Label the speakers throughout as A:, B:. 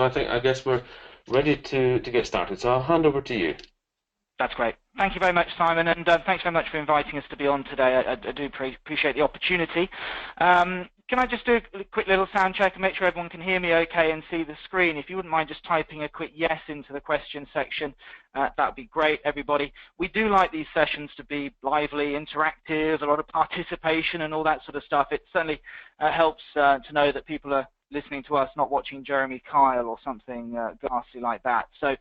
A: I guess we're ready to get started. So I'll hand over to you.
B: That's great. Thank you very much, Simon, and thanks very much for inviting us to be on today. I do appreciate the opportunity. Can I just do a quick little sound check and make sure everyone can hear me okay and see the screen? If you wouldn't mind just typing a quick yes into the question section, that would be great, everybody. We do like these sessions to be lively, interactive, a lot of participation and all that sort of stuff. It certainly helps to know that people are listening to us, not watching Jeremy Kyle or something ghastly like that. So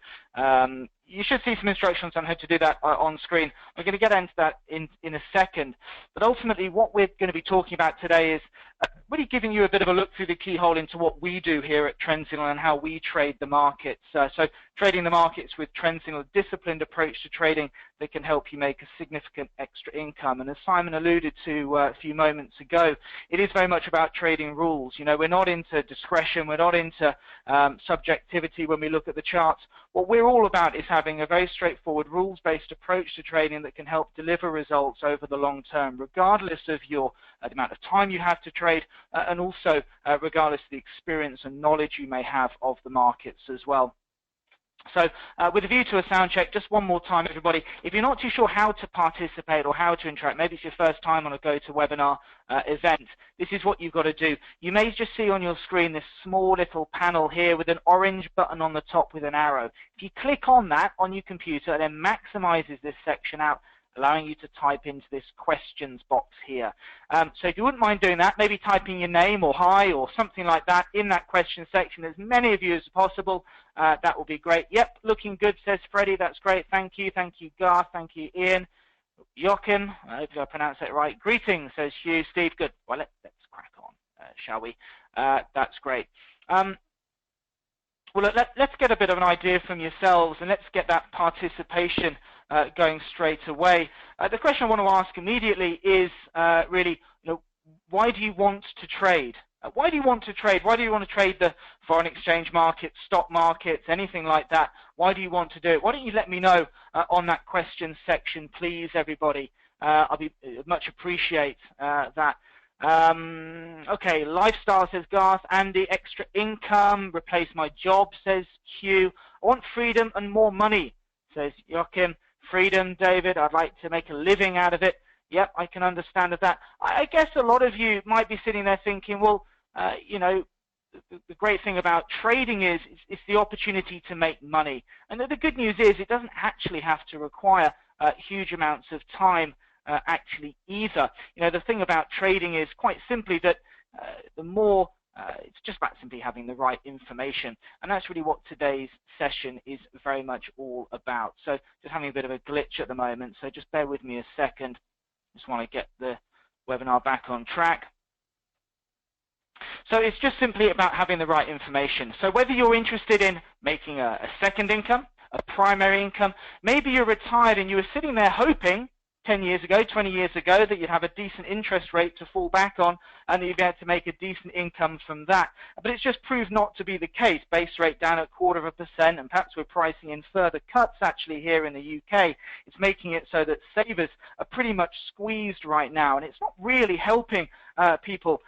B: you should see some instructions on how to do that on screen. We're going to get into that in a second. But ultimately, what we're going to be talking about today is really giving you a bit of a look through the keyhole into what we do here at TrendSignal and how we trade the markets. So trading the markets with TrendSignal, a disciplined approach to trading that can help you make a significant extra income. And as Simon alluded to a few moments ago, it is very much about trading rules. You know, we're not into discretion, we're not into subjectivity when we look at the charts. What we're all about is having a very straightforward rules-based approach to trading that can help deliver results over the long term, regardless of the amount of time you have to trade, and also regardless of the experience and knowledge you may have of the markets as well. So with a view to a sound check, just one more time, everybody, if you're not too sure how to participate or how to interact, maybe it's your first time on a GoToWebinar event, this is what you've got to do. You may just see on your screen this small little panel here with an orange button on the top with an arrow. If you click on that on your computer, it then maximizes this section out, allowing you to type into this questions box here. So if you wouldn't mind doing that, maybe typing your name or hi or something like that in that question section, as many of you as possible, that will be great. Yep, looking good, says Freddie, that's great, thank you, Garth, thank you, Ian, Jochen, I hope I pronounced that right, greetings, says Hugh, Steve, good, well, let's crack on, shall we? That's great. Well, let's get a bit of an idea from yourselves and let's get that participation going straight away. The question I want to ask immediately is really, why do you want to trade? Why do you want to trade? Why do you want to trade the foreign exchange markets, stock markets, anything like that? Why do you want to do it? Why don't you let me know on that question section, please, everybody? I'll be much appreciate that. Okay, lifestyle, says Garth. Andy, extra income, replace my job, says Hugh. I want freedom and more money, says Joachim. Freedom, David, I'd like to make a living out of it. Yep, I can understand that. I guess a lot of you might be sitting there thinking, well, the great thing about trading is it's the opportunity to make money. And the good news is it doesn't actually have to require huge amounts of time actually either. The thing about trading is quite simply that the more it's just about simply having the right information, and that's really what today's session is very much all about. So just having a bit of a glitch at the moment, so just bear with me a second. Just want to get the webinar back on track. So it's just simply about having the right information. So whether you're interested in making a second income, a primary income, maybe you're retired and you were sitting there hoping 10 years ago, 20 years ago, that you'd have a decent interest rate to fall back on and that you'd be able to make a decent income from that. But it's just proved not to be the case. Base rate down at 0.25%, and perhaps we're pricing in further cuts actually here in the UK. It's making it so that savers are pretty much squeezed right now, and it's not really helping people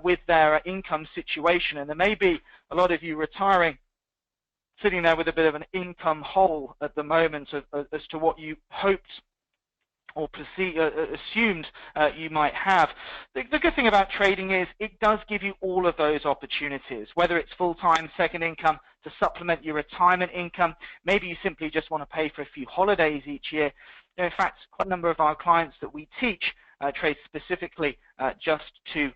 B: with their income situation. And there may be a lot of you retiring, sitting there with a bit of an income hole at the moment as to what you hoped or assumed you might have. The good thing about trading is it does give you all of those opportunities, whether it's full-time second income to supplement your retirement income. Maybe you simply just want to pay for a few holidays each year. In fact, quite a number of our clients that we teach trade specifically just to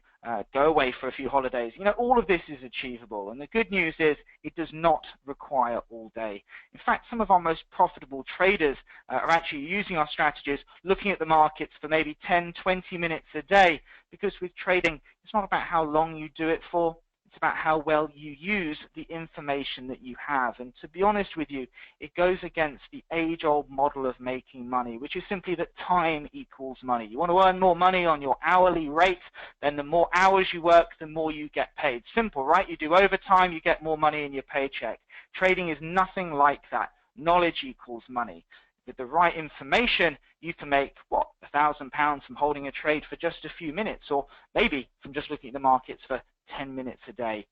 B: go away for a few holidays. All of this is achievable, and the good news is it does not require all day. In fact, some of our most profitable traders are actually using our strategies, looking at the markets for maybe 10, 20 minutes a day, because with trading, it's not about how long you do it for, it's about how well you use the information that you have. And to be honest with you, it goes against the age-old model of making money, which is simply that time equals money. You want to earn more money on your hourly rate, then the more hours you work, the more you get paid. Simple, right? You do overtime, you get more money in your paycheck. Trading is nothing like that. Knowledge equals money. With the right information, you can make, what, £1,000 from holding a trade for just a few minutes, or maybe from just looking at the markets for 10 minutes a day.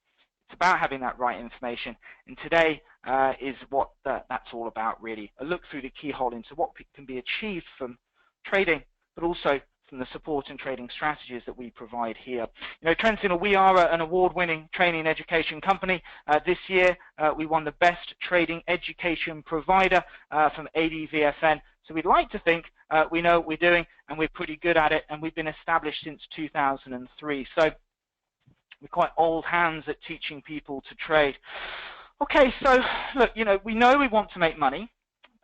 B: It's about having that right information. And today is what that's all about, really. A look through the keyhole into what can be achieved from trading, but also from the support and trading strategies that we provide here. You know, Trentinel, we are an award-winning training and education company. This year, we won the Best Trading Education Provider from ADVFN. So we'd like to think we know what we're doing, and we're pretty good at it, and we've been established since 2003. So we're quite old hands at teaching people to trade. Okay, so look, you know we want to make money.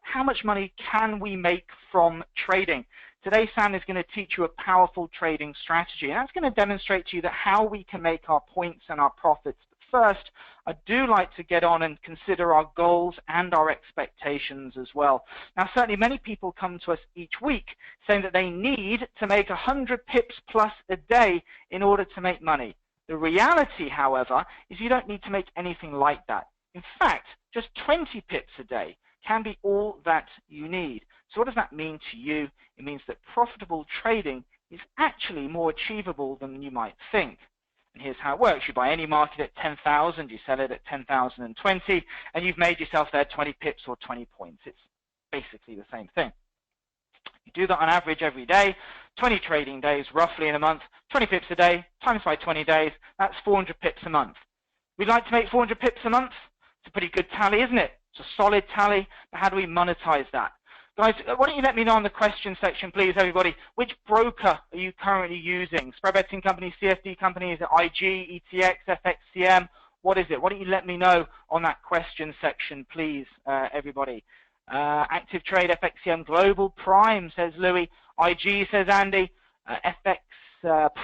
B: How much money can we make from trading? Today, Sam is going to teach you a powerful trading strategy, and that's going to demonstrate to you that how we can make our points and our profits. But first, I do like to get on and consider our goals and our expectations as well. Now, certainly many people come to us each week saying that they need to make 100 pips plus a day in order to make money. The reality, however, is you don't need to make anything like that. In fact, just 20 pips a day can be all that you need. So what does that mean to you? It means that profitable trading is actually more achievable than you might think. And here's how it works. You buy any market at 10,000, you sell it at 10,020, and you've made yourself there 20 pips or 20 points. It's basically the same thing. You do that on average every day, 20 trading days roughly in a month, 20 pips a day, times by 20 days, that's 400 pips a month. We'd like to make 400 pips a month. It's a pretty good tally, isn't it? It's a solid tally, but how do we monetize that? Guys, why don't you let me know in the question section, please, everybody, which broker are you currently using? Spread betting company, CFD company, is it IG, ETX, FXCM? What is it? Why don't you let me know on that question section, please, everybody? Active Trade, FXCM, Global Prime, says Louis. IG, says Andy. FX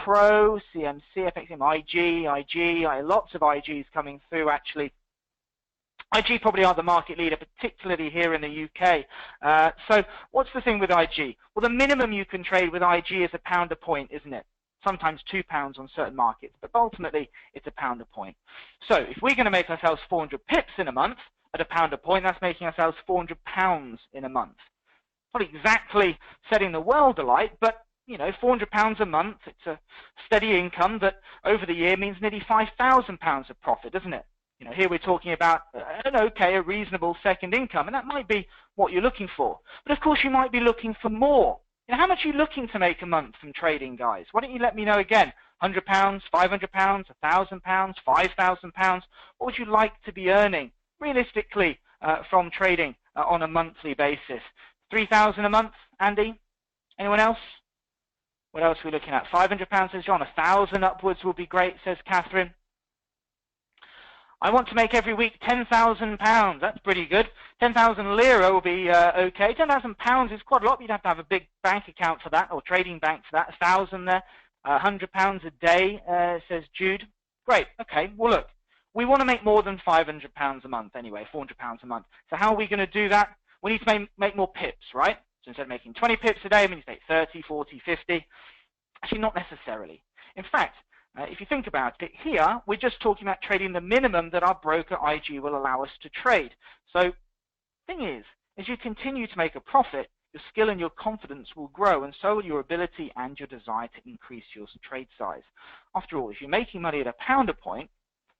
B: Pro, CMC, FXCM, IG, lots of IGs coming through, actually. IG probably are the market leader, particularly here in the UK. So what's the thing with IG? Well, the minimum you can trade with IG is £1 a point, isn't it? Sometimes £2 on certain markets, but ultimately it's £1 a point. So if we're going to make ourselves 400 pips in a month at £1 a point, that's making ourselves £400 in a month. Not exactly setting the world alight, but you know, £400 a month, it's a steady income that over the year means nearly £5,000 of profit, doesn't it? You know, here we're talking about a reasonable second income, and that might be what you're looking for. But of course, you might be looking for more. You know, how much are you looking to make a month from trading, guys? Why don't you let me know again? £100, £500, £1,000, £5,000? What would you like to be earning realistically from trading on a monthly basis? £3,000 a month, Andy? Anyone else? What else are we looking at? £500, says John. £1,000 upwards will be great, says Catherine. I want to make every week £10,000. That's pretty good. 10,000 lira will be okay. £10,000 is quite a lot. You'd have to have a big bank account for that, or trading bank for that. 1,000 there. £100 a day, says Jude. Great. Okay. Well, look, we want to make more than £500 a month anyway, £400 a month. So how are we going to do that? We need to make more pips, right? So instead of making 20 pips a day, we need to make 30, 40, 50. Actually, not necessarily. In fact, if you think about it, here we're just talking about trading the minimum that our broker IG will allow us to trade. So the thing is, as you continue to make a profit, your skill and your confidence will grow, and so will your ability and your desire to increase your trade size. After all, if you're making money at £1 a point,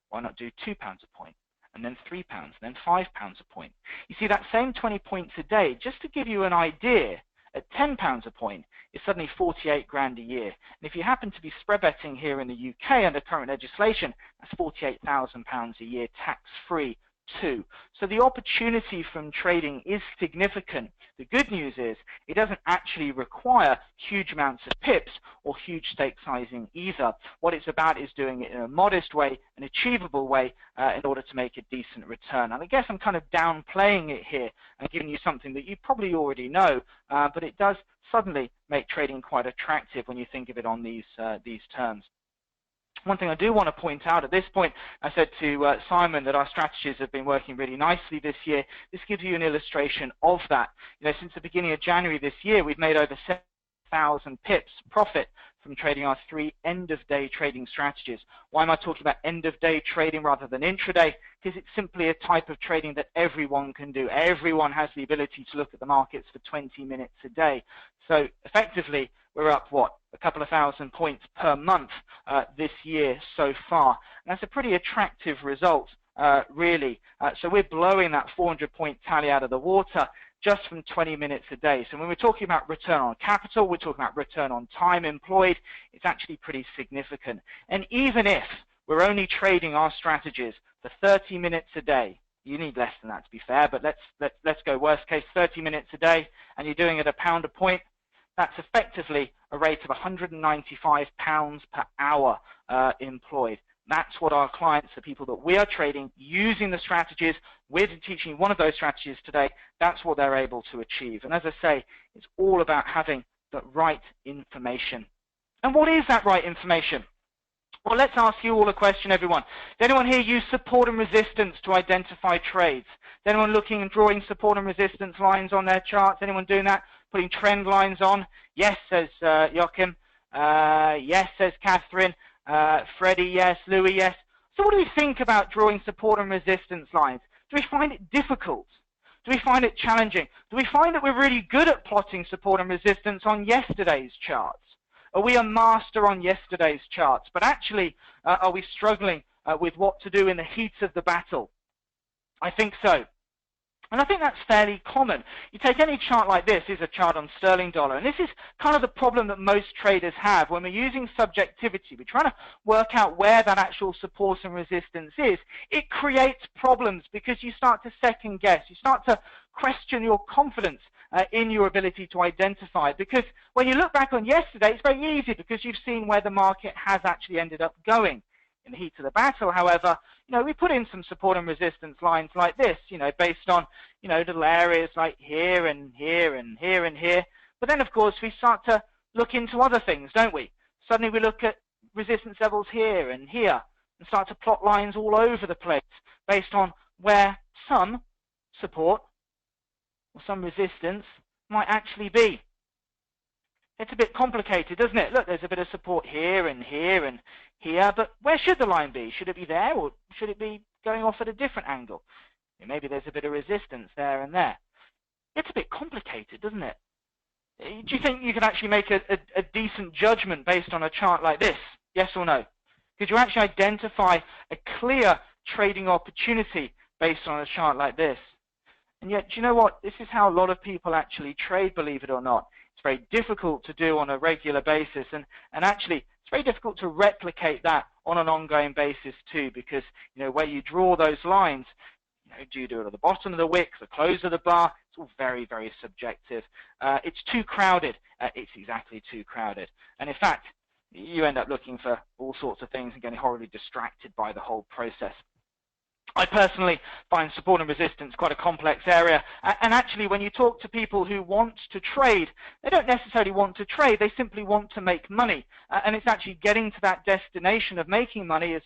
B: why not do £2 a point, and then £3, and then £5 a point? You see, that same 20 points a day, just to give you an idea, at £10 a point, is suddenly 48 grand a year. And if you happen to be spread betting here in the UK under current legislation, that's £48,000 a year tax-free too. So the opportunity from trading is significant. The good news is it doesn't actually require huge amounts of pips or huge stake sizing either. What it's about is doing it in a modest way, an achievable way, in order to make a decent return. And I guess I'm kind of downplaying it here and giving you something that you probably already know, but it does suddenly make trading quite attractive when you think of it on these terms. One thing I do want to point out at this point, I said to Simon that our strategies have been working really nicely this year. This gives you an illustration of that. You know, since the beginning of January this year, we've made over 7,000 pips profit from trading our 3 end-of-day trading strategies. Why am I talking about end-of-day trading rather than intraday? Because it's simply a type of trading that everyone can do. Everyone has the ability to look at the markets for 20 minutes a day. So effectively, we're up, what, a couple of thousand points per month this year so far. And that's a pretty attractive result, really. So we're blowing that 400-point tally out of the water just from 20 minutes a day. So when we're talking about return on capital, we're talking about return on time employed, it's actually pretty significant. And even if we're only trading our strategies for 30 minutes a day, you need less than that to be fair, but let's go worst case, 30 minutes a day, and you're doing it £1 a point, that's effectively a rate of £195 per hour employed. That's what our clients, the people that we are trading, using the strategies, we're teaching one of those strategies today, that's what they're able to achieve. And as I say, it's all about having the right information. And what is that right information? Well, let's ask you all a question, everyone. Does anyone here use support and resistance to identify trades? Is anyone looking and drawing support and resistance lines on their charts? Anyone doing that? Putting trend lines on? Yes, says Joachim. Yes, says Catherine. Freddie, yes. Louis, yes. So what do we think about drawing support and resistance lines? Do we find it difficult? Do we find it challenging? Do we find that we're really good at plotting support and resistance on yesterday's charts? Are we a master on yesterday's charts? But actually, are we struggling with what to do in the heat of the battle? I think so. And I think that's fairly common. You take any chart like this, is a chart on sterling dollar, and this is kind of the problem that most traders have when we're using subjectivity. We're trying to work out where that actual support and resistance is. It creates problems because you start to second guess. You start to question your confidence in your ability to identify it. Because when you look back on yesterday, it's very easy because you've seen where the market has actually ended up going. In the heat of the battle, however, we put in some support and resistance lines like this, based on, little areas like here and here and here and here. But then, of course, we start to look into other things, don't we? Suddenly we look at resistance levels here and here and start to plot lines all over the place based on where some support or some resistance might actually be. It's a bit complicated, doesn't it? Look, there's a bit of support here and here and here, but where should the line be? Should it be there, or should it be going off at a different angle? Maybe there's a bit of resistance there and there. It's a bit complicated, doesn't it? Do you think you could actually make a decent judgment based on a chart like this? Yes or no? Could you actually identify a clear trading opportunity based on a chart like this? And yet, do you know what? This is how a lot of people actually trade, believe it or not. It's very difficult to do on a regular basis, and actually it's very difficult to replicate that on an ongoing basis too, because where you draw those lines, do you do it at the bottom of the wick, the close of the bar? It's all very, very subjective. It's too crowded. It's exactly too crowded. And in fact, you end up looking for all sorts of things and getting horribly distracted by the whole process. I personally find support and resistance quite a complex area, and actually when you talk to people who want to trade, they don't necessarily want to trade, they simply want to make money, and it's actually getting to that destination of making money as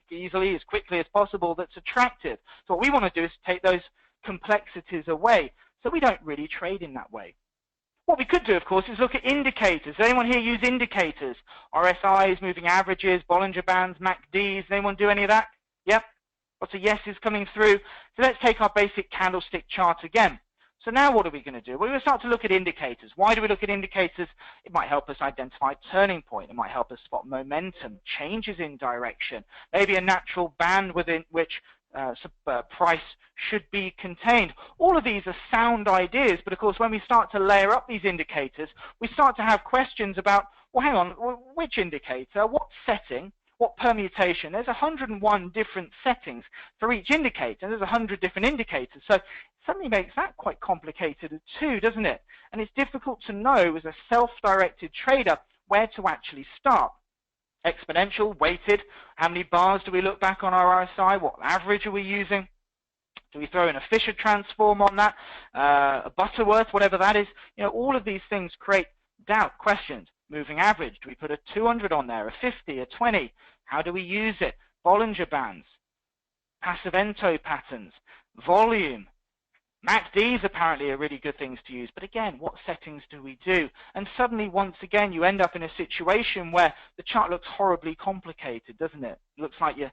B: easily, as quickly as possible that's attractive. So what we want to do is take those complexities away, so we don't really trade in that way. What we could do, of course, is look at indicators. Does anyone here use indicators? RSIs, moving averages, Bollinger Bands, MACDs, does anyone do any of that? Yep. Lots of yeses coming through. So let's take our basic candlestick chart again. So now what are we going to do? Well, we're going to start to look at indicators. Why do we look at indicators? It might help us identify a turning point. It might help us spot momentum, changes in direction, maybe a natural band within which price should be contained. All of these are sound ideas, but of course when we start to layer up these indicators, we start to have questions about, well, hang on, which indicator, what setting, what permutation? There's 101 different settings for each indicator. There's 100 different indicators. So it suddenly makes that quite complicated too, doesn't it? And it's difficult to know as a self-directed trader where to actually start. Exponential, weighted, how many bars do we look back on our RSI? What average are we using? Do we throw in a Fisher transform on that? A Butterworth, whatever that is? All of these things create doubt, questions. Moving average, do we put a 200 on there, a 50, a 20? How do we use it? Bollinger Bands, Passivento patterns, volume. MACDs apparently are really good things to use, but again, what settings do we do? And suddenly, once again, you end up in a situation where the chart looks horribly complicated, doesn't it? It looks like your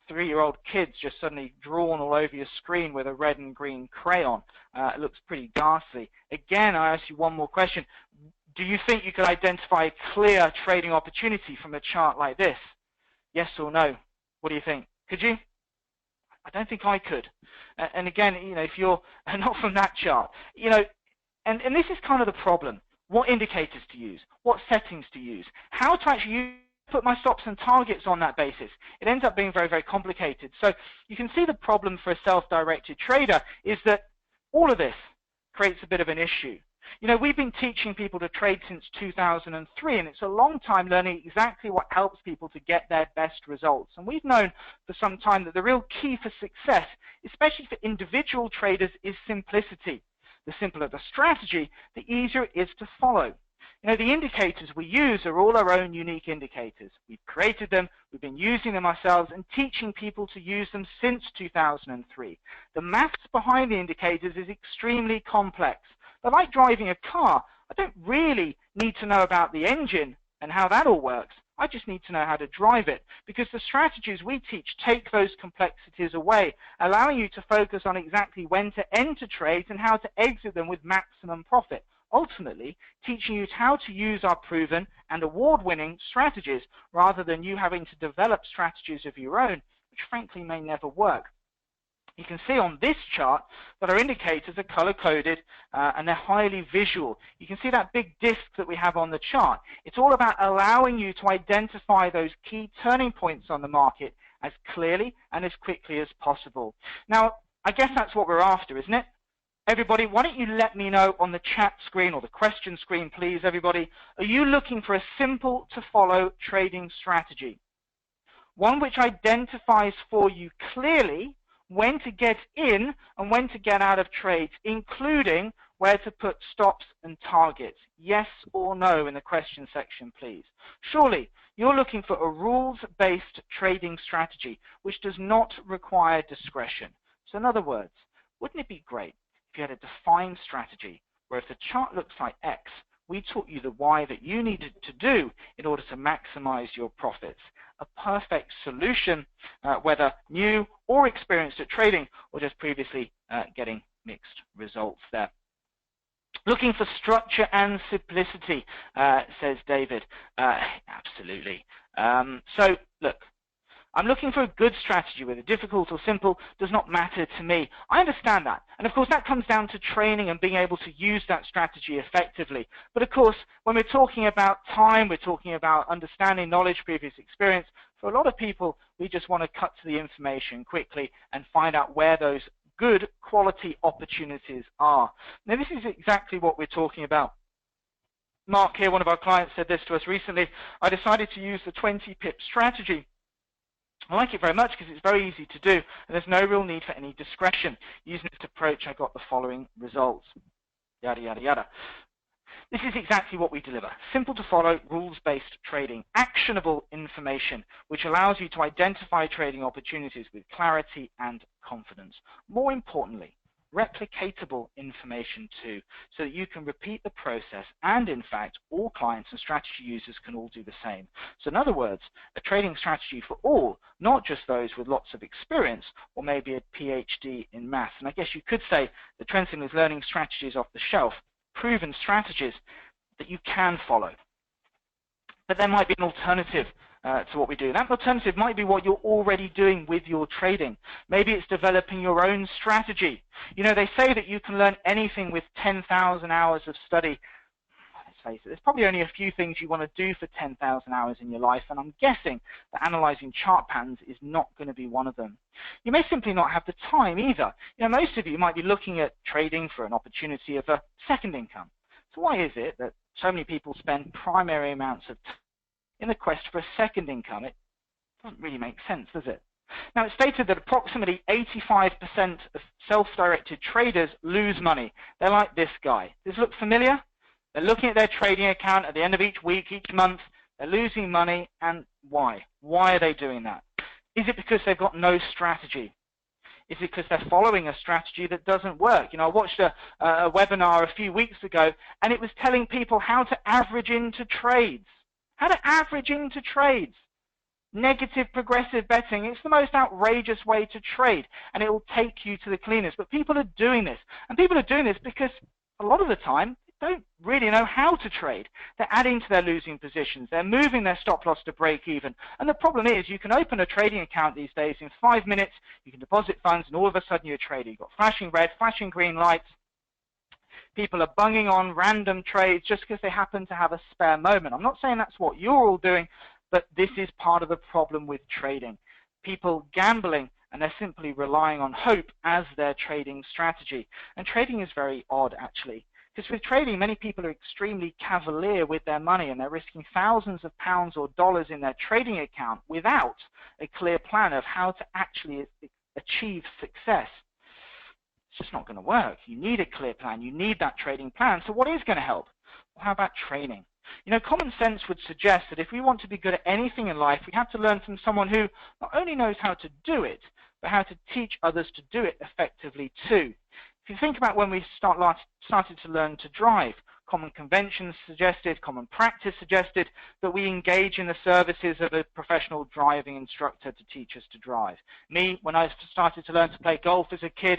B: 3-year-old kids just suddenly drawn all over your screen with a red and green crayon. It looks pretty ghastly. Again, I ask you one more question. Do you think you could identify a clear trading opportunity from a chart like this? Yes or no? What do you think? Could you? I don't think I could. And again, if you're not from that chart, and this is kind of the problem. What indicators to use? What settings to use? How to actually put my stops and targets on that basis? It ends up being very, very complicated. So you can see the problem for a self-directed trader is that all of this creates a bit of an issue. We've been teaching people to trade since 2003, and it's a long time learning exactly what helps people to get their best results. And we've known for some time that the real key for success, especially for individual traders, is simplicity. The simpler the strategy, the easier it is to follow. The indicators we use are all our own unique indicators. We've created them, we've been using them ourselves and teaching people to use them since 2003. The maths behind the indicators is extremely complex. But like driving a car, I don't really need to know about the engine and how that all works. I just need to know how to drive it, because the strategies we teach take those complexities away, allowing you to focus on exactly when to enter trades and how to exit them with maximum profit. Ultimately, teaching you how to use our proven and award-winning strategies rather than you having to develop strategies of your own, which frankly may never work. You can see on this chart that our indicators are color-coded and they're highly visual. You can see that big disc that we have on the chart. It's all about allowing you to identify those key turning points on the market as clearly and as quickly as possible. Now, I guess that's what we're after, isn't it? Everybody, why don't you let me know on the chat screen or the question screen, please, everybody. Are you looking for a simple-to-follow trading strategy? One which identifies for you clearly when to get in and when to get out of trades, including where to put stops and targets. Yes or no in the question section, please. Surely, you're looking for a rules-based trading strategy which does not require discretion. So in other words, wouldn't it be great if you had a defined strategy where if the chart looks like X, we taught you the Y that you needed to do in order to maximize your profits? A perfect solution, whether new or experienced at trading or just previously getting mixed results there. Looking for structure and simplicity, says David. Absolutely. So look, I'm looking for a good strategy, whether difficult or simple does not matter to me. I understand that. And of course, that comes down to training and being able to use that strategy effectively. But of course, when we're talking about time, we're talking about understanding knowledge, previous experience. For a lot of people, we just want to cut to the information quickly and find out where those good quality opportunities are. Now, this is exactly what we're talking about. Mark here, one of our clients, said this to us recently. I decided to use the 20 pip strategy. I like it very much because it's very easy to do, and there's no real need for any discretion. Using this approach, I got the following results. Yada, yada, yada. This is exactly what we deliver. Simple to follow, rules-based trading, actionable information, which allows you to identify trading opportunities with clarity and confidence. More importantly, replicatable information too, so that you can repeat the process, and in fact all clients and strategy users can all do the same. So in other words, a trading strategy for all, not just those with lots of experience or maybe a PhD in maths. And I guess you could say that Treacy is learning strategies off the shelf, proven strategies that you can follow. But there might be an alternative to what we do. That alternative might be what you're already doing with your trading. Maybe it's developing your own strategy. They say that you can learn anything with 10,000 hours of study. Let's face it, there's probably only a few things you want to do for 10,000 hours in your life, and I'm guessing that analyzing chart patterns is not going to be one of them. You may simply not have the time either. Most of you might be looking at trading for an opportunity of a second income. So why is it that so many people spend primary amounts of time in the quest for a second income? It doesn't really make sense, does it? Now, it's stated that approximately 85% of self-directed traders lose money. They're like this guy. Does this look familiar? They're looking at their trading account at the end of each week, each month. They're losing money, and why? Why are they doing that? Is it because they've got no strategy? Is it because they're following a strategy that doesn't work? I watched a webinar a few weeks ago, and it was telling people how to average into trades. How to average into trades. Negative progressive betting. It's the most outrageous way to trade, and it will take you to the cleaners. But people are doing this. And people are doing this because a lot of the time, it don't really know how to trade. They're adding to their losing positions. They're moving their stop loss to break even. And the problem is you can open a trading account these days in 5 minutes, you can deposit funds, and all of a sudden you're trading. You've got flashing red, flashing green lights. People are bunging on random trades just because they happen to have a spare moment. I'm not saying that's what you're all doing, but this is part of the problem with trading. People gambling, and they're simply relying on hope as their trading strategy. And trading is very odd, actually, because with trading, many people are extremely cavalier with their money, and they're risking thousands of pounds or dollars in their trading account without a clear plan of how to actually achieve success. It's just not going to work. You need a clear plan. You need that trading plan. So what is going to help? Well, how about training? You know, common sense would suggest that if we want to be good at anything in life, we have to learn from someone who not only knows how to do it, but how to teach others to do it effectively too. If you think about when we started to learn to drive, common conventions suggested, common practice suggested that we engage in the services of a professional driving instructor to teach us to drive. Me, when I started to learn to play golf as a kid,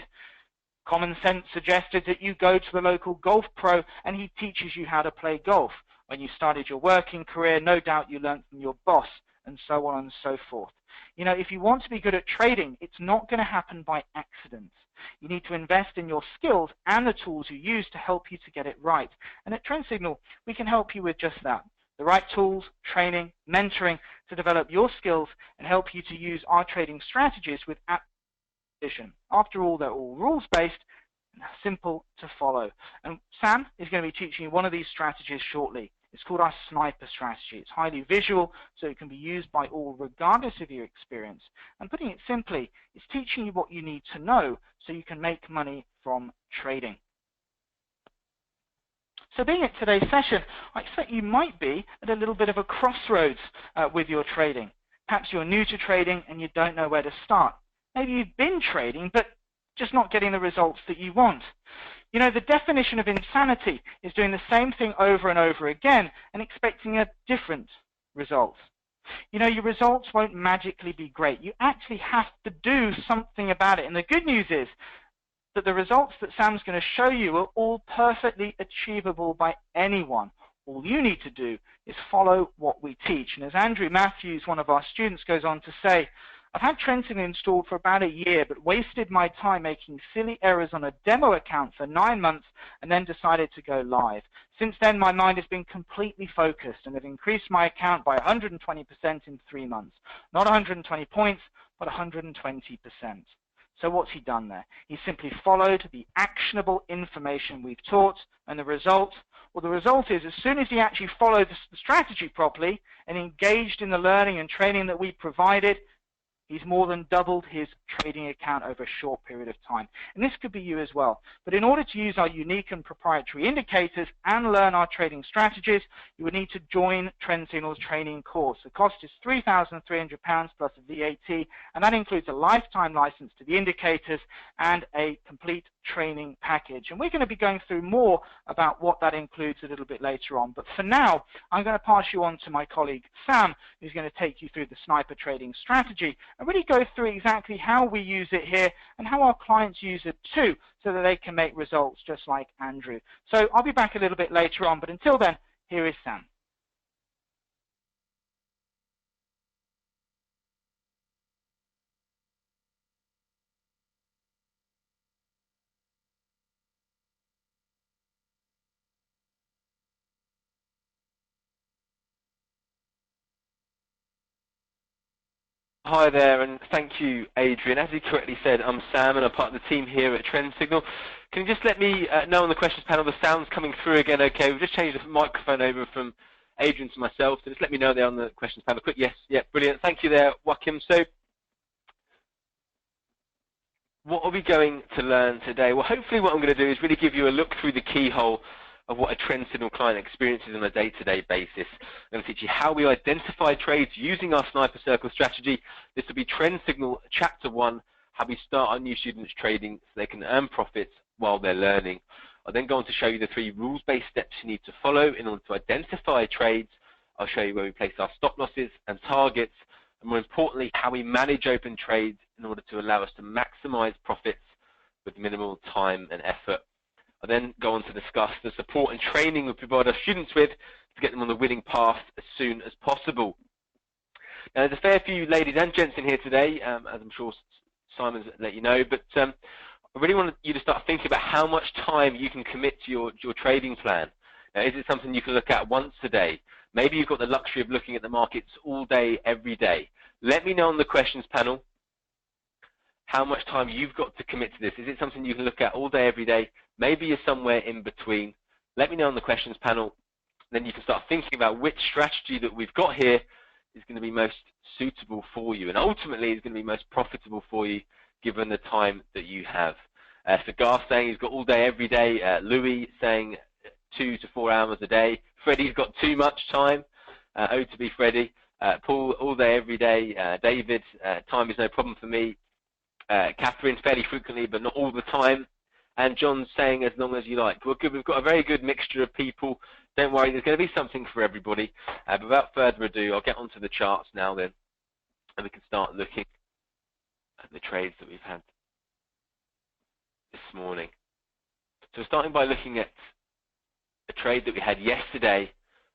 B: common sense suggested that you go to the local golf pro and he teaches you how to play golf. When you started your working career, no doubt you learned from your boss, and so on and so forth. You know, if you want to be good at trading, it's not going to happen by accident. You need to invest in your skills and the tools you use to help you to get it right. And at Trend Signal, we can help you with just that. The right tools, training, mentoring to develop your skills and help you to use our trading strategies with application. After all, they're all rules-based and simple to follow. And Sam is going to be teaching you one of these strategies shortly. It's called our sniper strategy. It's highly visual, so it can be used by all regardless of your experience. And putting it simply, it's teaching you what you need to know so you can make money from trading. So being at today's session, I expect you might be at a little bit of a crossroads with your trading. Perhaps you're new to trading and you don't know where to start. Maybe you've been trading, but just not getting the results that you want. You know, the definition of insanity is doing the same thing over and over again and expecting a different result. You know, your results won't magically be great. You actually have to do something about it. And the good news is that the results that Sam's going to show you are all perfectly achievable by anyone. All you need to do is follow what we teach. And as Andrew Matthews, one of our students, goes on to say, I've had Trend Signal installed for about a year, but wasted my time making silly errors on a demo account for 9 months and then decided to go live. Since then, my mind has been completely focused and have increased my account by 120% in 3 months. Not 120 points, but 120%. So what's he done there? He simply followed the actionable information we've taught, and the result? Well, the result is as soon as he actually followed the strategy properly and engaged in the learning and training that we provided, he's more than doubled his trading account over a short period of time. And this could be you as well. But in order to use our unique and proprietary indicators and learn our trading strategies, you would need to join Trend Signal's training course. The cost is £3,300 plus VAT, and that includes a lifetime license to the indicators and a complete training package. And we're going to be going through more about what that includes a little bit later on. But for now, I'm going to pass you on to my colleague Sam, who's going to take you through the sniper trading strategy and really go through exactly how we use it here and how our clients use it too, so that they can make results just like Andrew. So I'll be back a little bit later on, but until then, here is Sam.
A: Hi there, and thank you, Adrian. As he correctly said, I'm Sam, and I'm part of the team here at Trend Signal. Can you just let me know on the questions panel the sound's coming through again? Okay, we've just changed the microphone over from Adrian to myself, so just let me know there on the questions panel. Quick, yes, yeah, brilliant. Thank you there, Joachim. So, what are we going to learn today? Well, hopefully what I'm going to do is really give you a look through the keyhole of what a Trend Signal client experiences on a day-to-day basis. I'm going to teach you how we identify trades using our sniper circle strategy. This will be Trend Signal Chapter 1, how we start our new students trading so they can earn profits while they're learning. I'll then go on to show you the 3 rules-based steps you need to follow in order to identify trades. I'll show you where we place our stop losses and targets, and more importantly, how we manage open trades in order to allow us to maximize profits with minimal time and effort. I then go on to discuss the support and training we provide our students with to get them on the winning path as soon as possible. Now, there's a fair few ladies and gents in here today, as I'm sure Simon's let you know, but I really want you to start thinking about how much time you can commit to your trading plan. Now, is it something you can look at once a day? Maybe you've got the luxury of looking at the markets all day, every day. Let me know on the questions panel how much time you've got to commit to this. Is it something you can look at all day, every day? Maybe you're somewhere in between. Let me know on the questions panel. Then you can start thinking about which strategy that we've got here is going to be most suitable for you, and ultimately is going to be most profitable for you given the time that you have. So Garth saying he's got all day, every day. Louis saying 2 to 4 hours a day. Freddie's got too much time. Oh, to be Freddie. Paul, all day, every day. David, time is no problem for me. Catherine, fairly frequently, but not all the time. And John's saying as long as you like. Well, good. We've got a very good mixture of people. Don't worry, there's going to be something for everybody. But without further ado, I'll get onto the charts now then, and we can start looking at the trades that we've had this morning. So starting by looking at a trade that we had yesterday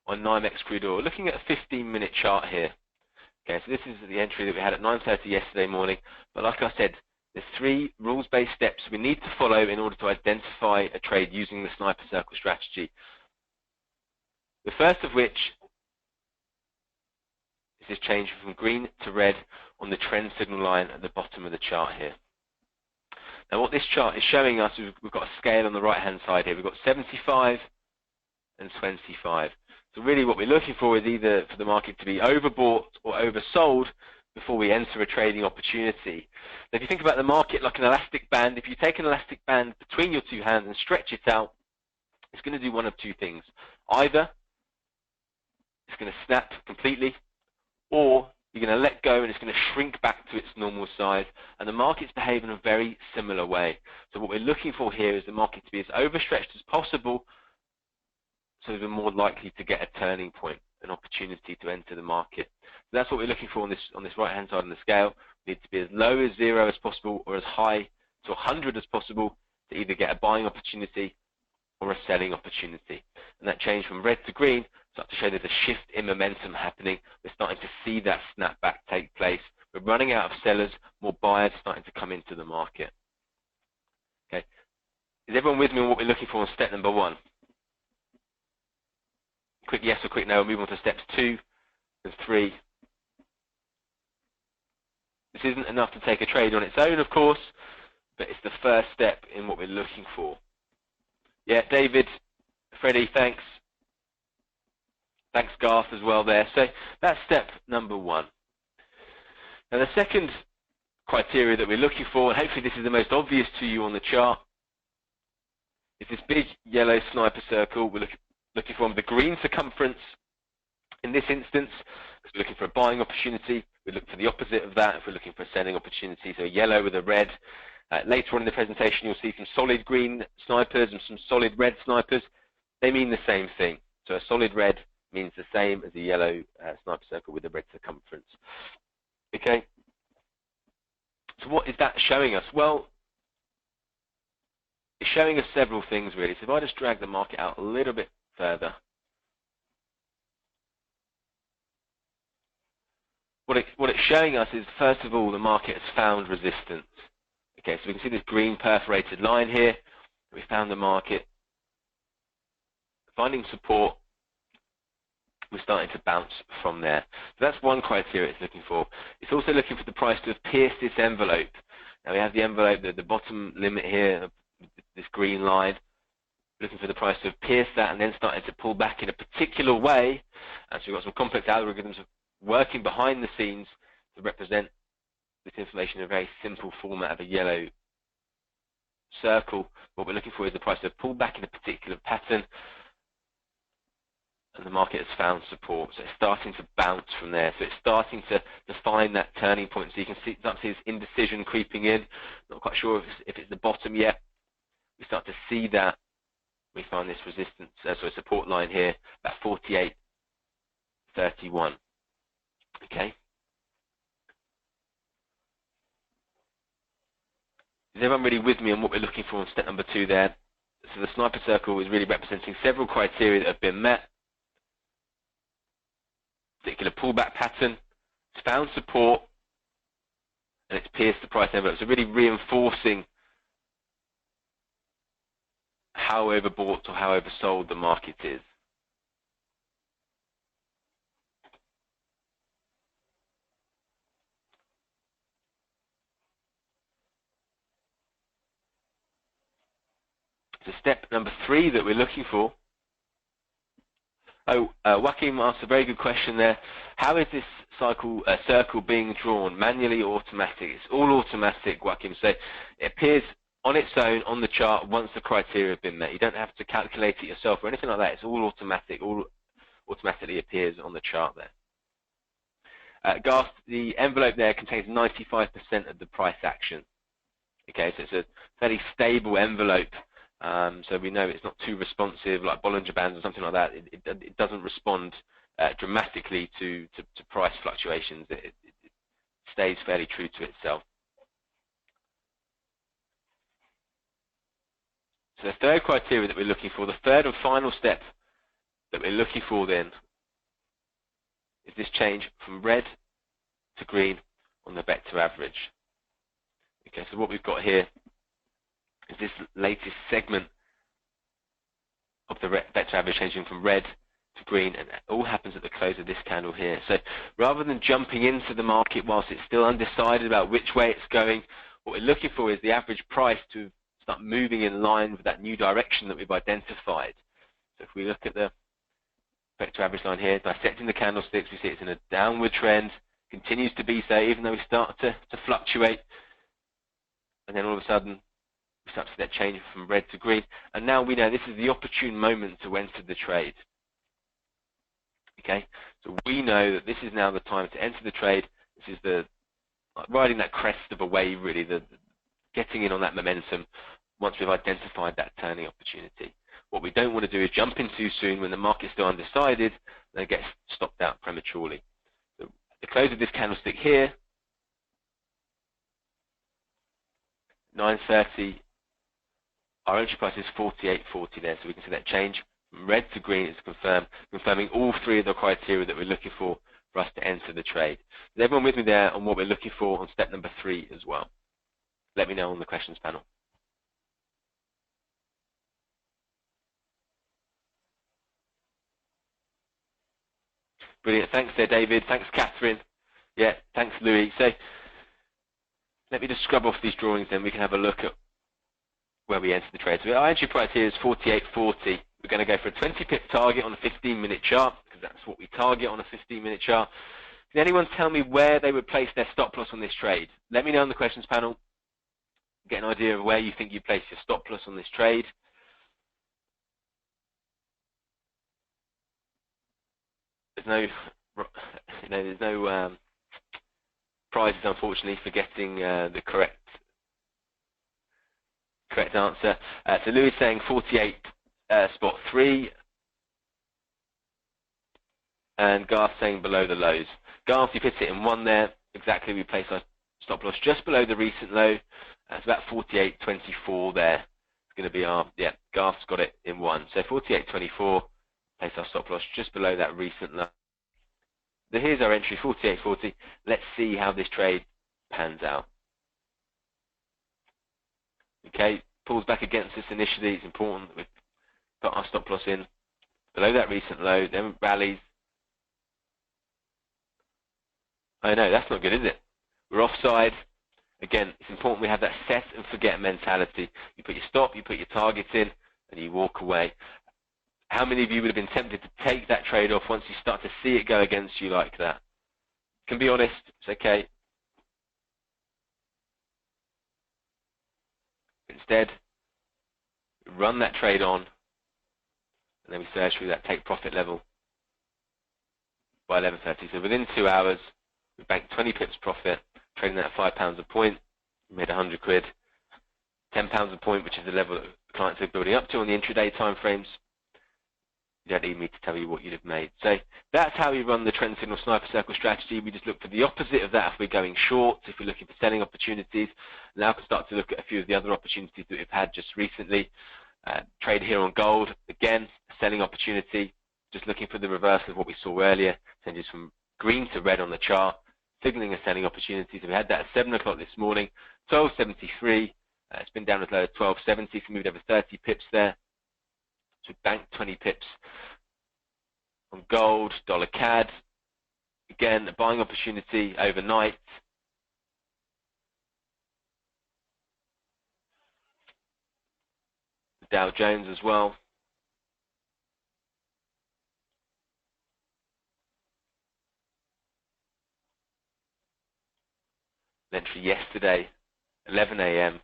A: on NYMEX crude oil, looking at a 15-minute chart here. Okay, so this is the entry that we had at 9:30 yesterday morning. But like I said, there's 3 rules-based steps we need to follow in order to identify a trade using the sniper circle strategy. The first of which is this change from green to red on the trend signal line at the bottom of the chart here. Now what this chart is showing us is we've got a scale on the right-hand side here. We've got 75 and 25. So really what we're looking for is either for the market to be overbought or oversold before we enter a trading opportunity. Now if you think about the market like an elastic band, if you take an elastic band between your 2 hands and stretch it out, it's going to do one of 2 things. Either it's going to snap completely, or you're going to let go and it's going to shrink back to its normal size, and the market's behave in a very similar way. So what we're looking for here is the market to be as overstretched as possible, so we're more likely to get a turning point, an opportunity to enter the market. So that's what we're looking for on this right-hand side of the scale. We need to be as low as 0 as possible or as high to 100 as possible to either get a buying opportunity or a selling opportunity. And that change from red to green starts to show there's a shift in momentum happening. We're starting to see that snapback take place. We're running out of sellers, more buyers starting to come into the market. Okay, is everyone with me on what we're looking for on step number 1? Quick yes or quick no. We'll move on to steps 2 and 3. This isn't enough to take a trade on its own, of course, but it's the first step in what we're looking for. Yeah, David, Freddie, thanks. Thanks, Garth, as well there. So that's step number 1. Now, the second criteria that we're looking for, and hopefully this is the most obvious to you on the chart, is this big yellow sniper circle. We're looking for the green circumference in this instance, because we're looking for a buying opportunity. We look for the opposite of that if we're looking for a selling opportunity, so yellow with a red. Later on in the presentation, you'll see some solid green snipers and some solid red snipers. They mean the same thing. So a solid red means the same as a yellow sniper circle with a red circumference. Okay. So what is that showing us? Well, it's showing us several things really. So if I just drag the market out a little bit further, what it's showing us is, first of all, the market has found resistance. Okay, so we can see this green perforated line here. We found the market finding support. We're starting to bounce from there. So that's one criteria it's looking for. It's also looking for the price to have pierced this envelope. Now we have the envelope, the bottom limit here, this green line. Looking for the price to have pierced that and then starting to pull back in a particular way. And so we've got some complex algorithms working behind the scenes to represent this information in a very simple format of a yellow circle. What we're looking for is the price to pull back in a particular pattern, and the market has found support. So it's starting to bounce from there. So it's starting to find that turning point. So you can start to see this indecision creeping in. Not quite sure if it's the bottom yet. We start to see that. We find this resistance, so a support line here, about 48.31. Okay. Is everyone really with me on what we're looking for in step number 2 there? So the sniper circle is really representing several criteria that have been met. Particular pullback pattern, it's found support, and it's pierced the price envelope. So really reinforcing how overbought or how oversold the market is. So step number 3 that we're looking for. Joaquin asked a very good question there. How is this circle being drawn, manually or automatic? It's all automatic, Joaquin. So it appears on its own on the chart once the criteria have been met. You don't have to calculate it yourself or anything like that. It's all automatic, all automatically appears on the chart there. Garth, the envelope there contains 95% of the price action. Okay, so it's a fairly stable envelope. So we know it's not too responsive like Bollinger Bands or something like that. It doesn't respond dramatically to price fluctuations. It stays fairly true to itself. So the third criteria that we're looking for, the third and final step that we're looking for then, is this change from red to green on the vector average. Okay, so what we've got here is this latest segment of the vector average changing from red to green, and it all happens at the close of this candle here. So rather than jumping into the market whilst it's still undecided about which way it's going, what we're looking for is the average price to start moving in line with that new direction that we've identified. So if we look at the vector average line here, dissecting the candlesticks, we see it's in a downward trend, continues to be so, even though we start to fluctuate, and then all of a sudden we start to see that change from red to green, and now we know this is the opportune moment to enter the trade. Okay, so we know that this is now the time to enter the trade. This is the riding that crest of a wave, really, the getting in on that momentum once we've identified that turning opportunity. What we don't want to do is jump in too soon when the market's still undecided, and it gets stopped out prematurely. So at the close of this candlestick here, 9:30, our entry price is 48.40 there, so we can see that change from red to green is confirming all 3 of the criteria that we're looking for us to enter the trade. Is everyone with me there on what we're looking for on step number 3 as well? Let me know on the questions panel. Brilliant. Thanks there, David. Thanks, Catherine. Yeah, thanks, Louis. So let me just scrub off these drawings, then we can have a look at where we enter the trade. So our entry price here is 48.40. We're going to go for a 20-pip target on a 15-minute chart, because that's what we target on a 15-minute chart. Can anyone tell me where they would place their stop loss on this trade? Let me know in the questions panel. Get an idea of where you think you place your stop loss on this trade. There's no prizes, unfortunately, for getting the correct answer. So Louis is saying 48 spot 3, and Garth saying below the lows. Garth, you put it in 1 there. Exactly, we place our stop loss just below the recent low. It's about 48.24 there. It's going to be our, yeah, Garth's got it in 1. So 48.24, place our stop loss just below that recent low. So here's our entry, 48.40. Let's see how this trade pans out. Okay, pulls back against us initially. It's important that we put our stop loss in below that recent low, then rallies. I know, that's not good, is it? We're offside. Again, it's important we have that set and forget mentality. You put your stop, you put your target in, and you walk away. How many of you would have been tempted to take that trade off once you start to see it go against you like that? You can be honest, it's okay. Instead, run that trade on, and then we surge through that take profit level by 11:30. So within 2 hours, we banked 20 pips profit, trading at £5 a point. We made 100 quid, £10 a point, which is the level that clients are building up to on the intraday time frames. You don't need me to tell you what you'd have made. So that's how we run the trend signal sniper circle strategy. We just look for the opposite of that if we're going short, if we're looking for selling opportunities. Now I can start to look at a few of the other opportunities that we've had just recently. Trade here on gold, again, selling opportunity, just looking for the reversal of what we saw earlier, changes from green to red on the chart, signaling a selling opportunity. So we had that at 7 o'clock this morning, 12.73. It's been down as low as 12.70, so moved over 30 pips there. So we banked 20 pips on gold, dollar CAD. Again, a buying opportunity overnight. The Dow Jones as well. Entry yesterday, 11 a.m.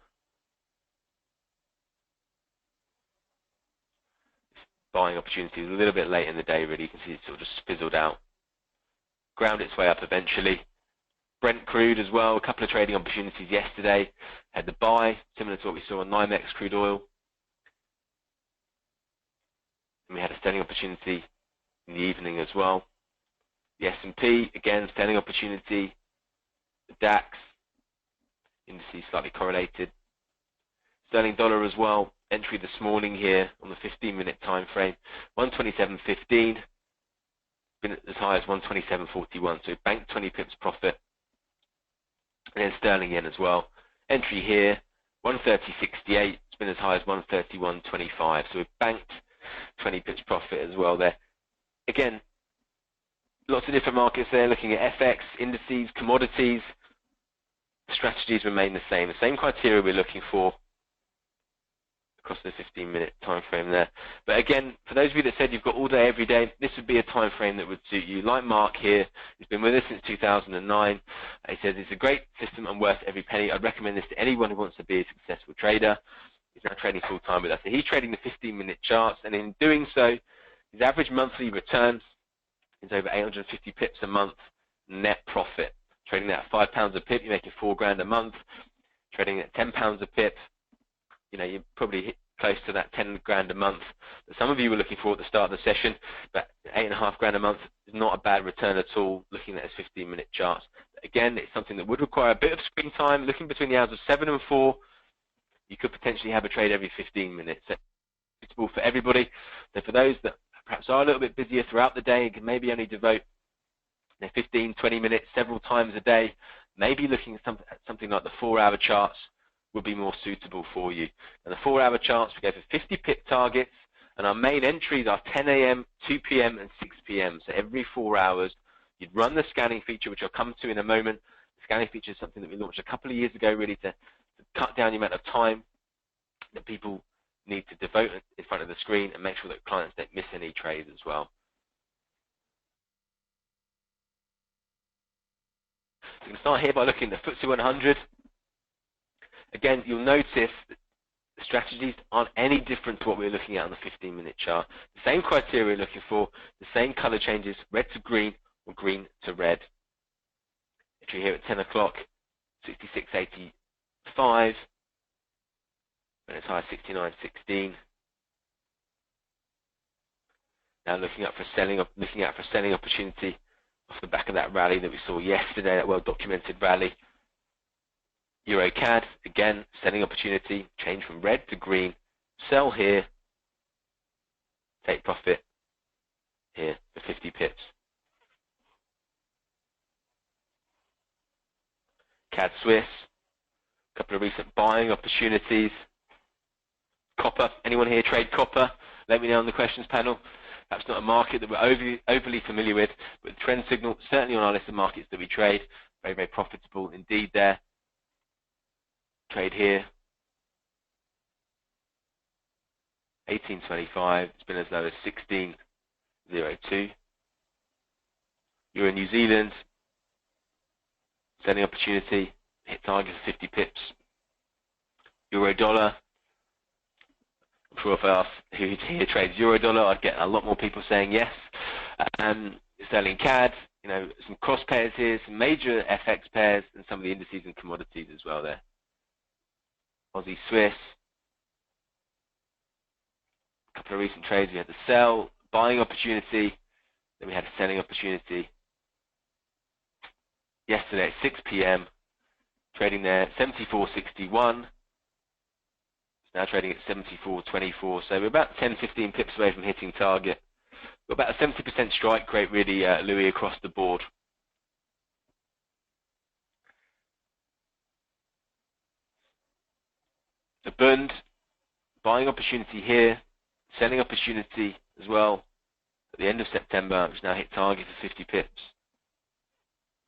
A: Buying opportunities a little bit late in the day, really. You can see it sort of just fizzled out. Ground its way up eventually. Brent crude as well, a couple of trading opportunities yesterday. Had the buy, similar to what we saw on NYMEX crude oil. And we had a selling opportunity in the evening as well. The S&P, again, selling opportunity. The DAX, indices slightly correlated. Sterling dollar as well, entry this morning here on the 15-minute time frame, 127.15, been as high as 127.41, so banked 20 pips profit. And then sterling yen as well, entry here, 130.68, it's been as high as 131.25, so we've banked 20 pips profit as well there. Again, lots of different markets there, looking at FX, indices, commodities. Strategies remain the same criteria we're looking for across the 15-minute time frame there. But again, for those of you that said you've got all day, every day, this would be a time frame that would suit you. Like Mark here, he's been with us since 2009. He says it's a great system and worth every penny. I'd recommend this to anyone who wants to be a successful trader. He's now trading full-time with us. So he's trading the 15-minute charts, and in doing so, his average monthly return is over 850 pips a month net profit. Trading that at £5 a pip, you're making £4 grand a month. Trading at £10 a pip, you know, you're probably hit close to that 10 grand a month that some of you were looking for at the start of the session, but 8.5 grand a month is not a bad return at all looking at his 15-minute charts. Again, it's something that would require a bit of screen time. Looking between the hours of 7 and 4, you could potentially have a trade every 15 minutes. So it's suitable for everybody. So for those that perhaps are a little bit busier throughout the day and can maybe only devote 15, 20 minutes several times a day, maybe looking at something like the 4-hour charts would be more suitable for you. And the 4-hour charts, we go for 50 pip targets, and our main entries are 10 a.m., 2 p.m., and 6 p.m. So every 4 hours, you'd run the scanning feature, which I'll come to in a moment. The scanning feature is something that we launched a couple of years ago, really, to cut down the amount of time that people need to devote in front of the screen and make sure that clients don't miss any trades as well. So we can start here by looking at the FTSE 100. Again, you'll notice that the strategies aren't any different to what we're looking at on the 15-minute chart. The same criteria we're looking for, the same color changes, red to green or green to red. Entry here at 10 o'clock, 66.85, and as high as 69.16. Now looking out for selling opportunity off the back of that rally that we saw yesterday, that well-documented rally. Euro CAD, again, selling opportunity, change from red to green, sell here, take profit here for 50 pips. CAD Swiss, a couple of recent buying opportunities. Copper, anyone here trade copper? Let me know on the questions panel. Perhaps not a market that we're overly familiar with, but trend signal, certainly on our list of markets that we trade, very, very profitable indeed there. Trade here, 18.25, it's been as low as 16.02. Euro New Zealand, selling opportunity, hit target of 50 pips. Euro dollar, I'm sure if I asked who here trades euro dollar, I'd get a lot more people saying yes. Selling CAD, you know, some cross pairs here, some major FX pairs, and some of the indices and commodities as well there. Aussie Swiss, a couple of recent trades. We had the sell, buying opportunity, then we had a selling opportunity. Yesterday at 6 p.m., trading there 74.61. Now trading at 74.24, so we're about 10-15 pips away from hitting target. We've got about a 70% strike rate, really, Louis, across the board. The Bund, buying opportunity here, selling opportunity as well at the end of September, which now hit target for 50 pips.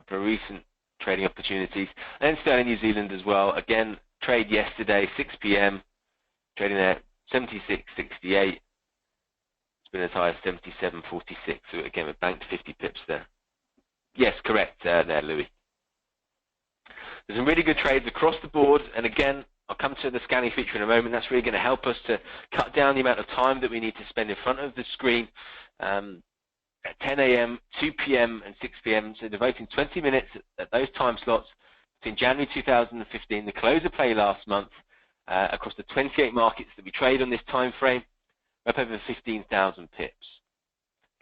A: For recent trading opportunities. And then sterling New Zealand as well. Again, trade yesterday, 6 p.m. Trading there, 76.68. It's been as high as 77.46. So again, we've banked 50 pips there. Yes, correct there, Louis. There's some really good trades across the board. And again, I'll come to the scanning feature in a moment. That's really going to help us to cut down the amount of time that we need to spend in front of the screen at 10 a.m., 2 p.m. and 6 p.m. So devoting 20 minutes at those time slots between January 2015, the close of play last month, across the 28 markets that we trade on this time frame, we're up over 15,000 pips.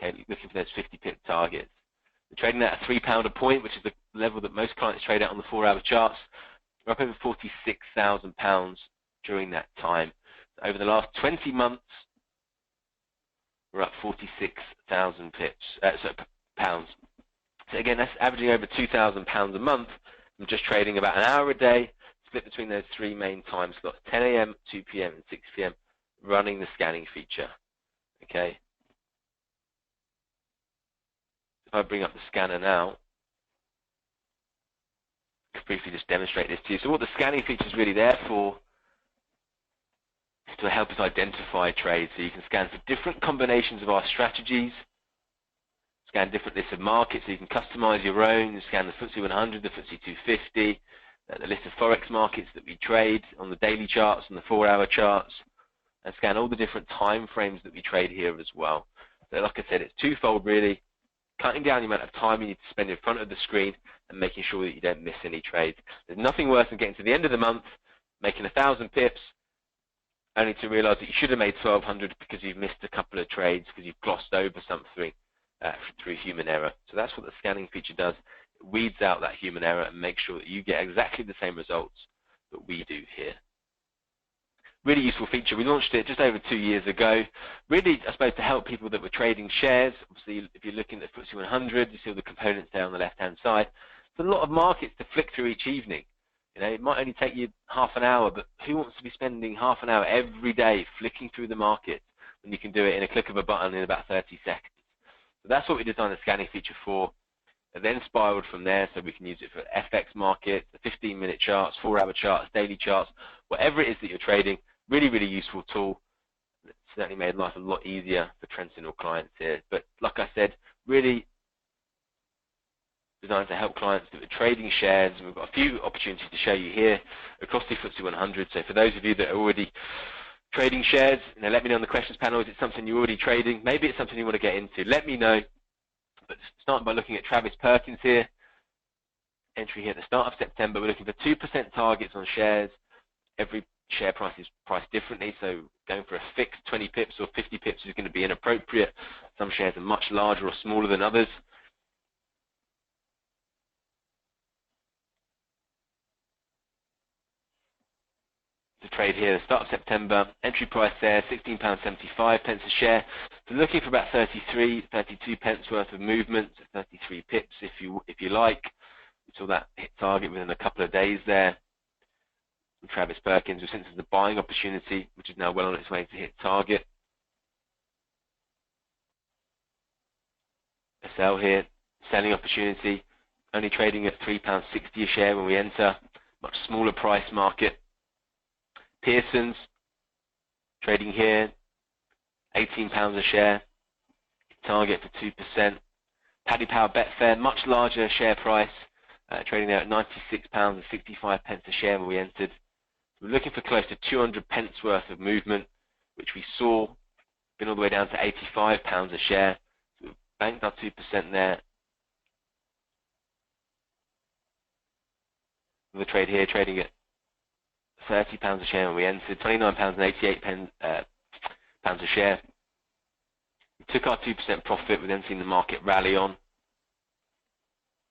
A: Okay, looking for those 50 pip targets. We're trading at a £3 a point, which is the level that most clients trade at on the 4-hour charts. We're up over £46,000 during that time. So over the last 20 months, we're up 46,000 pounds. So again, that's averaging over £2,000 a month from just trading about an hour a day, split between those three main time slots, 10 a.m., 2 p.m. and 6 p.m., running the scanning feature. Okay. If I bring up the scanner now, I can briefly just demonstrate this to you. So what the scanning feature is really there for is to help us identify trades. So you can scan for different combinations of our strategies, scan different lists of markets, so you can customize your own, scan the FTSE 100, the FTSE 250, the list of Forex markets that we trade on the daily charts and the 4-hour charts, and scan all the different time frames that we trade here as well. So like I said, it's twofold really, cutting down the amount of time you need to spend in front of the screen and making sure that you don't miss any trades. There's nothing worse than getting to the end of the month, making 1,000 pips, only to realize that you should have made 1,200 because you've missed a couple of trades because you've glossed over something through human error. So that's what the scanning feature does. It weeds out that human error and makes sure that you get exactly the same results that we do here. Really useful feature. We launched it just over 2 years ago. Really, I suppose, to help people that were trading shares. Obviously, if you're looking at the FTSE 100, you see all the components there on the left-hand side. There's a lot of markets to flick through each evening. You know, it might only take you half an hour, but who wants to be spending half an hour every day flicking through the market when you can do it in a click of a button in about 30 seconds? So that's what we designed the scanning feature for. It then spiraled from there, so we can use it for FX markets, the 15-minute charts, 4-hour charts, daily charts, whatever it is that you're trading. Really, really useful tool. It's certainly made life a lot easier for Sentinel clients here. But like I said, really designed to help clients that are trading shares. And we've got a few opportunities to show you here across the FTSE 100. So for those of you that are already trading shares, let me know on the questions panel. Is it something you're already trading? Maybe it's something you want to get into. Let me know. But starting by looking at Travis Perkins here, entry here at the start of September, we're looking for 2% targets on shares. Every share price is priced differently, so going for a fixed 20 pips or 50 pips is going to be inappropriate. Some shares are much larger or smaller than others. To trade here, the start of September, entry price there, £16.75 a share. So looking for about 32 pence worth of movement, 33 pips if you like. We saw that hit target within a couple of days there. Travis Perkins, who senses the buying opportunity, which is now well on its way to hit target. A sell here, selling opportunity, only trading at £3.60 a share when we enter, much smaller price market. Pearson's, trading here, £18 a share, target for 2%. Paddy Power Betfair, much larger share price, trading there at £96.65 a share when we entered. We're looking for close to 200 pence worth of movement, which we saw, been all the way down to £85 a share. So we've banked our 2% there. The trade here, trading at £30 a share when we entered, £29.88 a share. We took our 2% profit, we've then seen the market rally on.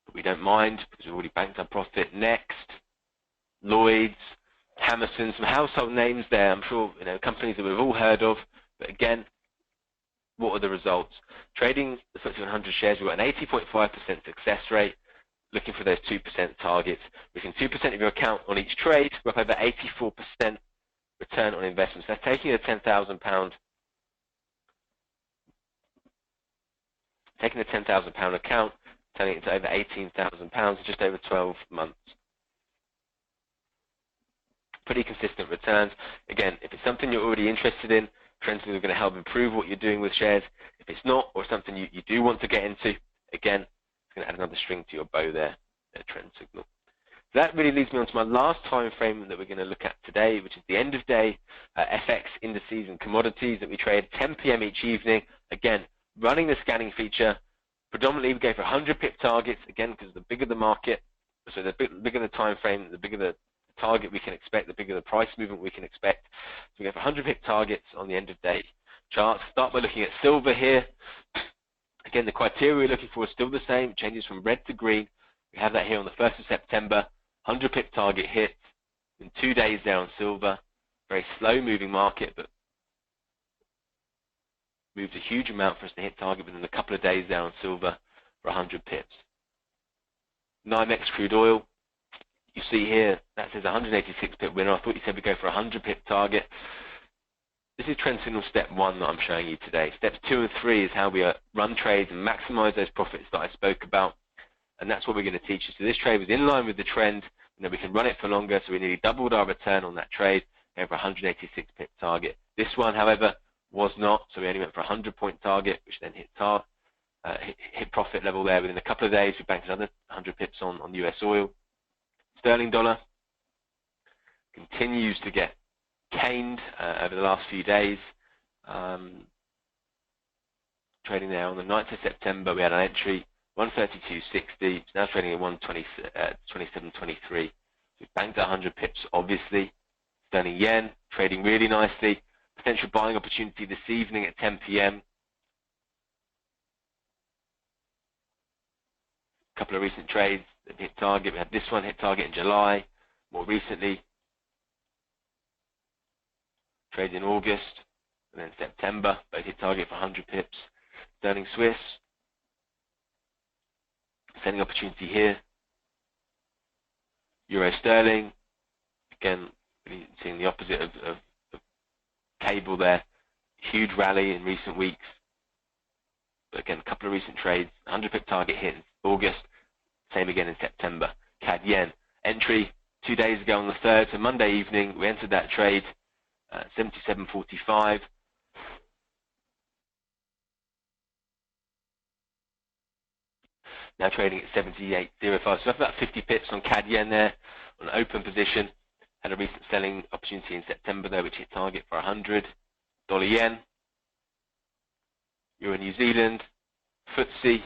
A: But we don't mind because we've already banked our profit. Next, Lloyd's. Hammerson, some household names there. I'm sure companies that we've all heard of. But again, what are the results? Trading the FTSE 100 shares, we've got an 80.5% success rate. Looking for those 2% targets. Within 2% of your account on each trade, we're up over 84% return on investments. That's taking a £10,000 account, turning it into over £18,000 in just over 12 months. Pretty consistent returns. Again, if it's something you're already interested in, trends are going to help improve what you're doing with shares. If it's not, or something you do want to get into, again, it's going to add another string to your bow there, a trend signal. So that really leads me on to my last time frame that we're going to look at today, which is the end of day FX indices and commodities that we trade at 10 p.m. each evening. Again, running the scanning feature. Predominantly, we go for 100 pip targets, again, because the bigger the market, so the bigger the time frame, the bigger the target we can expect, the bigger the price movement we can expect. So we go for 100 pip targets on the end of day charts. Start by looking at silver here. Again, the criteria we're looking for is still the same. It changes from red to green. We have that here on the 1st of September. 100 pip target hit in 2 days there on silver. Very slow moving market, but moved a huge amount for us to hit target within a couple of days there on silver for 100 pips. NYMEX crude oil. You see here, that says 186 pip winner. I thought you said we go for 100 pip target. This is trend signal step 1 that I'm showing you today. Steps 2 and 3 is how we run trades and maximize those profits that I spoke about. And that's what we're going to teach you. So this trade was in line with the trend. We can run it for longer, so we nearly doubled our return on that trade over 186 pip target. This one, however, was not, so we only went for a 100-point target, which then hit profit level there within a couple of days. We banked another 100 pips on US oil. Sterling dollar continues to get caned over the last few days. Trading there on the 9th of September, we had an entry 132.60. It's now trading at 127.23. We've banked 100 pips, obviously. Sterling yen trading really nicely. Potential buying opportunity this evening at 10 p.m. A couple of recent trades that hit target. We had this one hit target in July. More recently, trades in August and then September. Both hit target for 100 pips. Sterling Swiss. Sending opportunity here. Euro sterling. Again, really seeing the opposite of cable there. Huge rally in recent weeks. But again, a couple of recent trades. 100 pip target hit in August. Same again in September. CAD yen entry 2 days ago on the 3rd. So Monday evening, we entered that trade at 77.45. Now trading at 78.05. So that's about 50 pips on CAD yen there on an open position. Had a recent selling opportunity in September there, which hit target for 100. Dollar yen. Euro New Zealand. FTSE.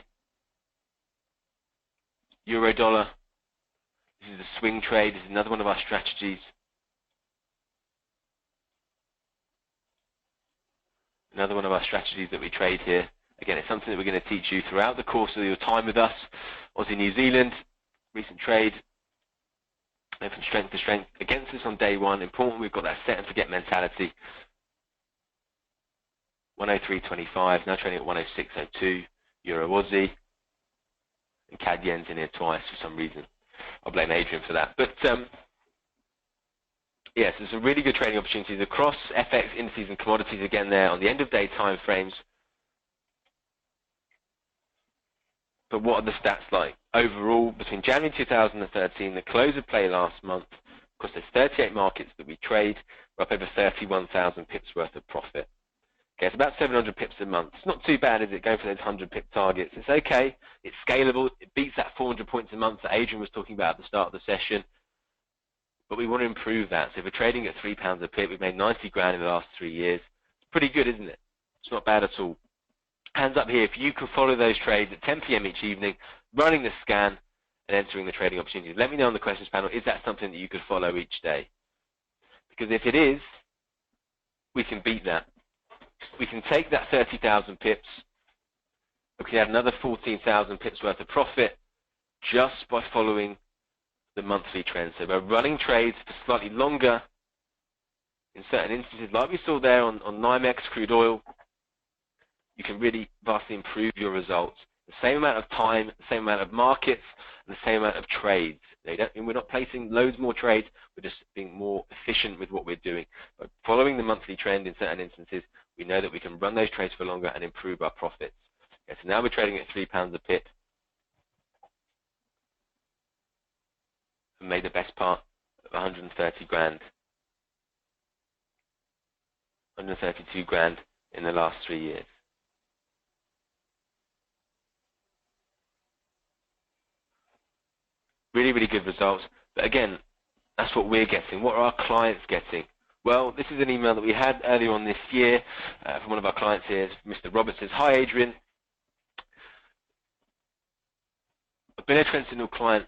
A: Euro dollar. This is a swing trade. This is another one of our strategies. Another one of our strategies that we trade here. Again, it's something that we're going to teach you throughout the course of your time with us. Aussie New Zealand, recent trade, and from strength to strength. Against us on day one, important we've got that set and forget mentality. 103.25, now trading at 106.02, Euro Aussie, and CAD yen's in here twice for some reason. I'll blame Adrian for that. But yes, there's some really good trading opportunities across FX, indices, and commodities again there on the end of day time frames. But what are the stats like? Overall, between January 2013, the close of play last month, of course there's 38 markets that we trade, we're up over 31,000 pips worth of profit. Okay, it's about 700 pips a month. It's not too bad, is it, going for those 100 pip targets? It's okay, it's scalable, it beats that 400 points a month that Adrian was talking about at the start of the session. But we want to improve that. So if we're trading at £3 a pip, we've made 90 grand in the last 3 years. It's pretty good, isn't it? It's not bad at all. Hands up here if you can follow those trades at 10 p.m. each evening, running the scan and entering the trading opportunities. Let me know on the questions panel, is that something that you could follow each day? Because if it is, we can beat that. We can take that 30,000 pips, we can add another 14,000 pips worth of profit just by following the monthly trend. So we're running trades for slightly longer in certain instances, like we saw there on NYMEX crude oil. You can really vastly improve your results. The same amount of time, the same amount of markets, and the same amount of trades. We're not placing loads more trades, we're just being more efficient with what we're doing. But following the monthly trend in certain instances, we know that we can run those trades for longer and improve our profits. Okay, so now we're trading at £3 a pip. And made the best part of 130 grand. 132 grand in the last 3 years. Really, really good results. But again, that's what we're getting. What are our clients getting? Well, this is an email that we had earlier on this year from one of our clients here. Mr. Roberts says, "Hi, Adrian. I've been a Sentinel client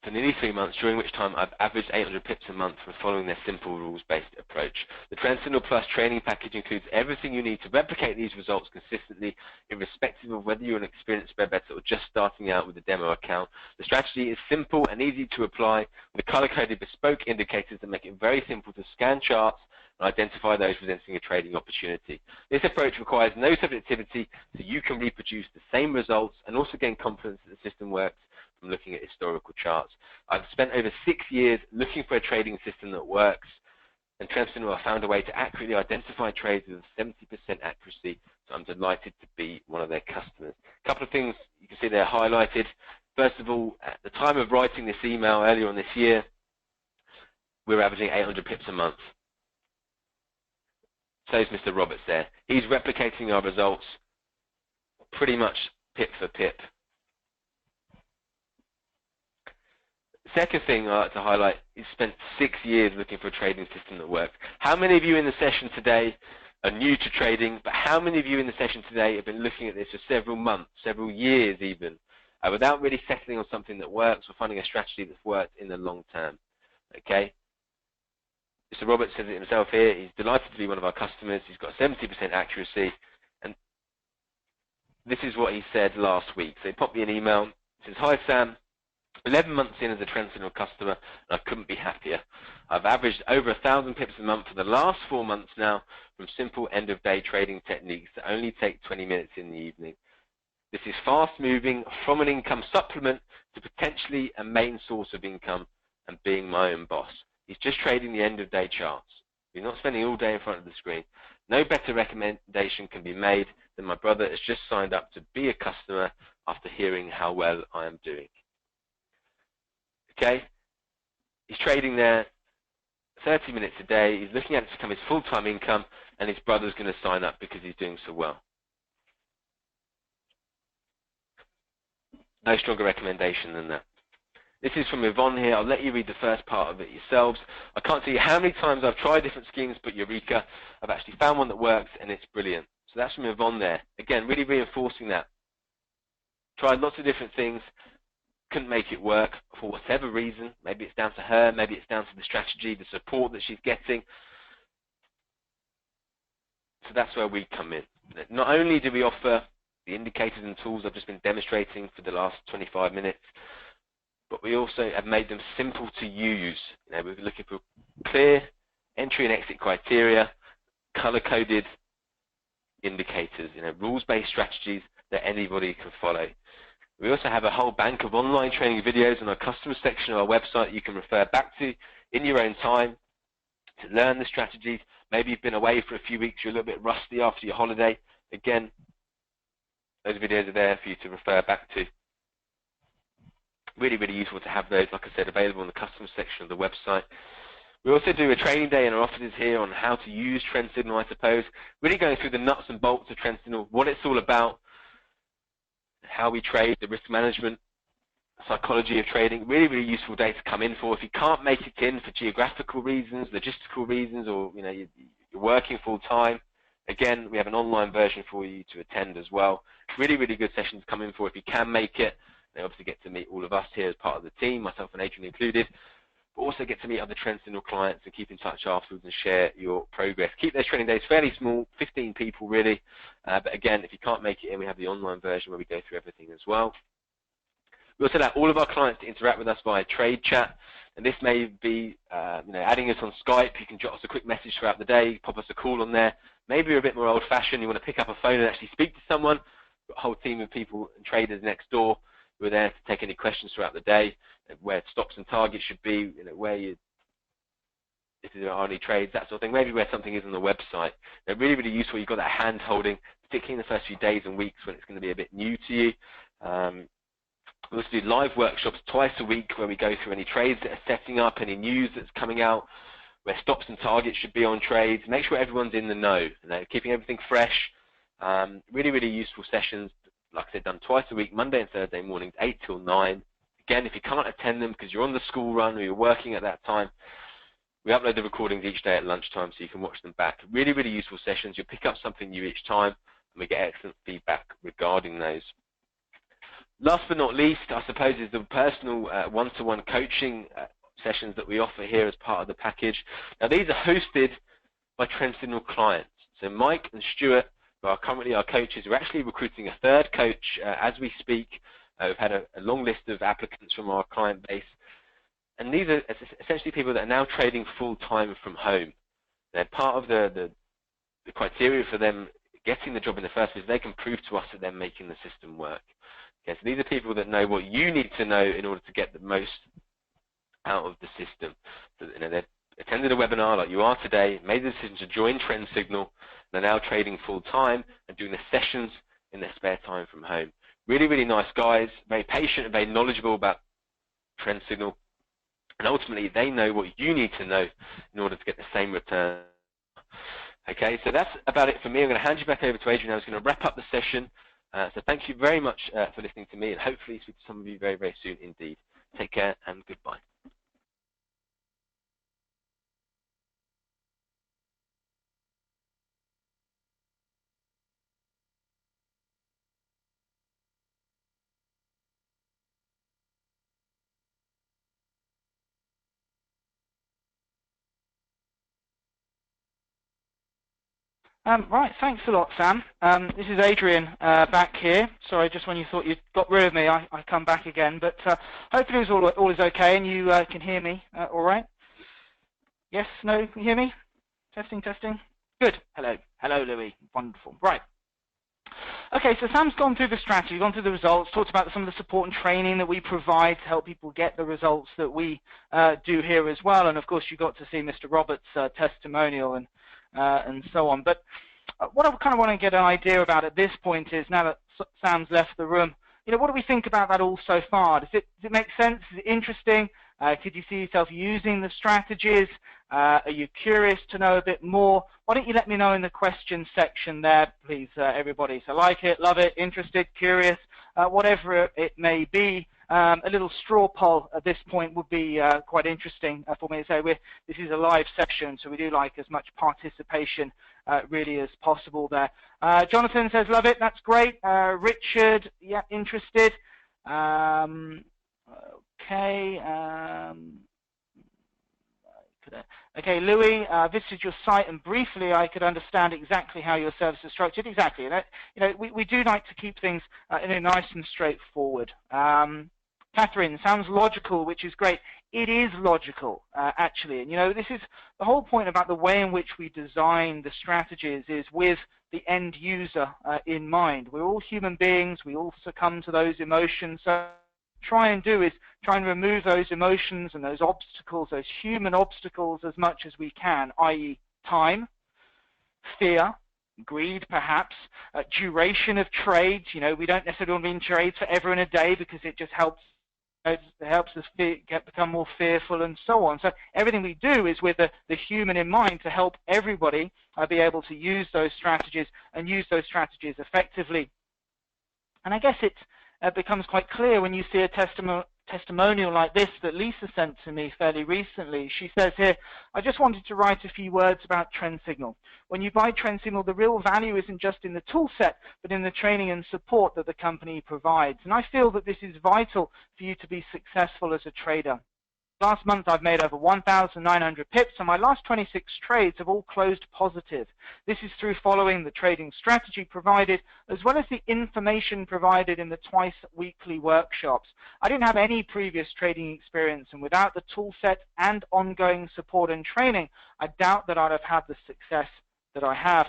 A: for nearly 3 months, during which time I've averaged 800 pips a month from following their simple rules-based approach. The Sentinel Plus training package includes everything you need to replicate these results consistently, irrespective of whether you're an experienced spread bettor or just starting out with a demo account. The strategy is simple and easy to apply, with color-coded bespoke indicators that make it very simple to scan charts and identify those presenting a trading opportunity. This approach requires no subjectivity, so you can reproduce the same results and also gain confidence that the system works from looking at historical charts. I've spent over 6 years looking for a trading system that works, and Sentinel have found a way to accurately identify trades with 70% accuracy, so I'm delighted to be one of their customers." A couple of things you can see there highlighted. First of all, at the time of writing this email earlier on this year, we were averaging 800 pips a month. So is Mr. Roberts there. He's replicating our results pretty much pip for pip. Second thing I'd like to highlight is spent 6 years looking for a trading system that works. How many of you in the session today are new to trading, but how many of you in the session today have been looking at this for several months, several years even, without really settling on something that works or finding a strategy that's worked in the long term? Okay? Mr. Roberts says it himself here. He's delighted to be one of our customers. He's got 70% accuracy, and this is what he said last week. So he popped me an email. He says, "Hi, Sam. 11 months in as a Sentinel customer, and I couldn't be happier. I've averaged over 1,000 pips a month for the last 4 months now from simple end-of-day trading techniques that only take 20 minutes in the evening. This is fast-moving from an income supplement to potentially a main source of income and being my own boss. He's just trading the end-of-day charts. You're not spending all day in front of the screen. No better recommendation can be made than my brother has just signed up to be a customer after hearing how well I am doing." Okay, he's trading there 30 minutes a day. He's looking at it to become his full-time income, and his brother's going to sign up because he's doing so well. No stronger recommendation than that. This is from Yvonne here. I'll let you read the first part of it yourselves. "I can't tell you how many times I've tried different schemes, but eureka, I've actually found one that works, and it's brilliant." So that's from Yvonne there. Again, really reinforcing that. Tried lots of different things. Couldn't make it work for whatever reason. Maybe it's down to her, maybe it's down to the strategy, the support that she's getting. So that's where we come in. Not only do we offer the indicators and tools I've just been demonstrating for the last 25 minutes, but we also have made them simple to use. We're looking for clear entry and exit criteria, color-coded indicators, rules-based strategies that anybody can follow. We also have a whole bank of online training videos on our customer section of our website you can refer back to in your own time to learn the strategies. Maybe you've been away for a few weeks, you're a little bit rusty after your holiday. Again, those videos are there for you to refer back to. Really, really useful to have those, like I said, available in the customer section of the website. We also do a training day in our offices here on how to use Trend Signal, I suppose. Really going through the nuts and bolts of Trend Signal, what it's all about, how we trade, the risk management, psychology of trading. Really, really useful day to come in for. If you can't make it in for geographical reasons, logistical reasons, or you're working full time, again, we have an online version for you to attend as well. Really, really good session to come in for if you can make it. They obviously get to meet all of us here as part of the team, myself and Adrian included, but also get to meet other Trend Signal clients and keep in touch afterwards and share your progress. Keep those training days fairly small, 15 people really, but again, if you can't make it in, we have the online version where we go through everything as well. We also allow all of our clients to interact with us via trade chat, and this may be adding us on Skype. You can drop us a quick message throughout the day, pop us a call on there. Maybe you're a bit more old-fashioned, you want to pick up a phone and actually speak to someone. We've got a whole team of people and traders next door who are there to take any questions throughout the day, where stops and targets should be, where you, if there are any trades, that sort of thing, maybe where something is on the website. They're really, really useful. You've got that hand-holding, particularly in the first few days and weeks when it's going to be a bit new to you. We also do live workshops twice a week where we go through any trades that are setting up, any news that's coming out, where stops and targets should be on trades. Make sure everyone's in the know, keeping everything fresh. Really, really useful sessions, like I said, done twice a week, Monday and Thursday mornings, 8 till 9. Again, if you can't attend them because you're on the school run or you're working at that time, we upload the recordings each day at lunchtime so you can watch them back. Really, really useful sessions. You'll pick up something new each time, and we get excellent feedback regarding those. Last but not least, I suppose, is the personal one-to-one coaching sessions that we offer here as part of the package. Now, these are hosted by Trend Signal clients. So Mike and Stuart, who are currently our coaches, we're actually recruiting a third coach as we speak. We've had a long list of applicants from our client base. And these are essentially people that are now trading full-time from home. They're part of the criteria for them getting the job in the first place. They can prove to us that they're making the system work. Okay, so these are people that know what you need to know in order to get the most out of the system. So, they've attended a webinar like you are today, made the decision to join Trend Signal, they're now trading full-time and doing the sessions in their spare time from home. Really, really nice guys, very patient and very knowledgeable about Trend Signal. And ultimately, they know what you need to know in order to get the same return. Okay, so that's about it for me. I'm going to hand you back over to Adrian. I was going to wrap up the session. So thank you very much for listening to me, and hopefully speak to some of you very, very soon indeed. Take care and goodbye.
B: Right, thanks a lot, Sam. This is Adrian back here. Sorry, just when you thought you'd got rid of me, I come back again. But hopefully all is okay, and you can hear me all right? Yes, no, can you hear me? Testing, testing. Good. Hello. Hello, Louis. Wonderful. Right. Okay, so Sam's gone through the strategy, gone through the results, talked about some of the support and training that we provide to help people get the results that we do here as well. And, of course, you got to see Mr. Roberts' testimonial and so on. But what I kind of want to get an idea about at this point is, now that Sam's left the room, what do we think about that all so far? Does it make sense? Is it interesting? Could you see yourself using the strategies? Are you curious to know a bit more? Why don't you let me know in the question section there, please, everybody. So like it, love it, interested, curious, whatever it may be. A little straw poll at this point would be quite interesting for me to say. This is a live session, so we do like as much participation really as possible there. Jonathan says, love it, that's great. Richard, yeah, interested. Okay. Okay, Louis, visited your site, and briefly I could understand exactly how your service is structured. Exactly. We do like to keep things nice and straightforward. Catherine, sounds logical, which is great. It is logical, actually. And, this is the whole point about the way in which we design the strategies is with the end user in mind. We're all human beings. We all succumb to those emotions. So try and do is try and remove those emotions and those obstacles, those human obstacles, as much as we can, i.e. time, fear, greed perhaps, duration of trades. We don't necessarily want to be in trades forever and a day because it just helps us become more fearful and so on. So everything we do is with the human in mind to help everybody be able to use those strategies and use those strategies effectively. And I guess it becomes quite clear when you see a testimonial like this that Lisa sent to me fairly recently. She says here, I just wanted to write a few words about Trend Signal. When you buy Trend Signal, the real value isn't just in the tool set, but in the training and support that the company provides. And I feel that this is vital for you to be successful as a trader. Last month I've made over 1,900 pips, and my last 26 trades have all closed positive. This is through following the trading strategy provided, as well as the information provided in the twice-weekly workshops. I didn't have any previous trading experience, and without the tool set and ongoing support and training, I doubt that I'd have had the success that I have.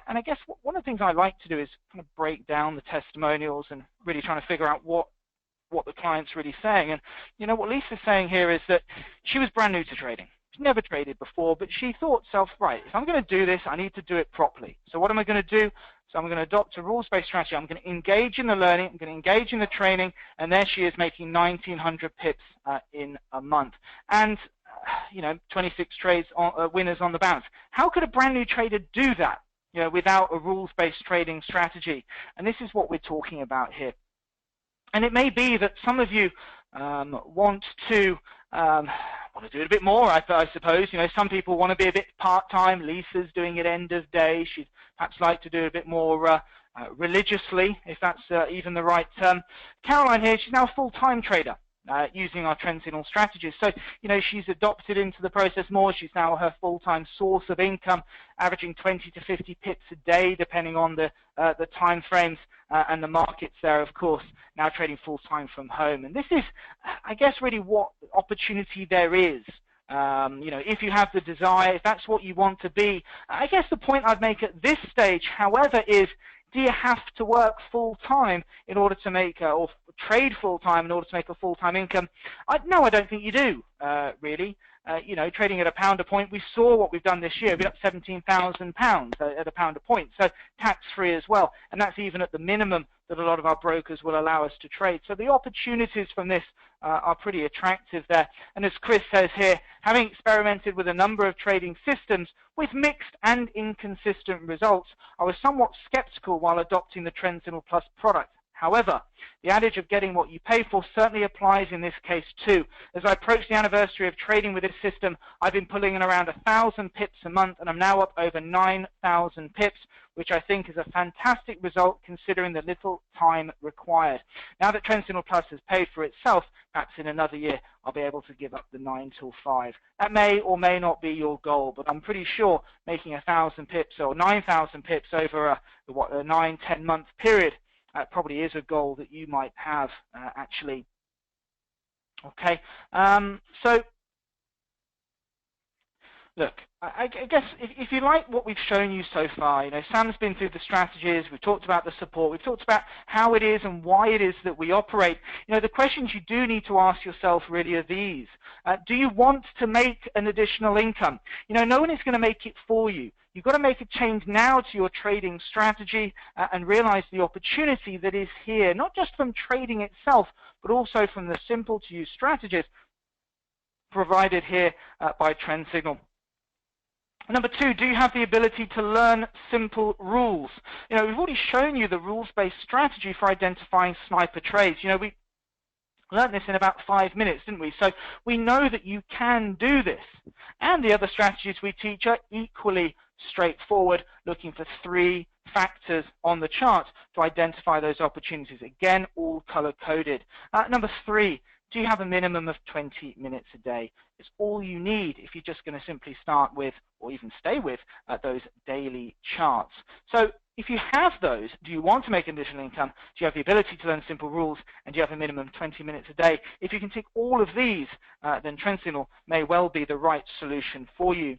B: And I guess one of the things I like to do is kind of break down the testimonials and really trying to figure out what the client's really saying. And you know what Lisa's saying here is that she was brand new to trading. She's never traded before, but she thought to herself, right, if I'm going to do this, I need to do it properly. So what am I going to do? So I'm going to adopt a rules-based strategy. I'm going to engage in the learning, I'm going to engage in the training, and there she is making 1,900 pips in a month. And you know, 26 trades winners on the bounce. How could a brand new trader do that, you know, without a rules-based trading strategy? And this is what we're talking about here. And it may be that some of you want to do it a bit more, I suppose. You know, some people want to be a bit part-time. Lisa's doing it end of day. She'd perhaps like to do it a bit more religiously, if that's even the right term. Caroline here, she's now a full-time trader. Using our trend signal strategies. So, you know, she's adopted into the process more. She's now her full-time source of income, averaging 20 to 50 pips a day, depending on the time frames and the markets there, of course, now trading full-time from home. And this is, I guess, really what opportunity there is. You know, if you have the desire, if that's what you want to be. I guess the point I'd make at this stage, however, is, do you have to work full-time in order to make, or trade full-time in order to make a full-time income? No, I don't think you do, really. You know, trading at £1 a point, we saw what we've done this year. We're up £17,000 at £1 a point, so tax-free as well. And that's even at the minimum that a lot of our brokers will allow us to trade. So the opportunities from this are pretty attractive there. And as Chris says here, having experimented with a number of trading systems with mixed and inconsistent results, I was somewhat skeptical while adopting the Trend Signal Plus product. However, the adage of getting what you pay for certainly applies in this case too. As I approach the anniversary of trading with this system, I've been pulling in around 1,000 pips a month, and I'm now up over 9,000 pips, which I think is a fantastic result considering the little time required. Now that Trend Signal Plus has paid for itself, perhaps in another year I'll be able to give up the 9 till 5. That may or may not be your goal, but I'm pretty sure making 1,000 pips or 9,000 pips over a 9-10 month period probably is a goal that you might have, actually. Okay, so look, I guess if you like what we've shown you so far, you know, Sam's been through the strategies, we've talked about the support, we've talked about how it is and why it is that we operate. You know, the questions you do need to ask yourself really are these. Do you want to make an additional income? You know, no one is going to make it for you. You've got to make a change now to your trading strategy and realize the opportunity that is here, not just from trading itself, but also from the simple to use strategies provided here by Trend Signal. Number 2, do you have the ability to learn simple rules? You know, we've already shown you the rules-based strategy for identifying sniper trades. You know, we learned this in about 5 minutes, didn't we? So we know that you can do this. And the other strategies we teach are equally straightforward, looking for 3 factors on the chart to identify those opportunities. Again, all color-coded. Number 3, do you have a minimum of 20 minutes a day? It's all you need if you're just going to simply start with, or even stay with, those daily charts. So if you have those, do you want to make additional income? Do you have the ability to learn simple rules? And do you have a minimum of 20 minutes a day? If you can tick all of these, then Trend Signal may well be the right solution for you.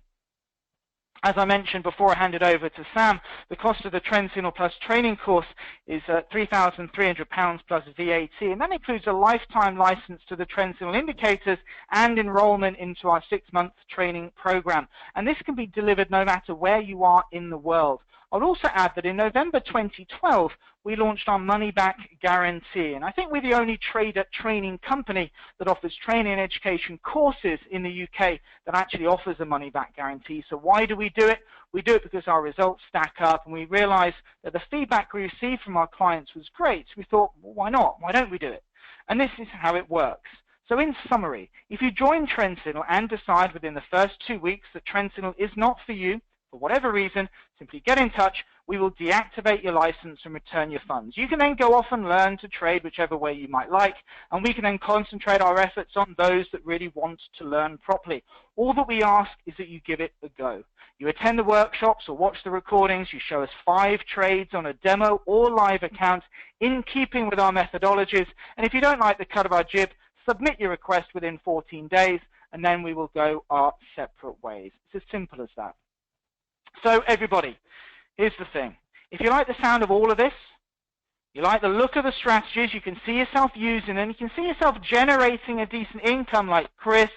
B: As I mentioned before I hand it over to Sam, the cost of the Trend Signal Plus training course is £3,300 plus VAT, and that includes a lifetime license to the Trend Signal indicators and enrollment into our 6-month training program. And this can be delivered no matter where you are in the world. I'll also add that in November 2012, we launched our money-back guarantee, and I think we're the only trader training company that offers training and education courses in the UK that actually offers a money-back guarantee. So why do we do it? We do it because our results stack up, and we realize that the feedback we received from our clients was great. So we thought, well, why not? Why don't we do it? And this is how it works. So in summary, if you join Trend Signal and decide within the first 2 weeks that Trend Signal is not for you, for whatever reason, simply get in touch. We will deactivate your license and return your funds. You can then go off and learn to trade whichever way you might like, and we can then concentrate our efforts on those that really want to learn properly. All that we ask is that you give it a go. You attend the workshops or watch the recordings. You show us 5 trades on a demo or live account in keeping with our methodologies. And if you don't like the cut of our jib, submit your request within 14 days, and then we will go our separate ways. It's as simple as that. So everybody, here's the thing. If you like the sound of all of this, you like the look of the strategies, you can see yourself using them, you can see yourself generating a decent income like Chris,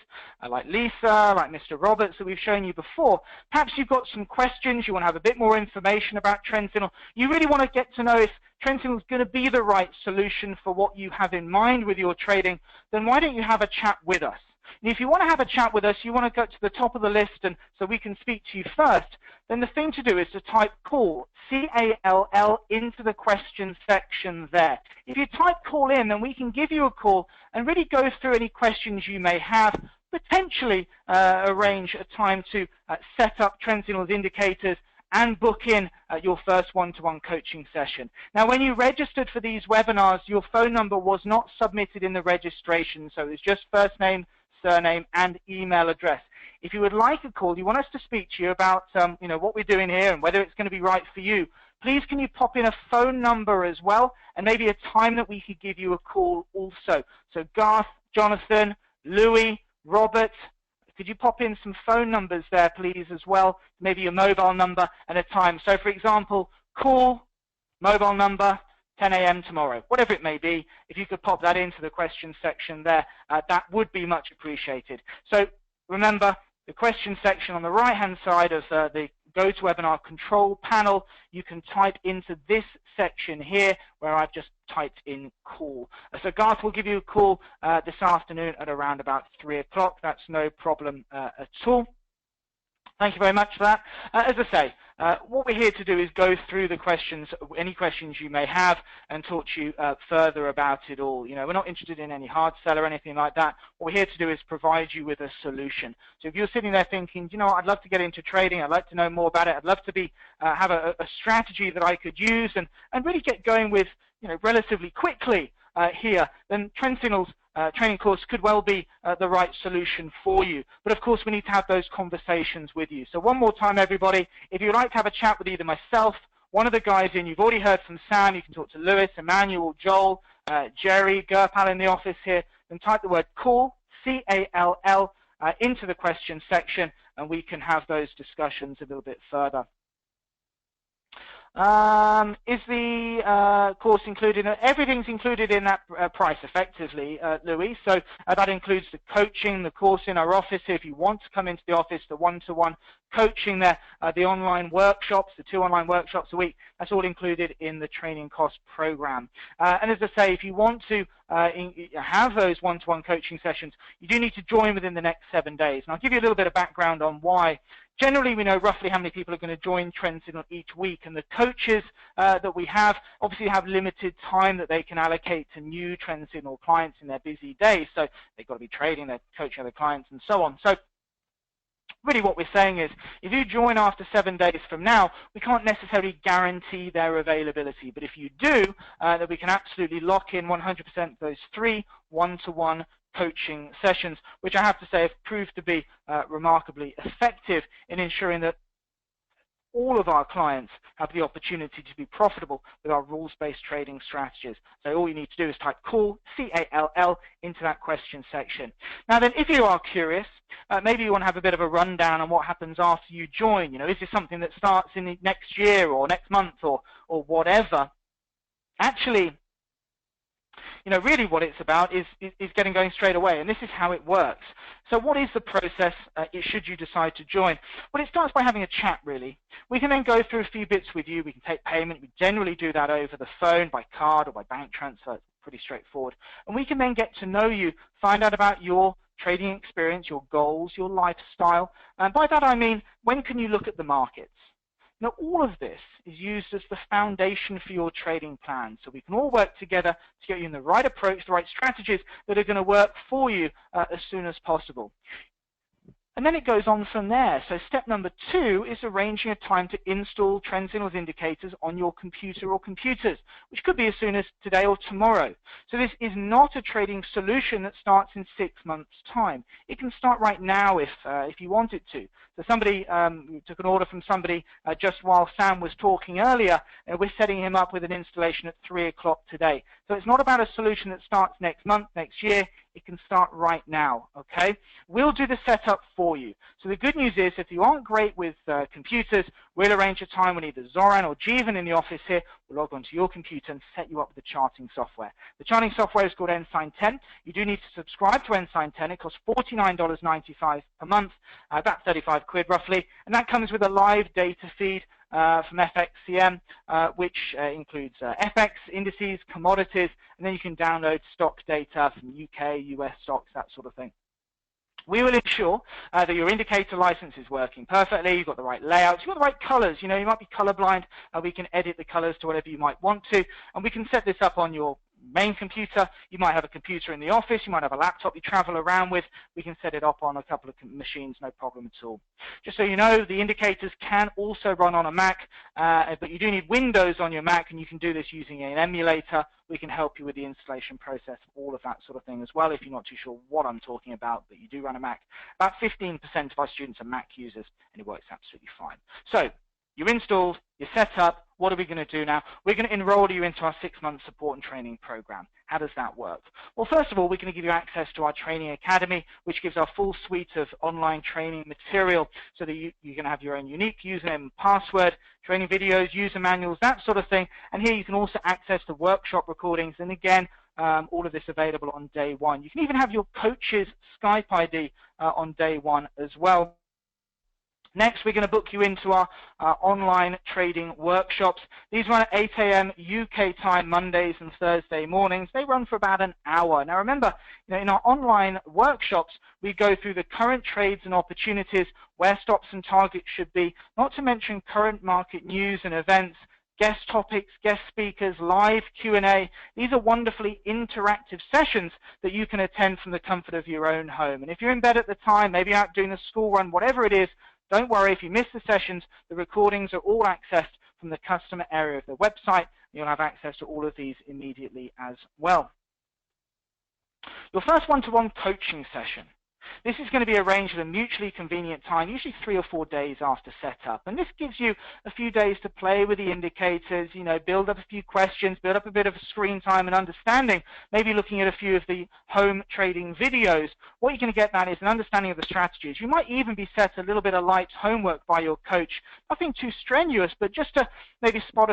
B: like Lisa, like Mr. Roberts that we've shown you before. Perhaps you've got some questions, you want to have a bit more information about trend signal. You really want to get to know if trend signal is going to be the right solution for what you have in mind with your trading, then why don't you have a chat with us? And if you want to have a chat with us, you want to go to the top of the list and so we can speak to you first, then the thing to do is to type call, C-A-L-L, into the question section there. If you type call in, then we can give you a call and really go through any questions you may have, potentially arrange a time to set up trend signals indicators and book in your first one-to-one coaching session. Now, when you registered for these webinars, your phone number was not submitted in the registration, so it's just first name, surname, and email address. If you would like a call, you want us to speak to you about what we're doing here and whether it's going to be right for you, please can you pop in a phone number as well and maybe a time that we could give you a call also. So Garth, Jonathan, Louis, Robert, could you pop in some phone numbers there, please, as well, maybe a mobile number and a time. So, for example, call, mobile number, 10 a.m. tomorrow, whatever it may be. If you could pop that into the question section there, that would be much appreciated. So remember, the question section on the right-hand side of the GoToWebinar control panel, you can type into this section here where I've just typed in call. So Garth will give you a call this afternoon at around about 3 o'clock. That's no problem at all. Thank you very much for that. As I say, what we're here to do is go through the questions, any questions you may have, and talk to you further about it all. You know, we're not interested in any hard sell or anything like that. What we're here to do is provide you with a solution. So if you're sitting there thinking, you know, I'd love to get into trading, I'd like to know more about it, I'd love to be have a strategy that I could use and really get going with, you know, relatively quickly here, then Trend Signals training course could well be the right solution for you. But of course, we need to have those conversations with you. So one more time, everybody, if you'd like to have a chat with either myself, one of the guys in, you've already heard from Sam, you can talk to Lewis, Emmanuel, Joel, Jerry, Gurpal in the office here, then type the word call, C-A-L-L, into the question section, and we can have those discussions a little bit further. Is the course included? Everything's included in that price, effectively, Louis. So that includes the coaching, the course in our office. If you want to come into the office, the one-to-one coaching there, the online workshops, the 2 online workshops a week, that's all included in the training cost program. And as I say, if you want to have those one-to-one coaching sessions, you do need to join within the next 7 days. And I'll give you a little bit of background on why. Generally, we know roughly how many people are going to join Trend Signal each week, and the coaches that we have obviously have limited time that they can allocate to new Trend Signal clients in their busy days. So they've got to be trading, they're coaching other clients, and so on. So really what we're saying is, if you join after 7 days from now, we can't necessarily guarantee their availability. But if you do, then we can absolutely lock in 100% those 3 one-to-one coaching sessions, which I have to say have proved to be remarkably effective in ensuring that all of our clients have the opportunity to be profitable with our rules-based trading strategies. So all you need to do is type call, C-A-L-L, into that question section. Now then, if you are curious, maybe you want to have a bit of a rundown on what happens after you join. You know, is this something that starts in the next year or next month or whatever? Actually, you know, really what it's about is getting going straight away, and this is how it works. So what is the process should you decide to join? Well, it starts by having a chat, really. We can then go through a few bits with you. We can take payment. We generally do that over the phone, by card, or by bank transfer. It's pretty straightforward. And we can then get to know you, find out about your trading experience, your goals, your lifestyle. And by that I mean, when can you look at the markets? Now, all of this is used as the foundation for your trading plan, so we can all work together to get you in the right approach, the right strategies that are going to work for you as soon as possible. And then it goes on from there. So step number 2 is arranging a time to install trend signals indicators on your computer or computers, which could be as soon as today or tomorrow. So this is not a trading solution that starts in 6 months' time. It can start right now if you want it to. So somebody took an order from somebody just while Sam was talking earlier. We're setting him up with an installation at 3 o'clock today. So it's not about a solution that starts next month, next year. It can start right now, okay? We'll do the setup for you. So the good news is, if you aren't great with computers, we'll arrange a time when either Zoran or Jeevan in the office here will log onto your computer and set you up with the charting software. The charting software is called Ensign 10. You do need to subscribe to Ensign 10. It costs $49.95 per month, about 35 quid roughly, and that comes with a live data feed from FXCM, which includes FX, indices, commodities, and then you can download stock data from UK, US stocks, that sort of thing. We will ensure that your indicator license is working perfectly, you've got the right layouts, you've got the right colors. You know, you might be colorblind, we can edit the colors to whatever you might want to, and we can set this up on your main computer. You might have a computer in the office, you might have a laptop you travel around with. We can set it up on a couple of machines, no problem at all. Just so you know, the indicators can also run on a Mac, but you do need Windows on your Mac, and you can do this using an emulator. We can help you with the installation process, all of that sort of thing as well, if you're not too sure what I'm talking about, but you do run a Mac. About 15% of our students are Mac users, and it works absolutely fine. So you're installed, you're set up. What are we going to do now? We're going to enroll you into our 6-month support and training program. How does that work? Well, first of all, we're going to give you access to our training academy, which gives our full suite of online training material so that you're going to have your own unique username and password, training videos, user manuals, that sort of thing. And here you can also access the workshop recordings. And again, all of this available on day 1. You can even have your coach's Skype ID on day 1 as well. Next, we're going to book you into our online trading workshops. These run at 8 a.m. UK time, Mondays and Thursday mornings. They run for about an hour. Now remember, you know, in our online workshops, we go through the current trades and opportunities, where stops and targets should be, not to mention current market news and events, guest topics, guest speakers, live Q&A. These are wonderfully interactive sessions that you can attend from the comfort of your own home. And if you're in bed at the time, maybe out doing a school run, whatever it is, don't worry, if you miss the sessions, the recordings are all accessed from the customer area of the website. You'll have access to all of these immediately as well. Your first one-to-one coaching session. This is going to be arranged at a mutually convenient time, usually 3 or 4 days after setup. And this gives you a few days to play with the indicators, you know, build up a few questions, build up a bit of screen time and understanding, maybe looking at a few of the home trading videos. What you're going to get that is an understanding of the strategies. You might even be set a little bit of light homework by your coach. Nothing too strenuous, but just to maybe spot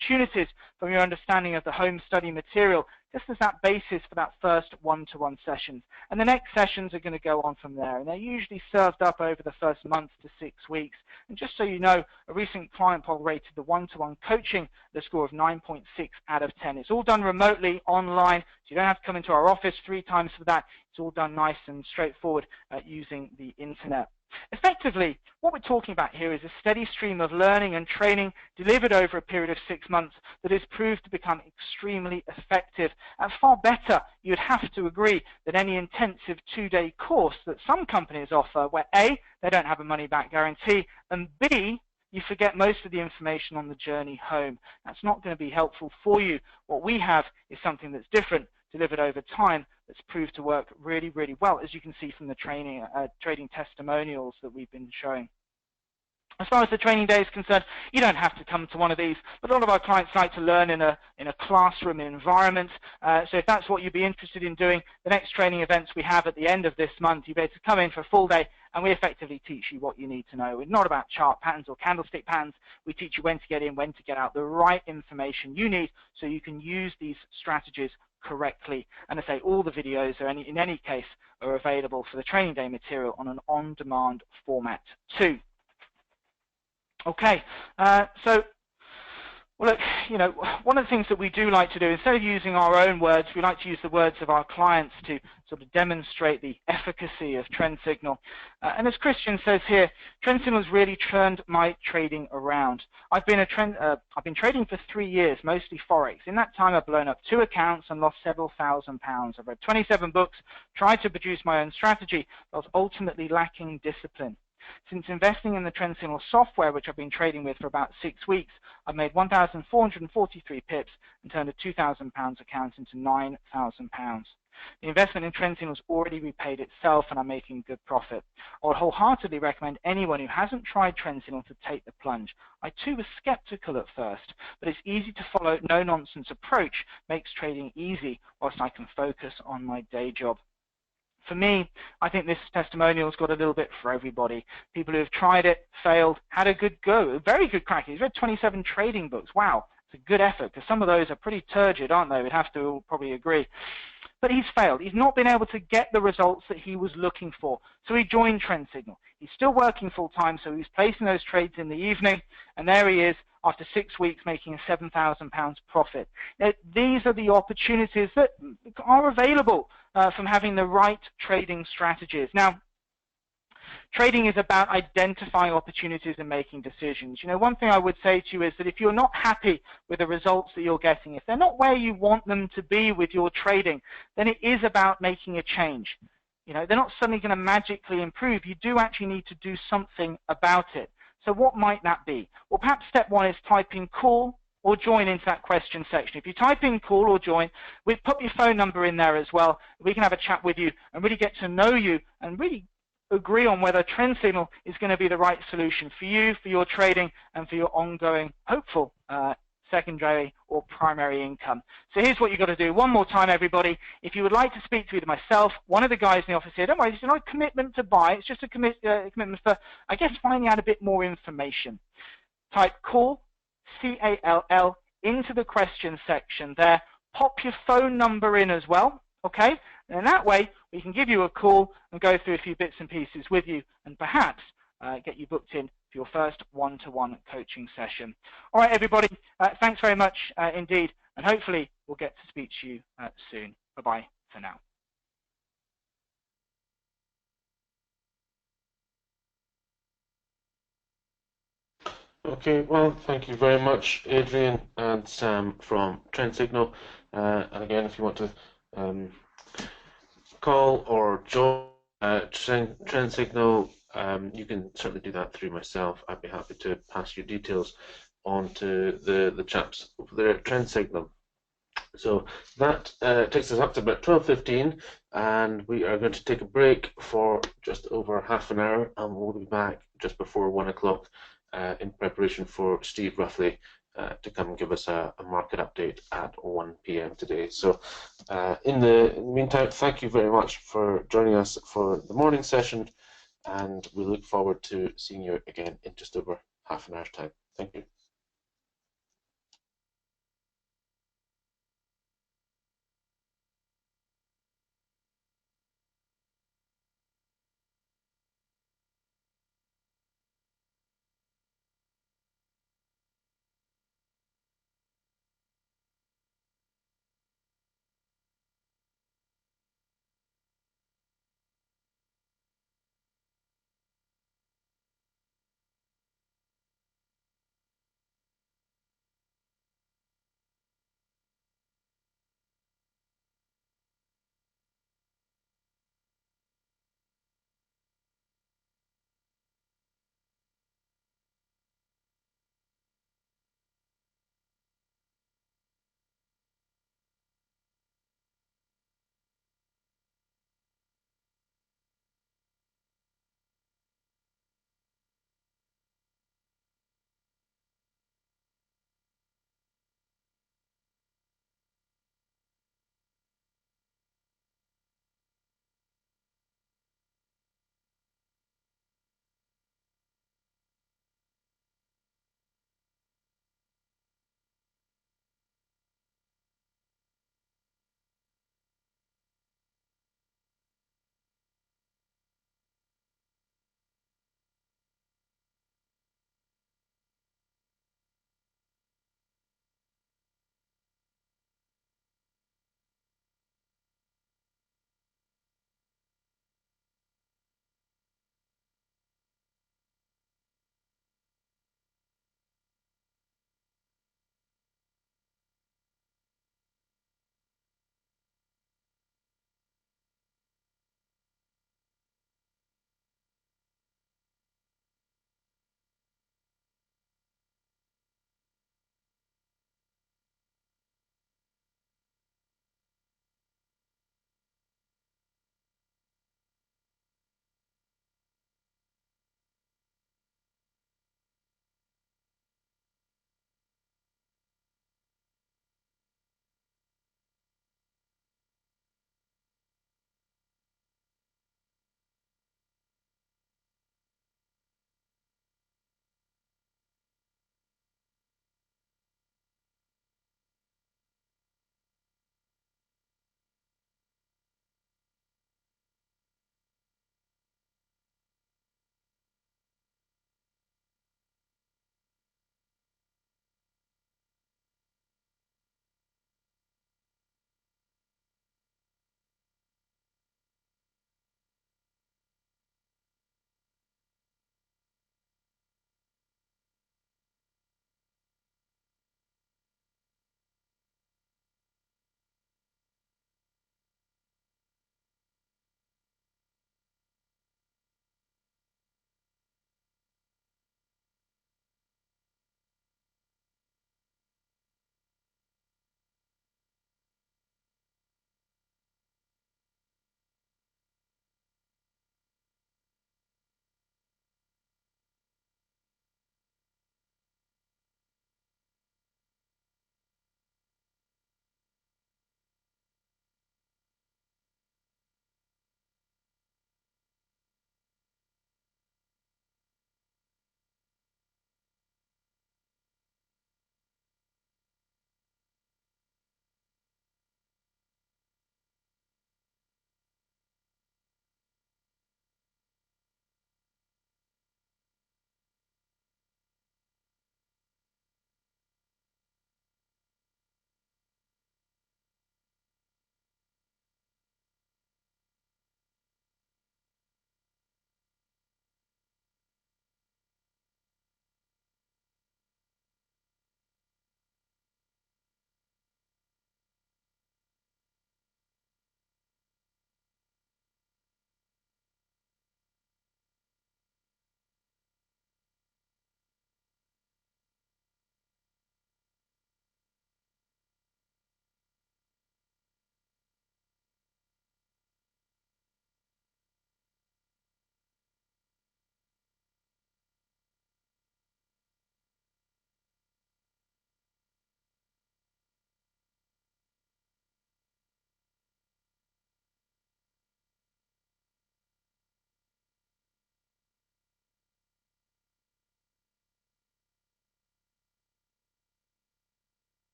B: opportunities from your understanding of the home study material, just as that basis for that first one-to-one sessions. And the next sessions are going to go on from there, and they're usually served up over the first month to 6 weeks. And just so you know, a recent client poll rated the one-to-one coaching the score of 9.6 out of 10. It's all done remotely, online, so you don't have to come into our office 3 times for that. It's all done nice and straightforward using the internet. Effectively, what we're talking about here is a steady stream of learning and training delivered over a period of 6 months that has proved to become extremely effective, and far better, you'd have to agree, than any intensive 2-day course that some companies offer, where A, they don't have a money-back guarantee, and B, you forget most of the information on the journey home. That's not going to be helpful for you. What we have is something that's different, delivered over time, that's proved to work really, really well, as you can see from the trading testimonials that we've been showing. As far as the training day is concerned, you don't have to come to one of these, but a lot of our clients like to learn in a classroom environment. So if that's what you'd be interested in doing, the next training events we have at the end of this month, you'll be able to come in for a full day, and we effectively teach you what you need to know. It's not about chart patterns or candlestick patterns. We teach you when to get in, when to get out, the right information you need so you can use these strategies correctly. And I say all the videos are in any case are available for the training day material on an on-demand format too. Okay, so Well, look, you know, one of the things that we do like to do, instead of using our own words, we like to use the words of our clients to sort of demonstrate the efficacy of trend signal. And as Christian says here, trend signal has really turned my trading around. I've been trading for 3 years, mostly Forex. In that time, I've blown up 2 accounts and lost several £1,000s. I've read 27 books, tried to produce my own strategy, but was ultimately lacking discipline. Since investing in the trend signal software, which I've been trading with for about 6 weeks, I've made 1,443 pips and turned a £2,000 account into £9,000. The investment in trend signal has already repaid itself, and I'm making good profit. I would wholeheartedly recommend anyone who hasn't tried trend signal to take the plunge. I too was skeptical at first, but it's easy to follow. No-nonsense approach makes trading easy, whilst I can focus on my day job. For me, I think this testimonial's got a little bit for everybody. People who have tried it, failed, had a good go, a very good crack. He's read 27 trading books. Wow, it's a good effort, because some of those are pretty turgid, aren't they? We'd have to all probably agree. But he's failed. He's not been able to get the results that he was looking for. So he joined Trend Signal. He's still working full-time, so he's placing those trades in the evening, and there he is after 6 weeks making a £7,000 profit. Now, these are the opportunities that are available from having the right trading strategies. Now, trading is about identifying opportunities and making decisions. You know, one thing I would say to you is that if you're not happy with the results that you're getting, if they're not where you want them to be with your trading, then it is about making a change. You know, they're not suddenly going to magically improve. You do actually need to do something about it. So what might that be? Well, perhaps step one is type in call or join into that question section. If you type in call or join, we put your phone number in there as well. We can have a chat with you and really get to know you and really agree on whether trend signal is going to be the right solution for you, for your trading, and for your ongoing hopeful secondary or primary income. So here's what you've got to do. One more time, everybody. If you would like to speak to either myself, one of the guys in the office here, don't worry, it's not a commitment to buy. It's just a commitment for, I guess, finding out a bit more information. Type call, C-A-L-L, into the question section there. Pop your phone number in as well, okay? And that way, we can give you a call and go through a few bits and pieces with you and perhaps get you booked in for your first one-to-one coaching session. All right, everybody, thanks very much indeed, and hopefully we'll get to speak to you soon. Bye-bye for now.
C: Okay, well, thank you very much, Adrian and Sam from Trend Signal. And again, if you want to call or join Trend Signal, you can certainly do that through myself. I'd be happy to pass your details on to the chaps over there at Trend Signal. So that takes us up to about 12:15, and we are going to take a break for just over half an hour, and we'll be back just before 1 o'clock in preparation for Steve Ruffley to come and give us a market update at 1 p.m. today. So in the meantime, thank you very much for joining us for the morning session, and we look forward to seeing you again in just over half an hour's time. Thank you.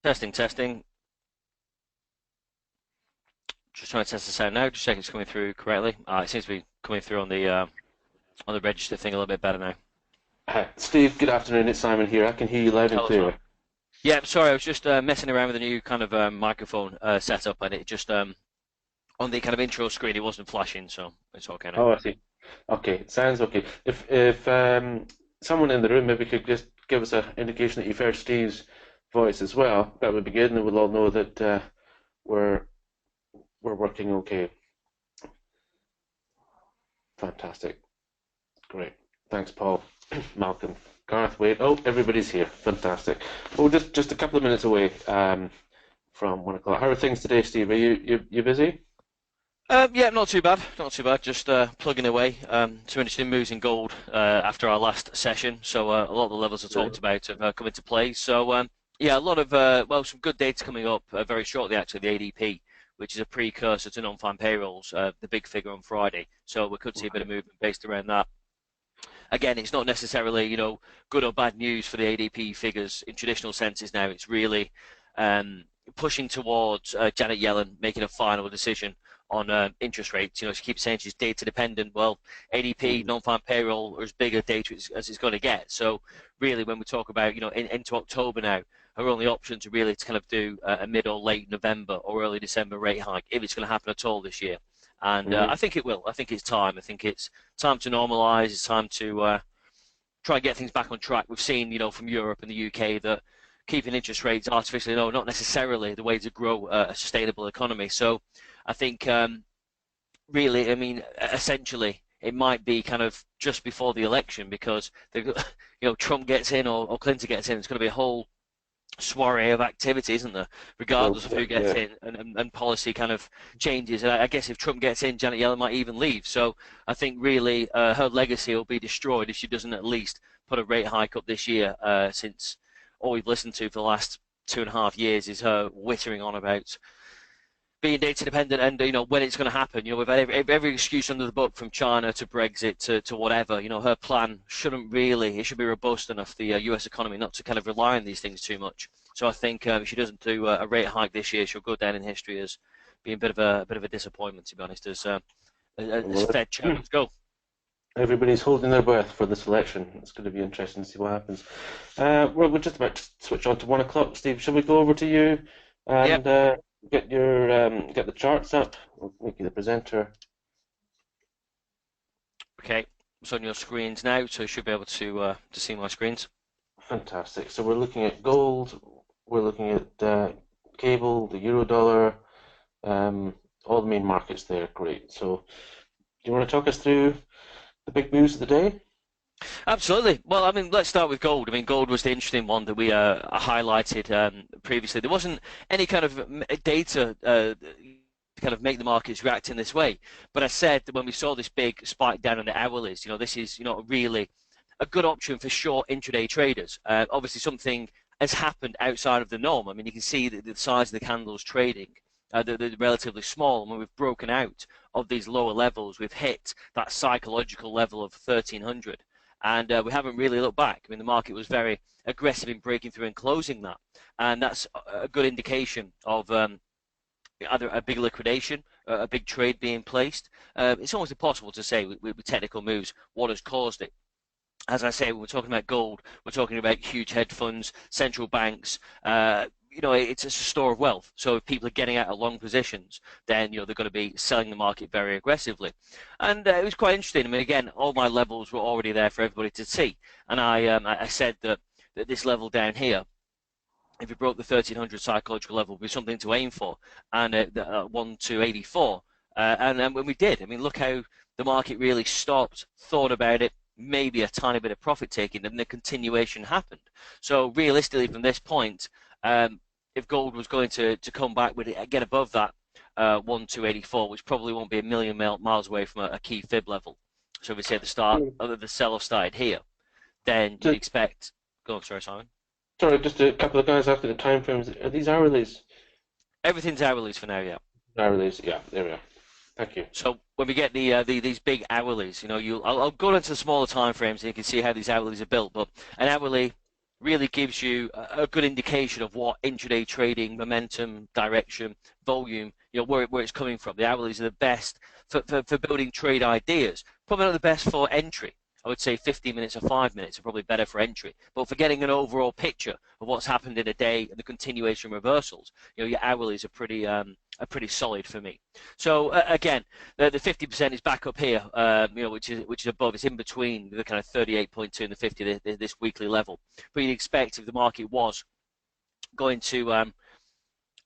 D: Testing, testing. Just trying to test the sound now. Just checking it's coming through correctly. It seems to be coming through on the register thing a little bit better now.
C: Steve, good afternoon. It's Simon here. I can hear you loud and
D: Hello,
C: clear.
D: Simon. Yeah, sorry, I was just messing around with a new kind of microphone setup, and it just on the kind of intro screen it wasn't flashing, so it's okay now.
C: Oh, I see. Okay, sounds okay. If someone in the room maybe could just give us an indication that you've heard Steve's voice as well, that would be good, and we'll all know that we're working okay. Fantastic. Great. Thanks, Paul, Malcolm, Garth, Wade. Oh, everybody's here. Fantastic. Well, just a couple of minutes away from 1 o'clock. How are things today, Steve? Are you busy?
D: Yeah, not too bad. Not too bad. Just plugging away. Some interesting moves in gold after our last session. So a lot of the levels I talked about have come into play. So yeah, a lot of some good data coming up very shortly. Actually, the ADP, which is a precursor to non-farm payrolls, the big figure on Friday. So we could see a bit of movement based around that. Again, it's not necessarily good or bad news for the ADP figures in traditional senses now. It's really pushing towards Janet Yellen making a final decision on interest rates. She keeps saying she's data dependent. Well, ADP, non-farm payroll are as big a data as it's going to get. So really, when we talk about into October now, her only options are really to kind of do a mid or late November or early December rate hike, if it's going to happen at all this year. And I think it will. I think it's time. I think it's time to normalise. It's time to try and get things back on track. We've seen, from Europe and the UK that keeping interest rates artificially low, not necessarily the way to grow a sustainable economy. So I think really, essentially, it might be kind of just before the election because Trump gets in or Clinton gets in. It's going to be a whole soiree of activity, isn't there? Regardless of who gets in and policy kind of changes. And I guess if Trump gets in, Janet Yellen might even leave. So I think really her legacy will be destroyed if she doesn't at least put a rate hike up this year. Since all we've listened to for the last 2.5 years is her whittering on about being data dependent and when it's going to happen. We've had every excuse under the book, from China to Brexit to whatever. Her plan shouldn't really, it should be robust enough, the US economy, not to kind of rely on these things too much. So I think if she doesn't do a rate hike this year, she'll go down in history as being a bit of a disappointment, to be honest, as Fed chairman. Let's go.
C: Everybody's holding their breath for this election. It's going to be interesting to see what happens. We're just about to switch on to 1 o'clock. Steve, shall we go over to you and get the charts up? We'll make you the presenter.
D: Okay, it's on your screens now, so you should be able to see my screens.
C: Fantastic. So we're looking at gold. We're looking at cable, the euro dollar, all the main markets there. Great. So do you want to talk us through the big moves of the day?
D: Absolutely. Well, let's start with gold. Gold was the interesting one that we highlighted previously. There wasn't any kind of data to kind of make the markets react in this way. But I said that when we saw this big spike down on the hourlies, this is really a good option for short intraday traders. Obviously, something has happened outside of the norm. You can see that the size of the candles trading. They're relatively small, and when we've broken out of these lower levels, we've hit that psychological level of 1300. And we haven't really looked back. The market was very aggressive in breaking through and closing that. And that's a good indication of either a big liquidation, a big trade being placed. It's almost impossible to say with technical moves what has caused it. As I say, when we're talking about gold, we're talking about huge hedge funds, central banks. It's a store of wealth. So if people are getting out of long positions, then they're going to be selling the market very aggressively. And it was quite interesting. Again, all my levels were already there for everybody to see. And I said that this level down here, if it broke the 1300 psychological level, would be something to aim for. And 1-284. And when we did, look how the market really stopped, thought about it, maybe a tiny bit of profit taking, and the continuation happened. So realistically, from this point, if gold was going to come back with it, get above that 1-284, which probably won't be a million miles away from a key fib level. So if we say the start of the sell-off started here, then you'd expect. Go on, sorry, Simon.
C: Sorry, just a couple of guys after the time frames. Are these hourlies?
D: Everything's hourlies for now, yeah.
C: Hourlies, yeah. There we are. Thank you.
D: So when we get these big hourlies, I'll go into the smaller time frames and you can see how these hourlies are built. But an hourly really gives you a good indication of what intraday trading, momentum, direction, volume, where it's coming from. The hourlies are the best for building trade ideas. Probably not the best for entry. I would say 15 minutes or 5 minutes are probably better for entry. But for getting an overall picture of what's happened in a day and the continuation reversals, your hourlies are pretty solid for me. So again, the 50% is back up here, which is above. It's in between the kind of 38.2 and the 50 this weekly level. But you'd expect if the market was going to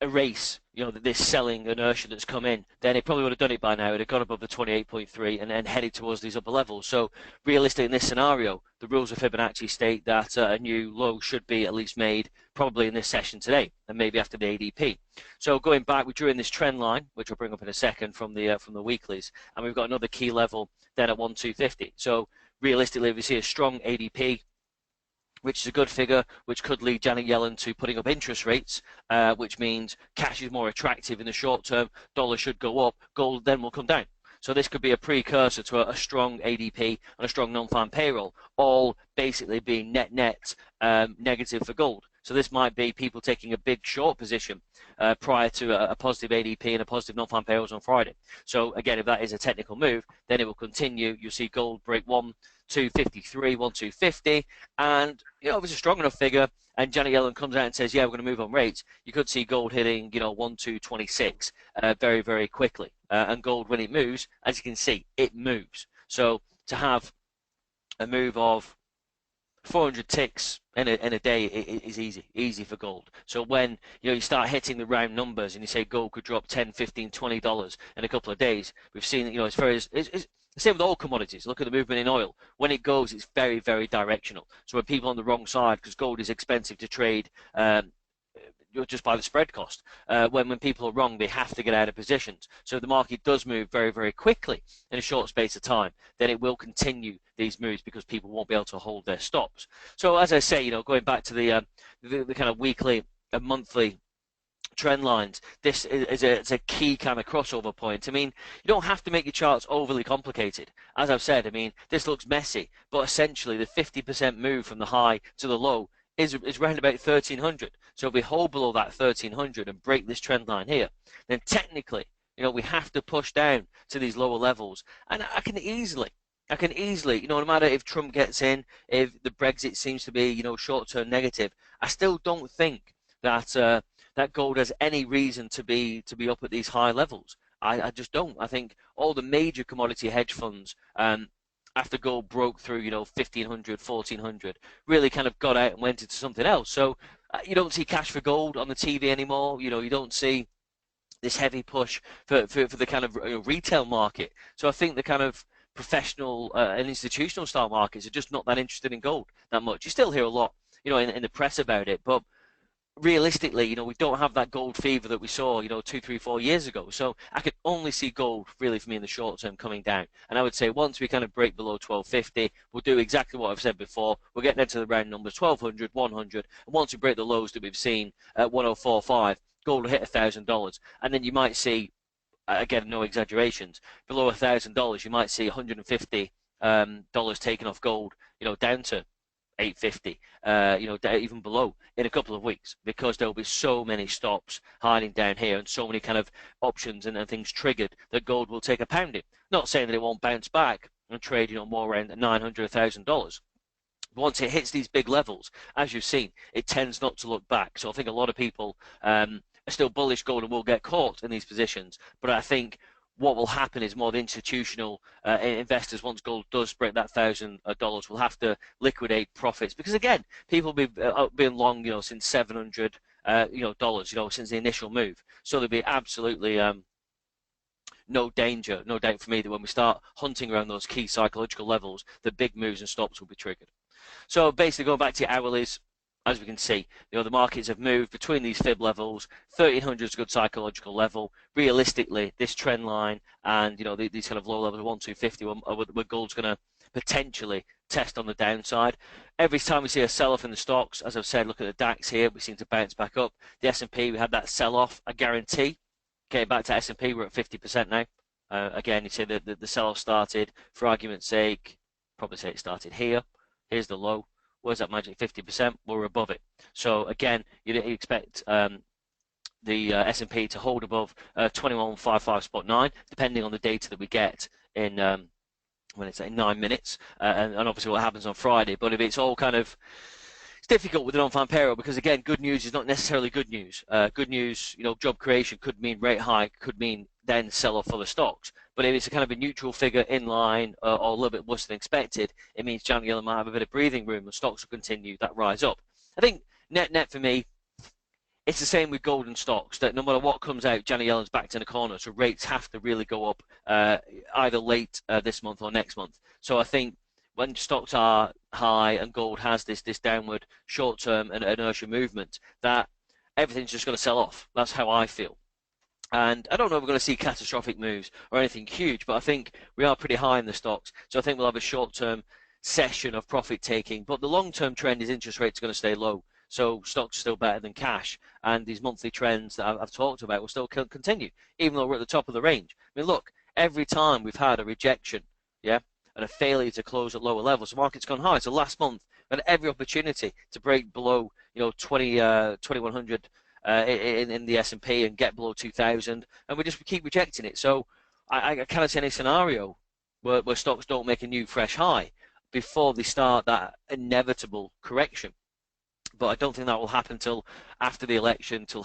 D: erase this selling inertia that's come in, then it probably would have done it by now. It had gone above the 28.3 and then headed towards these upper levels. So realistically, in this scenario, the rules of Fibonacci state that a new low should be at least made probably in this session today and maybe after the ADP. So going back, we drew in this trend line, which I'll bring up in a second from the weeklies, and we've got another key level then at 1,250. So realistically, if we see a strong ADP, which is a good figure, which could lead Janet Yellen to putting up interest rates, which means cash is more attractive in the short term, dollar should go up, gold then will come down. So this could be a precursor to a strong ADP and a strong non-farm payroll, all basically being net negative for gold. So this might be people taking a big short position prior to a positive ADP and a positive non-farm payrolls on Friday. So again, if that is a technical move, then it will continue. You'll see gold break 1,253, 1,250, and if it's a strong enough figure and Janet Yellen comes out and says, yeah, we're going to move on rates, you could see gold hitting 1,226 very, very quickly. And gold, when it moves, as you can see, it moves. So to have a move of 400 ticks in a day is easy for gold. So when you start hitting the round numbers and you say gold could drop $10, $15, $20 in a couple of days, we've seen it's the same with all commodities. Look at the movement in oil. When it goes, it's very, very directional. So when people on the wrong side, because gold is expensive to trade, just by the spread cost. When people are wrong, they have to get out of positions. So if the market does move very, very quickly in a short space of time, then it will continue these moves because people won't be able to hold their stops. So as I say, going back to the kind of weekly and monthly trend lines, this is a key kind of crossover point. I mean, you don't have to make your charts overly complicated. As I've said, I mean, this looks messy, but essentially the 50% move from the high to the low is around about 1,300. So if we hold below that 1,300 and break this trend line here, then technically, we have to push down to these lower levels. And I can easily, no matter if Trump gets in, if the Brexit seems to be, short-term negative, I still don't think that that gold has any reason to be up at these high levels. I just don't. I think all the major commodity hedge funds, after gold broke through, 1,500, 1,400, really kind of got out and went into something else. So you don't see cash for gold on the TV anymore. You don't see this heavy push for the kind of retail market. So I think the kind of professional and institutional style markets are just not that interested in gold that much. You still hear a lot, in the press about it, but realistically, we don't have that gold fever that we saw, 2, 3, 4 years ago. So I could only see gold really for me in the short term coming down. And I would say once we kind of break below 1,250, we'll do exactly what I've said before. We're getting into the round numbers, 1,200, 100. And once we break the lows that we've seen at 1,045, gold will hit $1,000. And then you might see, again, no exaggerations, below $1,000, you might see $150 taken off gold, down to 850, even below in a couple of weeks, because there'll be so many stops hiding down here and so many kind of options and things triggered that gold will take a pounding. Not saying that it won't bounce back and trade, more around $900, $1,000. Once it hits these big levels, as you've seen, it tends not to look back. So I think a lot of people are still bullish gold and will get caught in these positions. But I think what will happen is more the institutional investors, once gold does break that $1,000, will have to liquidate profits, because again, people have been long, since $700, since the initial move. So there'll be absolutely no doubt for me that when we start hunting around those key psychological levels, the big moves and stops will be triggered. So basically, going back to your hourlies, as we can see, the markets have moved between these fib levels. 1,300 is a good psychological level. Realistically, this trend line and these kind of low levels of 1,250 where gold's going to potentially test on the downside. Every time we see a sell-off in the stocks, as I've said, look at the DAX here, we seem to bounce back up. The S&P, we had that sell-off. I guarantee, getting back to S&P, we're at 50% now. Again, you see the sell-off started, for argument's sake, probably say it started here. Here's the low. Where's that magic 50%? We're above it. So again, you'd expect the S&P to hold above 21,559, depending on the data that we get in when it's in 9 minutes, and obviously what happens on Friday. But if it's all kind of, it's difficult with the non-farm payroll because again, good news is not necessarily good news. Good news, job creation could mean rate hike, could mean then sell off other stocks. But if it's a kind of a neutral figure in line or a little bit worse than expected, it means Janet Yellen might have a bit of breathing room and stocks will continue that rise up. I think net for me, it's the same with gold and stocks, that no matter what comes out, Janet Yellen's backed in a corner, so rates have to really go up either late this month or next month. So I think when stocks are high and gold has this downward short-term and inertia movement, that everything's just going to sell off. That's how I feel. And I don't know if we're going to see catastrophic moves or anything huge, but I think we are pretty high in the stocks. So I think we'll have a short-term session of profit taking, but the long-term trend is interest rates are going to stay low. So stocks are still better than cash, and these monthly trends that I've talked about will still continue, even though we're at the top of the range. I mean, look, every time we've had a rejection, and a failure to close at lower levels, the market's gone high. So last month, we had every opportunity to break below, 2100 in the S&P and get below 2000, and we keep rejecting it. So I cannot see any scenario where stocks don't make a new fresh high before they start that inevitable correction. But I don't think that will happen till after the election, till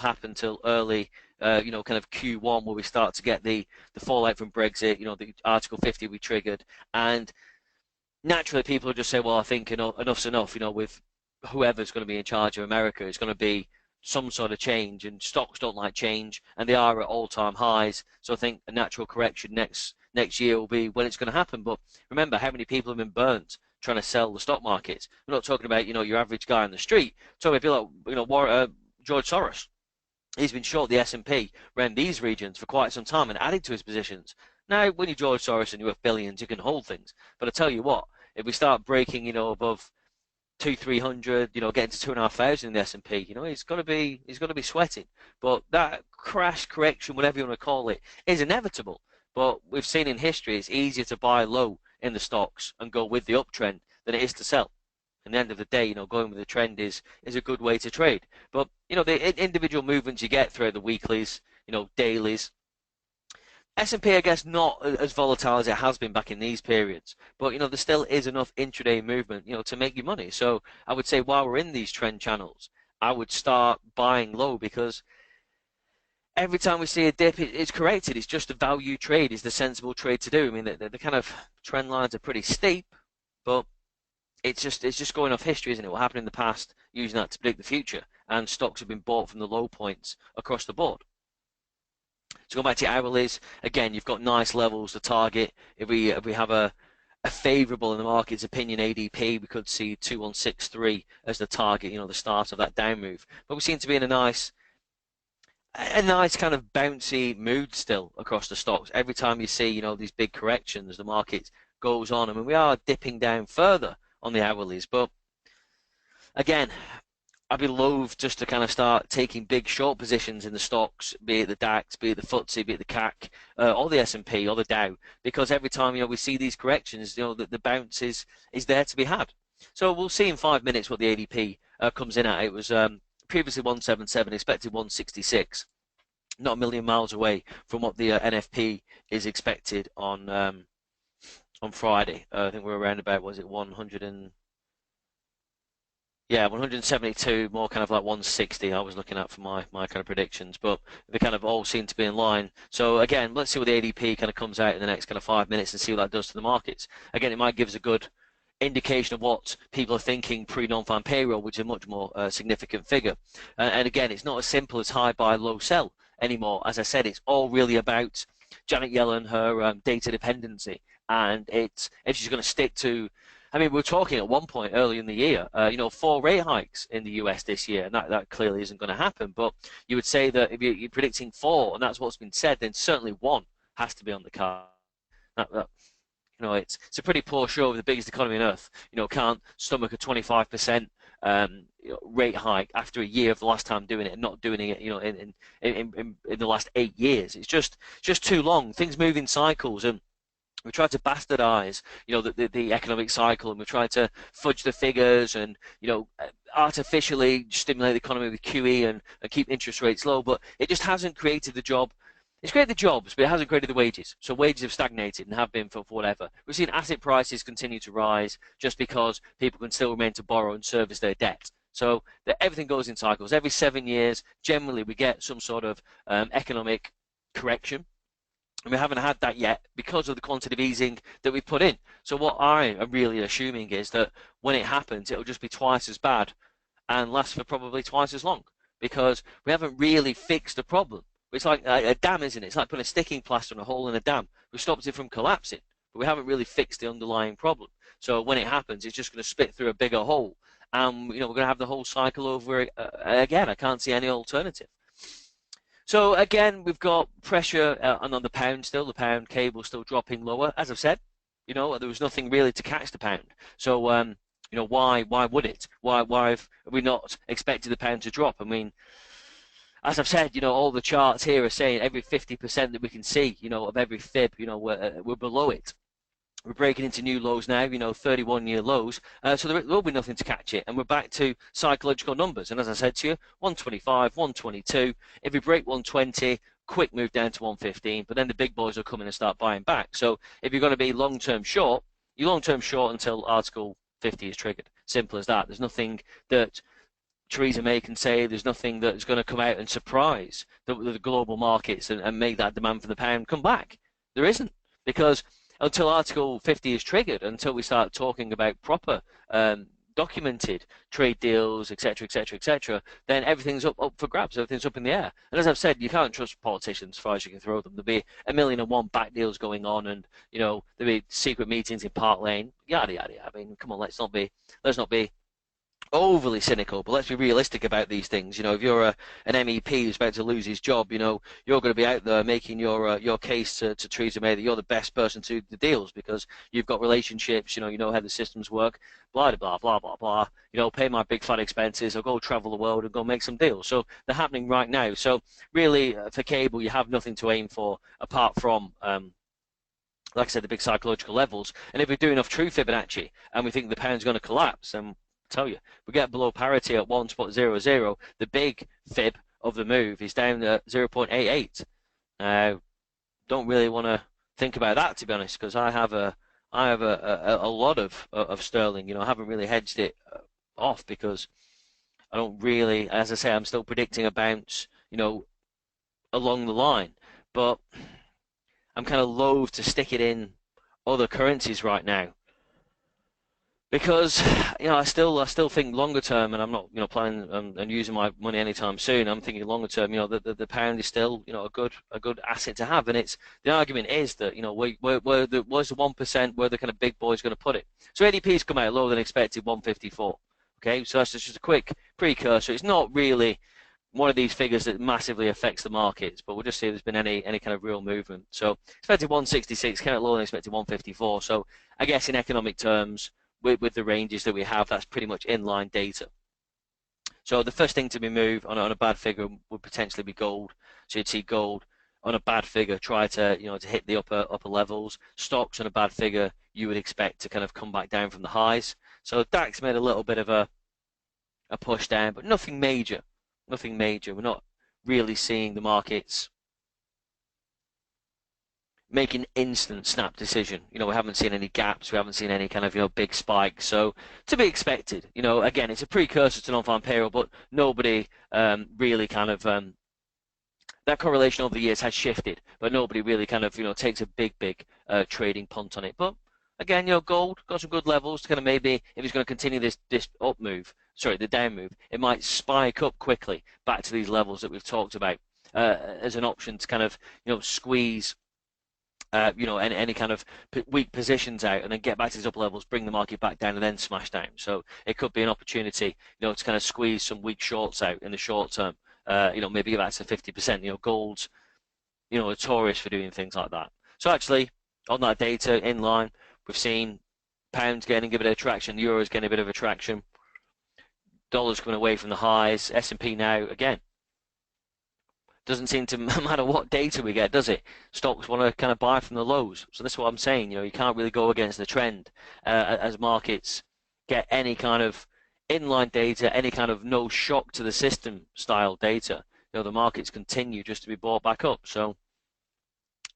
D: early, kind of Q1, where we start to get the fallout from Brexit, the Article 50 we triggered. And naturally people will just say, well, I think enough's enough, with whoever's going to be in charge of America, it's going to be some sort of change, and stocks don't like change, and they are at all-time highs. So I think a natural correction next year will be when it's going to happen. But remember how many people have been burnt trying to sell the stock markets. We're not talking about, your average guy on the street. We're talking about people like, George Soros. He's been short the S&P around these regions for quite some time and added to his positions. Now, when you're George Soros and you're worth billions, you can hold things. But I tell you what, if we start breaking, above 200-300, getting to 2,500 in the S&P, he's got to be sweating. But that crash correction, whatever you want to call it, is inevitable. But we've seen in history it's easier to buy low in the stocks and go with the uptrend than it is to sell. At the end of the day, going with the trend is a good way to trade. But the individual movements you get throughout the weeklies, dailies. S&P, I guess, not as volatile as it has been back in these periods, but there still is enough intraday movement, to make you money. So I would say while we're in these trend channels, I would start buying low, because every time we see a dip, it's corrected. It's just a value trade is the sensible trade to do. I mean, the kind of trend lines are pretty steep, but it's just going off history, isn't it? What happened in the past, using that to predict the future, and stocks have been bought from the low points across the board. So going back to hourlies, again, you've got nice levels to target. If we have a favourable, in the market's opinion, ADP, we could see 2163 as the target, the start of that down move. But we seem to be in a nice kind of bouncy mood still across the stocks. Every time you see, these big corrections, the market goes on. I mean, we are dipping down further on the hourlies, but again, I'd be loath just to kind of start taking big short positions in the stocks, be it the DAX, be it the FTSE, be it the CAC, or the S&P, or the Dow, because every time we see these corrections, the bounce is there to be had. So we'll see in 5 minutes what the ADP comes in at. It was previously 177, expected 166. Not a million miles away from what the NFP is expected on Friday. I think we're around about, was it 172, more kind of like 160 I was looking at for my kind of predictions, but they kind of all seem to be in line. So again, let's see what the ADP kind of comes out in the next kind of 5 minutes and see what that does to the markets. Again, it might give us a good indication of what people are thinking pre-non-farm payroll, which is a much more significant figure. And again, it's not as simple as high buy, low sell anymore. As I said, it's all really about Janet Yellen, her data dependency, and if she's going to stick to, I mean, we were talking at one point early in the year, 4 rate hikes in the US this year, and that clearly isn't going to happen. But you would say that if you're predicting 4, and that's what's been said, then certainly 1 has to be on the card. It's a pretty poor show of the biggest economy on earth. Can't stomach a 25% rate hike after a year of the last time doing it and not doing it, in the last 8 years. It's just too long. Things move in cycles, and We tried to bastardize, the economic cycle, and we tried to fudge the figures and, artificially stimulate the economy with QE and keep interest rates low. But it just hasn't created the job. It's created the jobs, but it hasn't created the wages. So wages have stagnated and have been for whatever. We've seen asset prices continue to rise just because people can still remain to borrow and service their debt. So everything goes in cycles. Every 7 years, generally, we get some sort of economic correction. And we haven't had that yet because of the quantitative easing that we've put in. So what I am really assuming is that when it happens, it'll just be twice as bad and last for probably twice as long, because we haven't really fixed the problem. It's like a dam, isn't it? It's like putting a sticking plaster on a hole in a dam. We've stopped it from collapsing, but we haven't really fixed the underlying problem. So when it happens, it's just going to spit through a bigger hole. And we're going to have the whole cycle over again. I can't see any alternative. So again, we've got pressure on the pound still. The pound cable still dropping lower. As I've said, there was nothing really to catch the pound. So why would it? Why have we not expected the pound to drop? I mean, as I've said, all the charts here are saying every 50% that we can see, of every fib, we're below it. We're breaking into new lows now, 31-year lows. So there will be nothing to catch it. And we're back to psychological numbers. And as I said to you, 125, 122. If we break 120, quick move down to 115. But then the big boys will come in and start buying back. So if you're going to be long-term short, you're long-term short until Article 50 is triggered. Simple as that. There's nothing that Theresa May can say. There's nothing that's going to come out and surprise the global markets and make that demand for the pound come back. There isn't. Because until Article 50 is triggered, until we start talking about proper documented trade deals, etc., etc., etc., then everything's up for grabs. Everything's up in the air. And as I've said, you can't trust politicians as far as you can throw them. There'll be 1,000,001 back deals going on, and there'll be secret meetings in Park Lane, yada yada yada. I mean, come on, let's not be overly cynical, but let's be realistic about these things. If you're an MEP who's about to lose his job, you're going to be out there making your case to Theresa May that you're the best person to do the deals because you've got relationships, you know how the systems work, blah, blah, blah, blah, blah, pay my big fat expenses, I'll go travel the world and go make some deals. So they're happening right now. So really, for cable, you have nothing to aim for apart from like I said, the big psychological levels. And if we do enough true Fibonacci and we think the pound's going to collapse, then tell you, we get below parity at 1.00. The big fib of the move is down at 0.88. Now, don't really want to think about that, to be honest, because I have a lot of sterling. I haven't really hedged it off because I don't really, as I say, I'm still predicting a bounce, along the line. But I'm kind of loath to stick it in other currencies right now. Because I still think longer term, and I'm not planning on using my money anytime soon. I'm thinking longer term. The pound is still a good asset to have, and it's the argument is that where's the 1%, where the kind of big boy is going to put it. So ADP's come out lower than expected, 154. Okay, so that's just a quick precursor. It's not really one of these figures that massively affects the markets, but we'll just see if there's been any kind of real movement. So expected 166, came out lower than expected 154. So I guess in economic terms, with the ranges that we have, that's pretty much inline data. So the first thing to be moved on a bad figure would potentially be gold. So you'd see gold on a bad figure try to to hit the upper levels. Stocks on a bad figure you would expect to kind of come back down from the highs. So DAX made a little bit of a push down, but nothing major. Nothing major. We're not really seeing the markets make an instant snap decision. We haven't seen any gaps. We haven't seen any kind of big spikes. So to be expected. Again, it's a precursor to non-farm payroll, but nobody really kind of that correlation over the years has shifted, but nobody really kind of takes a big trading punt on it. But again, gold got some good levels to kind of maybe if it's going to continue this up move, the down move, it might spike up quickly back to these levels that we've talked about as an option to kind of squeeze. Any kind of weak positions out and then get back to these upper levels, bring the market back down and then smash down. So it could be an opportunity, to kind of squeeze some weak shorts out in the short term. Maybe get back to 50%. Gold's, notorious for doing things like that. So actually, on that data in line, we've seen pounds getting a bit of traction, euros getting a bit of attraction, dollars coming away from the highs, S&P now again doesn't seem to matter what data we get, does it? Stocks want to kind of buy from the lows. So that's what I'm saying. You can't really go against the trend as markets get any kind of inline data, any kind of no shock to the system style data. The markets continue just to be bought back up. So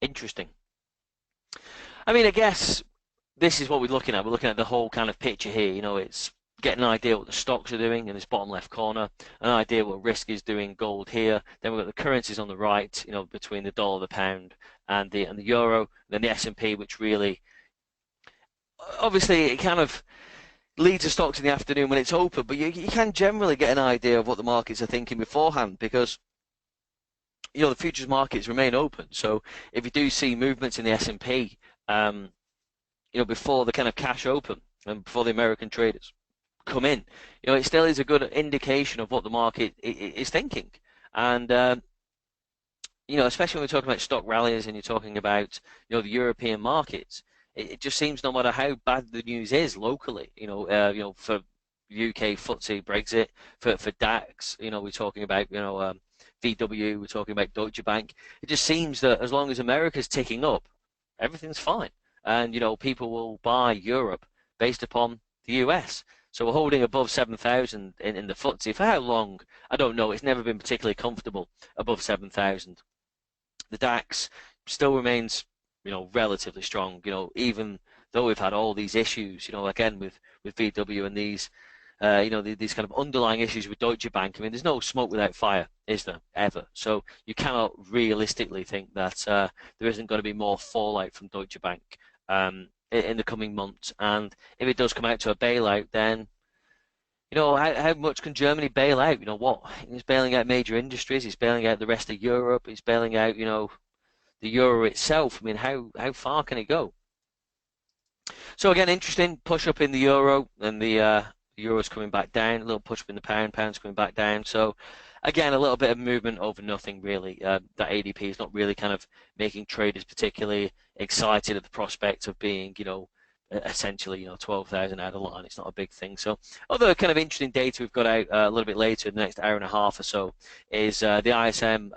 D: interesting. I mean, I guess this is what we're looking at. We're looking at the whole kind of picture here. It's getting an idea what the stocks are doing in this bottom left corner, an idea what risk is doing, gold here. Then we've got the currencies on the right, between the dollar, the pound, and the euro. Then the S&P, which really, obviously, it kind of leads to stocks in the afternoon when it's open, but you can generally get an idea of what the markets are thinking beforehand, because the futures markets remain open. So if you do see movements in the S&P, before the kind of cash open and before the American traders come in, it still is a good indication of what the market is thinking. And especially when we're talking about stock rallies and you're talking about the European markets, it just seems no matter how bad the news is locally, for UK FTSE, Brexit, for DAX, we're talking about VW, we're talking about Deutsche Bank. It just seems that as long as America's ticking up, everything's fine, and people will buy Europe based upon the US. So we're holding above 7,000 in the FTSE. For how long? I don't know. It's never been particularly comfortable above 7,000. The DAX still remains, relatively strong. Even though we've had all these issues, again with VW and these, these kind of underlying issues with Deutsche Bank. I mean, there's no smoke without fire, is there, ever? So you cannot realistically think that there isn't going to be more fallout from Deutsche Bank in the coming months. And if it does come out to a bailout, then how much can Germany bail out? What? He's bailing out major industries. He's bailing out the rest of Europe. He's bailing out, the euro itself. I mean, how far can it go? So again, interesting push up in the euro, and the euro's coming back down. A little push up in the pound. Pound's coming back down. So again, a little bit of movement over nothing really. That ADP is not really kind of making traders particularly excited at the prospect of being, essentially, 12,000 out of line. It's not a big thing. So other kind of interesting data we've got out a little bit later in the next hour and a half or so is the ISM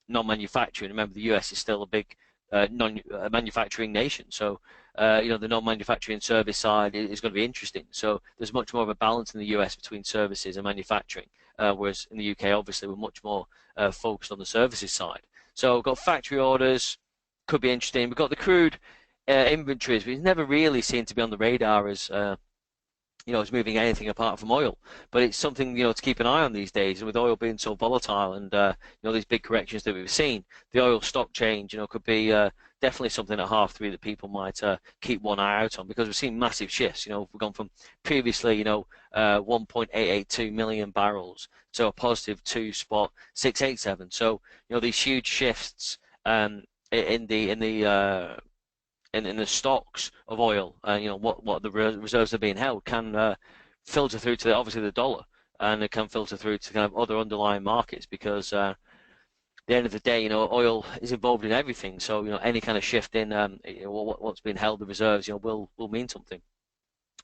D: non-manufacturing. Remember, the US is still a big non-manufacturing nation. So, the non-manufacturing service side is going to be interesting. So there's much more of a balance in the US between services and manufacturing, whereas in the UK, obviously, we're much more focused on the services side. So we've got factory orders, could be interesting. We've got the crude inventories, which never really seem to be on the radar as as moving anything apart from oil, but it's something to keep an eye on these days. And with oil being so volatile and these big corrections that we've seen, the oil stock change could be definitely something at 3:30 that people might keep one eye out on, because we've seen massive shifts. We've gone from previously 1.882 million barrels to a positive 2.687. So these huge shifts in the stocks of oil, what the reserves are being held can filter through to obviously the dollar, and it can filter through to kind of other underlying markets, because at the end of the day, oil is involved in everything. So any kind of shift in what's being held, the reserves, will mean something.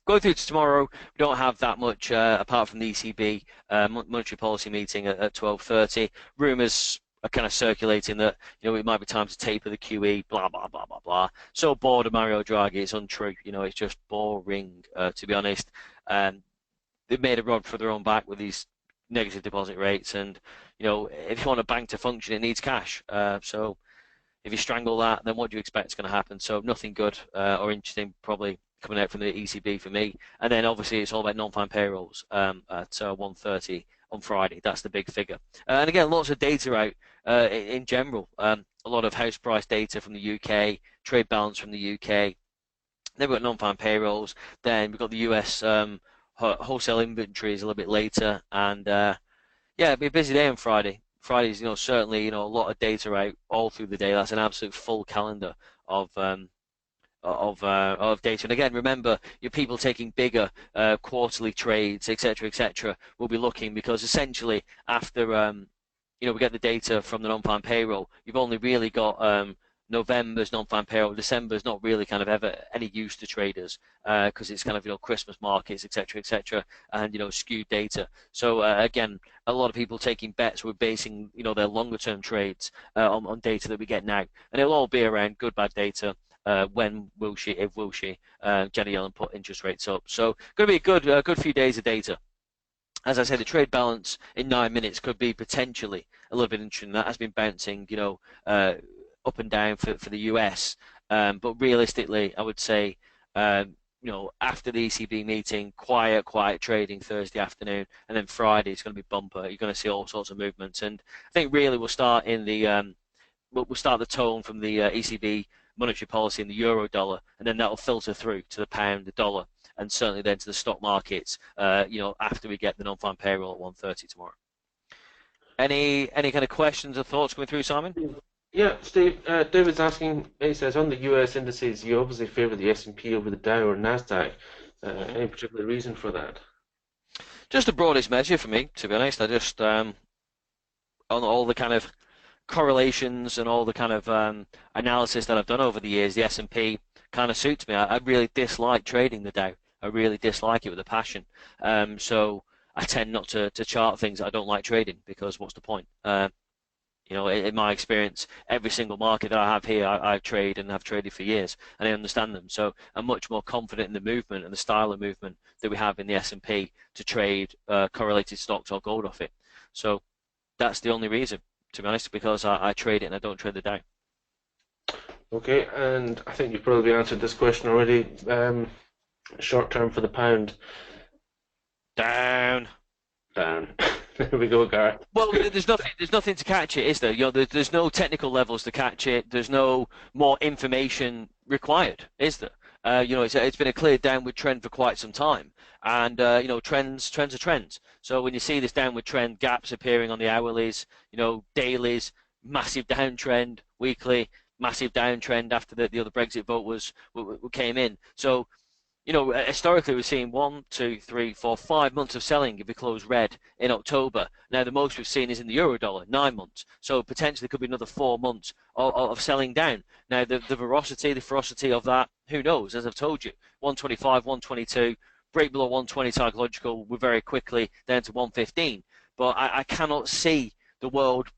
D: Going through to tomorrow, we don't have that much apart from the ECB monetary policy meeting at 12:30. Rumours are kind of circulating that it might be time to taper the QE, blah blah blah blah blah. So bored of Mario Draghi, it's untrue. It's just boring, to be honest. They've made a rod for their own back with these negative deposit rates, and if you want a bank to function, it needs cash. So if you strangle that, then what do you expect is going to happen? So nothing good or interesting probably coming out from the ECB for me. And then obviously it's all about non-farm payrolls at 1:30 on Friday. That's the big figure. And again, lots of data out in general. A lot of house price data from the UK, trade balance from the UK. Then we've got non-farm payrolls. Then we've got the US wholesale inventories a little bit later. And yeah, it'll be a busy day on Friday. Friday's certainly a lot of data out all through the day. That's an absolute full calendar of data. And again, remember, your people taking bigger quarterly trades, etc., will be looking, because essentially after we get the data from the non-farm payroll, you've only really got November's non-farm payroll, December's not really kind of ever any use to traders because it's kind of, Christmas markets, etc., and, skewed data. So again, a lot of people taking bets were basing, their longer-term trades on data that we get now, and it'll all be around good, bad data. When will she, if will she, Janet Yellen put interest rates up. So going to be a good few days of data. As I said, the trade balance in 9 minutes could be potentially a little bit interesting. That has been bouncing, up and down for the US. But realistically, I would say, after the ECB meeting, quiet trading Thursday afternoon, and then Friday is going to be bumper. You're going to see all sorts of movements, and I think really we'll start in the we'll start the tone from the ECB monetary policy in the euro dollar, and then that will filter through to the pound, the dollar, and certainly then to the stock markets, after we get the non-farm payroll at 1:30 tomorrow. Any kind of questions or thoughts coming through, Simon?
C: Yeah, Steve, David's asking, he says, on the US indices, you obviously favour the S&P over the Dow or NASDAQ. Any particular reason for that?
D: Just the broadest measure for me, to be honest. I just, on all the kind of correlations and all the kind of analysis that I've done over the years, the S&P kind of suits me. I really dislike trading the Dow. I really dislike it with a passion. So I tend not to chart things that I don't like trading, because what's the point? In my experience, every single market that I have here, I trade and have traded for years, and I understand them. So I'm much more confident in the movement and the style of movement that we have in the S&P to trade correlated stocks or gold off it. So that's the only reason, to be honest, because I trade it and I don't trade the Dow.
C: Okay, and I think you've probably answered this question already. Short term for the pound.
D: Down.
C: There we go, Gareth.
D: Well, there's nothing to catch it, is there? There's no technical levels to catch it. There's no more information required, is there? It's been a clear downward trend for quite some time, and trends are trends. So when you see this downward trend, gaps appearing on the hourlies, dailies, massive downtrend, weekly, massive downtrend after the other Brexit vote came in. So, historically we've seen 1, 2, 3, 4, 5 months of selling if we close red in October. Now the most we've seen is in the euro dollar, 9 months. So potentially there could be another 4 months of selling down. Now the ferocity of that, who knows? As I've told you, 125, 122, break below 120 psychological, we're very quickly down to 115. But I cannot see the world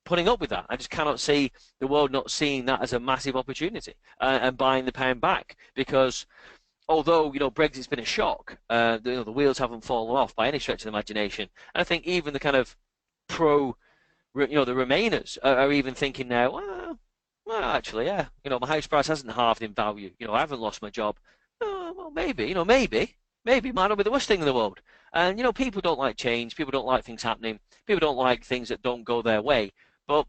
D: putting up with that. I just cannot see the world not seeing that as a massive opportunity and buying the pound back, because although Brexit's been a shock, the wheels haven't fallen off by any stretch of the imagination. And I think even the kind of the Remainers are even thinking now, well, actually, yeah, my house price hasn't halved in value. I haven't lost my job. Well, maybe, maybe it might not be the worst thing in the world. And people don't like change. People don't like things happening. People don't like things that don't go their way. But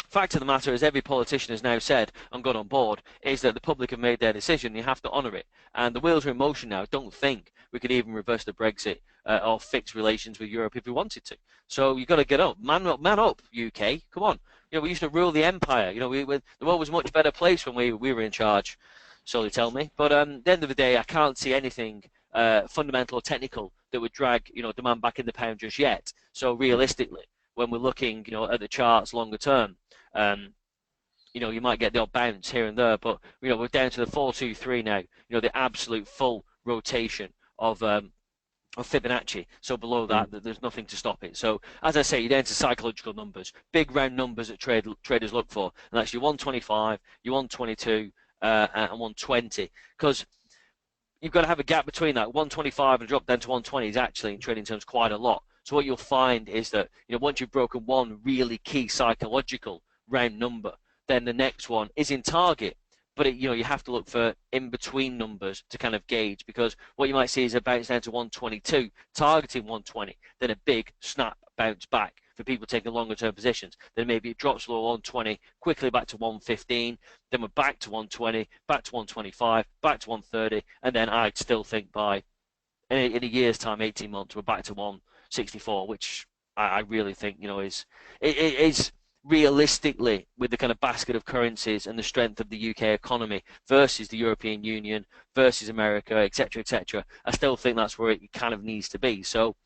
D: fact of the matter is, every politician has now said and got on board is that the public have made their decision. You have to honour it, and the wheels are in motion now. Don't think we could even reverse the Brexit or fix relations with Europe if we wanted to. So you've got to get up, man up, UK. Come on, we used to rule the empire. The world was a much better place when we were in charge. So they tell me. But at the end of the day, I can't see anything fundamental or technical that would drag demand back in the pound just yet. So realistically, when we're looking at the charts longer term, you might get the odd bounce here and there, but we're down to the 423 now. The absolute full rotation of Fibonacci. So below that, there's nothing to stop it. So as I say, you're down to psychological numbers, big round numbers that traders look for, and that's your 125, your 122, and 120, because you've got to have a gap between that. 125 and drop down to 120 is actually, in trading terms, quite a lot. So what you'll find is that once you've broken one really key psychological round number, then the next one is in target. But you have to look for in-between numbers to kind of gauge, because what you might see is a bounce down to 122, targeting 120, then a big snap bounce back for people taking longer-term positions. Then maybe it drops below 120, quickly back to 115, then we're back to 120, back to 125, back to 130, and then I'd still think by in a year's time, 18 months, we're back to 164, which I really think is realistically, with the kind of basket of currencies and the strength of the UK economy versus the European Union versus America, etc., etc., I still think that's where it kind of needs to be. So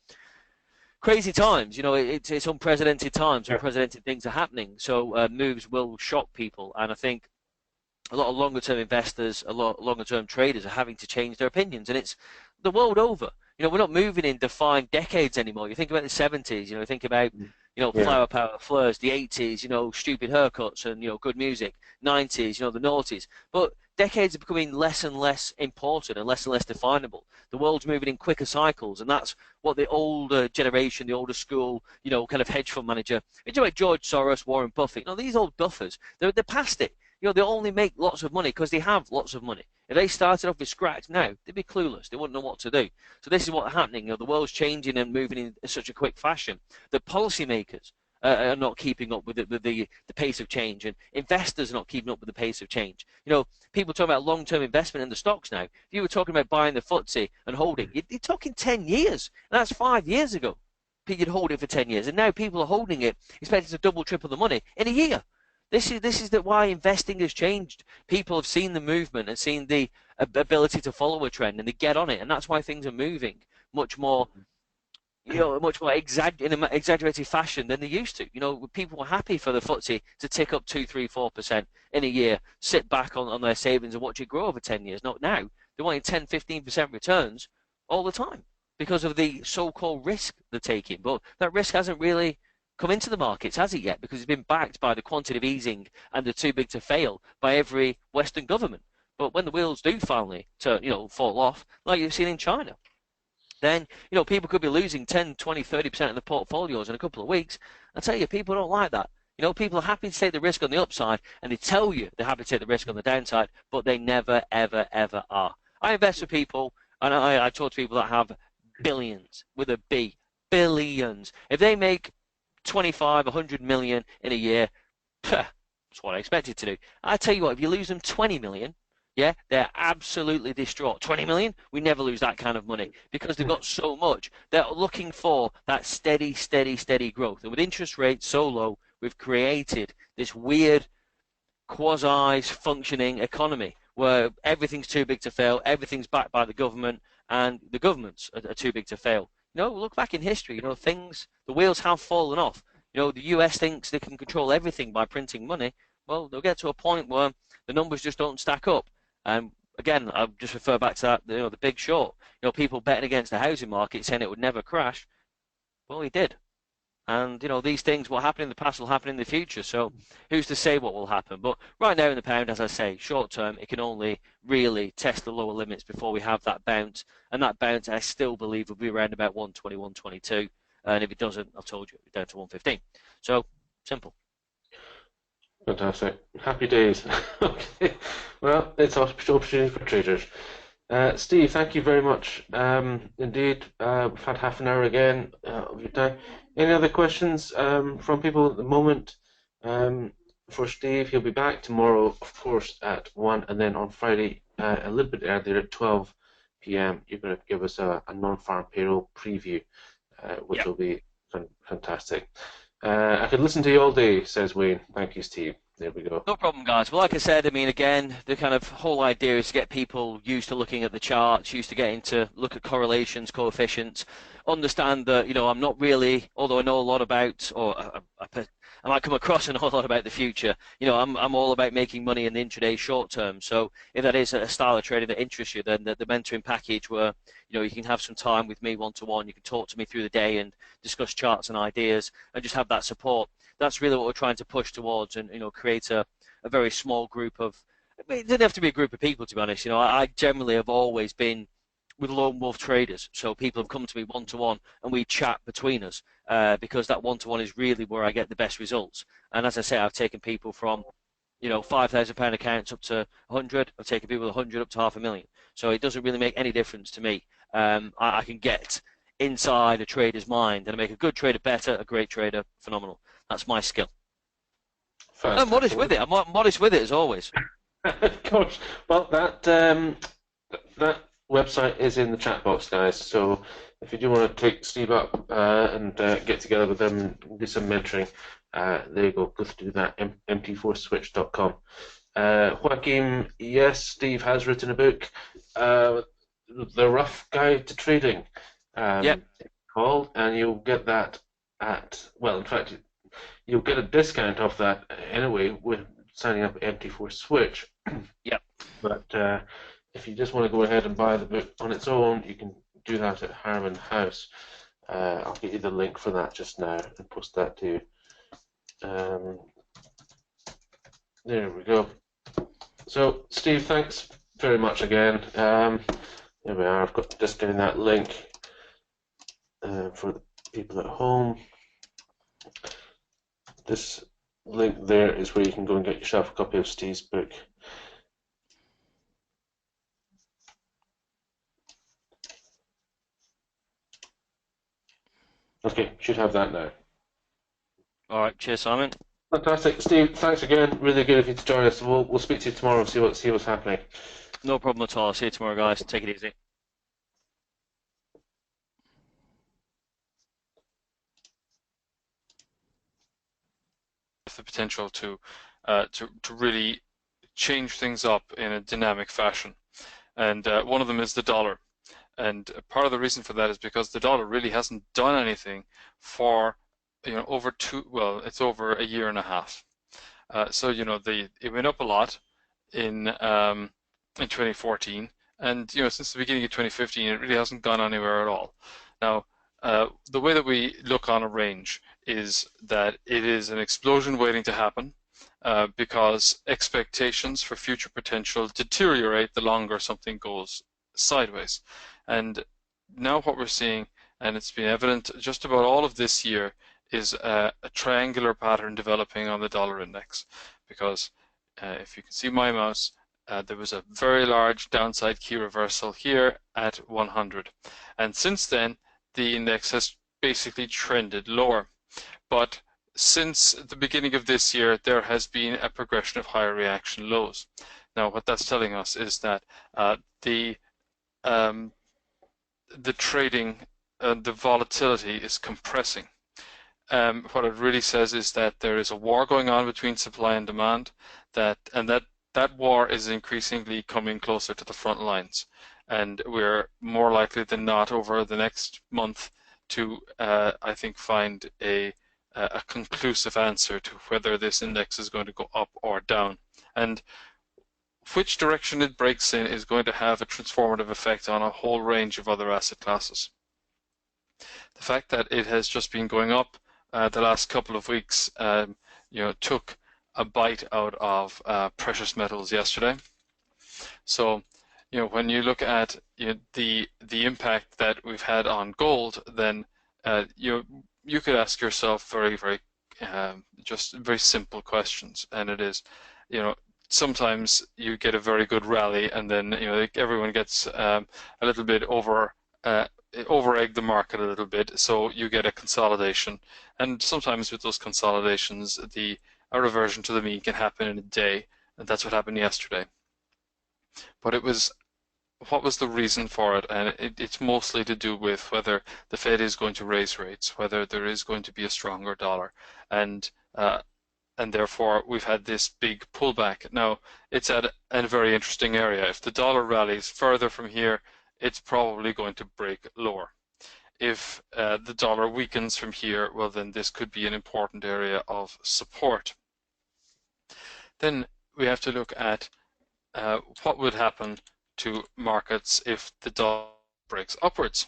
D: crazy times, it's unprecedented times, unprecedented things are happening. So moves will shock people, and I think a lot of longer-term investors, a lot of longer-term traders are having to change their opinions, and it's the world over. We're not moving in defined decades anymore. You think about the 70s, think about,
C: Yeah.
D: flower power, fleurs, the 80s, stupid haircuts and, good music, 90s, the noughties. But decades are becoming less and less important and less definable. The world's moving in quicker cycles, and that's what the older generation, the older school, kind of hedge fund manager, it's like George Soros, Warren Buffett, these old duffers, they're past it. They only make lots of money because they have lots of money. If they started off with scratch now, they'd be clueless. They wouldn't know what to do. So this is what's happening. The world's changing and moving in such a quick fashion that policymakers are not keeping up with the pace of change, and investors are not keeping up with the pace of change. People talk about long-term investment in the stocks now. If you were talking about buying the Buthee and holding, you're talking 10 years. And that's 5 years ago. You'd hold it for 10 years, and now people are holding it, expecting to double, triple the money in a year. This is why investing has changed. People have seen the movement and seen the ability to follow a trend, and they get on it, and that's why things are moving much more, in an exaggerated fashion than they used to. People were happy for the FTSE to tick up 2, 3, 4% in a year, sit back on their savings and watch it grow over 10 years. Not now. They're wanting 10, 15% returns all the time because of the so-called risk they're taking. But that risk hasn't really come into the markets, has it yet? Because it's been backed by the quantitative easing and the too big to fail by every Western government. But when the wheels do finally fall off, like you've seen in China, then people could be losing 10, 20, 30% of the portfolios in a couple of weeks. I tell you, people don't like that. People are happy to take the risk on the upside, and they tell you they're happy to take the risk on the downside, but they never, ever, ever are. I invest with people, and I talk to people that have billions with a B, billions. If they make 25, 100 million in a year, that's what I expected to do. I tell you what, if you lose them 20 million, yeah, they're absolutely distraught. 20 million, we never lose that kind of money because they've got so much. They're looking for that steady, steady, steady growth. And with interest rates so low, we've created this weird quasi-functioning economy where everything's too big to fail, everything's backed by the government, and the governments are too big to fail. Look back in history, the wheels have fallen off. The US thinks they can control everything by printing money. Well, they'll get to a point where the numbers just don't stack up. And again, I'll just refer back to that, the Big Short. People betting against the housing market saying it would never crash. Well, he did. And, these things, what happened in the past will happen in the future. So who's to say what will happen? But right now in the pound, as I say, short term, it can only really test the lower limits before we have that bounce. And that bounce, I still believe, will be around about 120, 122. And if it doesn't, I've told you, it'll be down to 115. So, simple.
C: Fantastic. Happy days. Okay. Well, it's an opportunity for traders. Steve, thank you very much. Indeed, we've had half an hour again of your time. Any other questions from people at the moment? For Steve, he'll be back tomorrow, of course, at 1, and then on Friday, a little bit earlier at 12 p.m., you're going to give us a non-farm payroll preview, which will be fantastic. I could listen to you all day, says Wayne. Thank you, Steve. There we go.
D: No problem, guys. Well, like I said, again, the kind of whole idea is to get people used to looking at the charts, used to getting to look at correlations, coefficients, understand that, I'm not really, although I know a lot about, or I might come across and know a lot about the future, I'm all about making money in the intraday short term. So if that is a style of trading that interests you, then the mentoring package where, you can have some time with me one-to-one, you can talk to me through the day and discuss charts and ideas and just have that support. That's really what we're trying to push towards, and create a very small group of. It doesn't have to be a group of people, to be honest. I generally have always been with lone wolf traders, so people have come to me one-to-one and we chat between us because that one-to-one is really where I get the best results. And as I say, I've taken people from £5,000 accounts up to 100. I've taken people with 100 up to $500,000. So it doesn't really make any difference to me. I can get inside a trader's mind and make a good trader better, a great trader phenomenal. That's my skill. I'm modest with it. I'm modest with it as always.
C: Of course. Well, that website is in the chat box, guys. So if you do want to take Steve up and get together with them and do some mentoring, there you go. Go to do that. mt4switch.com. Joaquin, yes, Steve has written a book, The Rough Guide to Trading.
D: Yep.
C: Called, and you'll get that at, well, in fact, you'll get a discount off that anyway with signing up at MT4 Switch
D: Yep.
C: But if you just want to go ahead and buy the book on its own, you can do that at Harman House. I'll get you the link for that just now and post that to you. There we go. So, Steve, thanks very much again. Here we are. I've got just getting that link for the people at home. This link there is where you can go and get yourself a copy of Steve's book. Okay, should have that now.
D: All right. Cheers, Simon.
C: Fantastic, Steve. Thanks again. Really good of you to join us. We'll speak to you tomorrow and see what's happening.
D: No problem at all. I'll see you tomorrow, guys. Take it easy.
E: The potential to really change things up in a dynamic fashion, and one of them is the dollar. And part of the reason for that is because the dollar really hasn't done anything for it's over a year and a half. So it went up a lot in 2014, and since the beginning of 2015, it really hasn't gone anywhere at all. Now, the way that we look on a range is that it is an explosion waiting to happen, because expectations for future potential deteriorate the longer something goes sideways. And now what we're seeing, and it's been evident just about all of this year, is a triangular pattern developing on the dollar index. Because if you can see my mouse, there was a very large downside key reversal here at 100. And since then, the index has basically trended lower. But since the beginning of this year, there has been a progression of higher reaction lows. Now, what that's telling us is that the trading, the volatility is compressing. What it really says is that there is a war going on between supply and demand, that war is increasingly coming closer to the front lines, and we're more likely than not over the next month to, I think, find a conclusive answer to whether this index is going to go up or down. And which direction it breaks in is going to have a transformative effect on a whole range of other asset classes. The fact that it has just been going up the last couple of weeks, took a bite out of precious metals yesterday. So, when you look at the impact that we've had on gold, then you could ask yourself very, very just very simple questions, and it is, sometimes you get a very good rally, and then everyone gets a little bit over-egg the market a little bit, so you get a consolidation. And sometimes with those consolidations, a reversion to the mean can happen in a day, and that's what happened yesterday. But what was the reason for it? And it's mostly to do with whether the Fed is going to raise rates, whether there is going to be a stronger dollar, and therefore we've had this big pullback. Now, it's at a very interesting area. If the dollar rallies further from here, it's probably going to break lower. If the dollar weakens from here, well, then this could be an important area of support. Then we have to look at what would happen to markets if the dollar breaks upwards.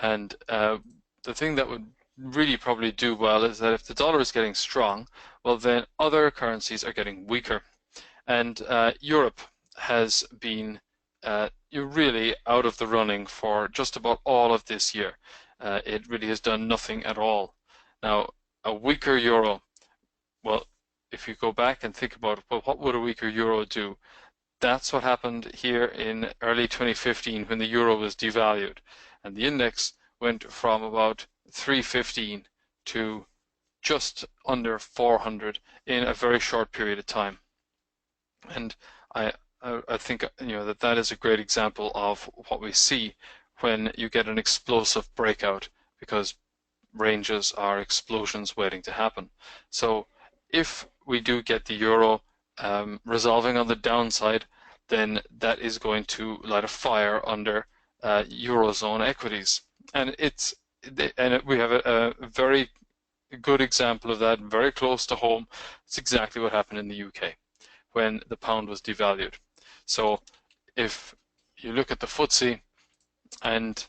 E: And the thing that would really probably do well is that if the dollar is getting strong, well, then other currencies are getting weaker. And Europe has been really out of the running for just about all of this year. It really has done nothing at all. Now, a weaker euro, well, if you go back and think about, well, what would a weaker euro do? That's what happened here in early 2015 when the euro was devalued, and the index went from about 315 to just under 400 in a very short period of time. And I think that is a great example of what we see when you get an explosive breakout, because ranges are explosions waiting to happen. So if we do get the euro resolving on the downside, then that is going to light a fire under Eurozone equities. And we have a very good example of that, very close to home. It's exactly what happened in the UK. when the pound was devalued. So if you look at the FTSE, and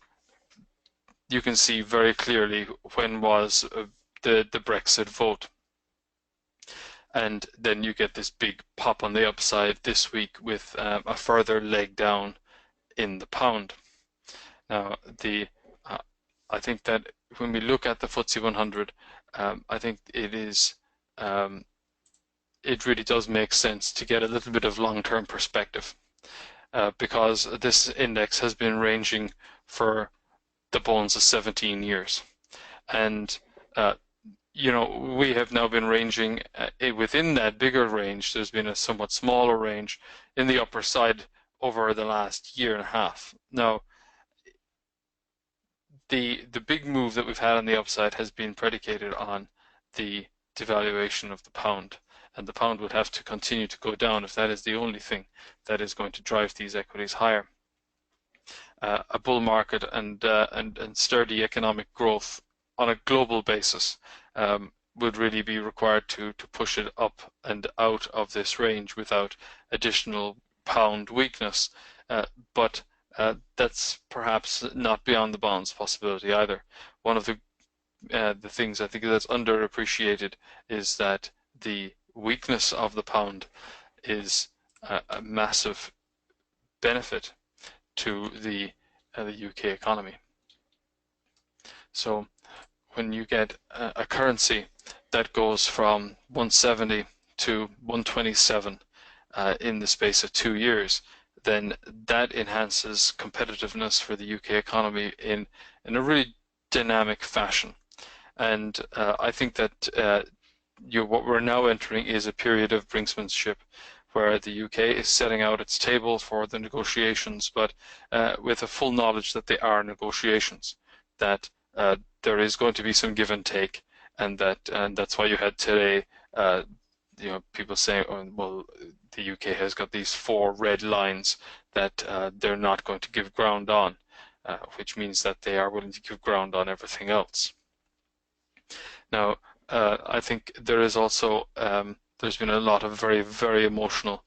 E: you can see very clearly when was the Brexit vote. And then you get this big pop on the upside this week with a further leg down in the pound. Now, I think that when we look at the FTSE 100, I think it is it really does make sense to get a little bit of long-term perspective, because this index has been ranging for the bones of 17 years, and we have now been ranging within that bigger range. There's been a somewhat smaller range in the upper side over the last year and a half. Now, the big move that we've had on the upside has been predicated on the devaluation of the pound, and the pound would have to continue to go down if that is the only thing that is going to drive these equities higher. A bull market and sturdy economic growth on a global basis would really be required to push it up and out of this range without additional pound weakness. But that's perhaps not beyond the bounds possibility either. One of the things I think that's underappreciated is that the weakness of the pound is a massive benefit to the UK economy. So when you get a currency that goes from 170 to 127 in the space of 2 years, then that enhances competitiveness for the UK economy in a really dynamic fashion. And I think that what we're now entering is a period of brinksmanship, where the UK is setting out its table for the negotiations, but with a full knowledge that they are negotiations, that there is going to be some give and take, and that's why you had today, people saying, oh, well, the UK has got these 4 red lines that they're not going to give ground on, which means that they are willing to give ground on everything else. Now, I think there is also there's been a lot of very, very emotional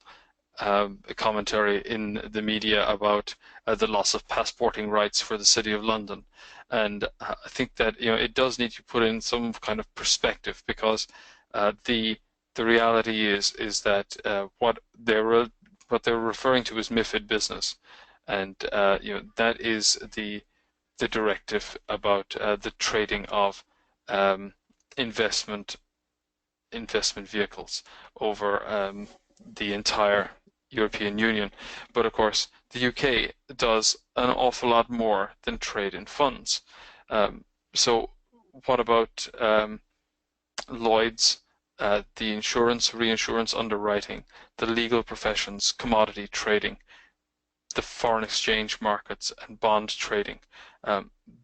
E: commentary in the media about the loss of passporting rights for the City of London, and I think that it does need to put in some kind of perspective, because the reality is that what they're referring to as MiFID business, and that is the directive about the trading of investment vehicles over the entire European Union. But of course, the UK does an awful lot more than trade in funds. So what about Lloyd's, the insurance, reinsurance underwriting, the legal professions, commodity trading, the foreign exchange markets and bond trading?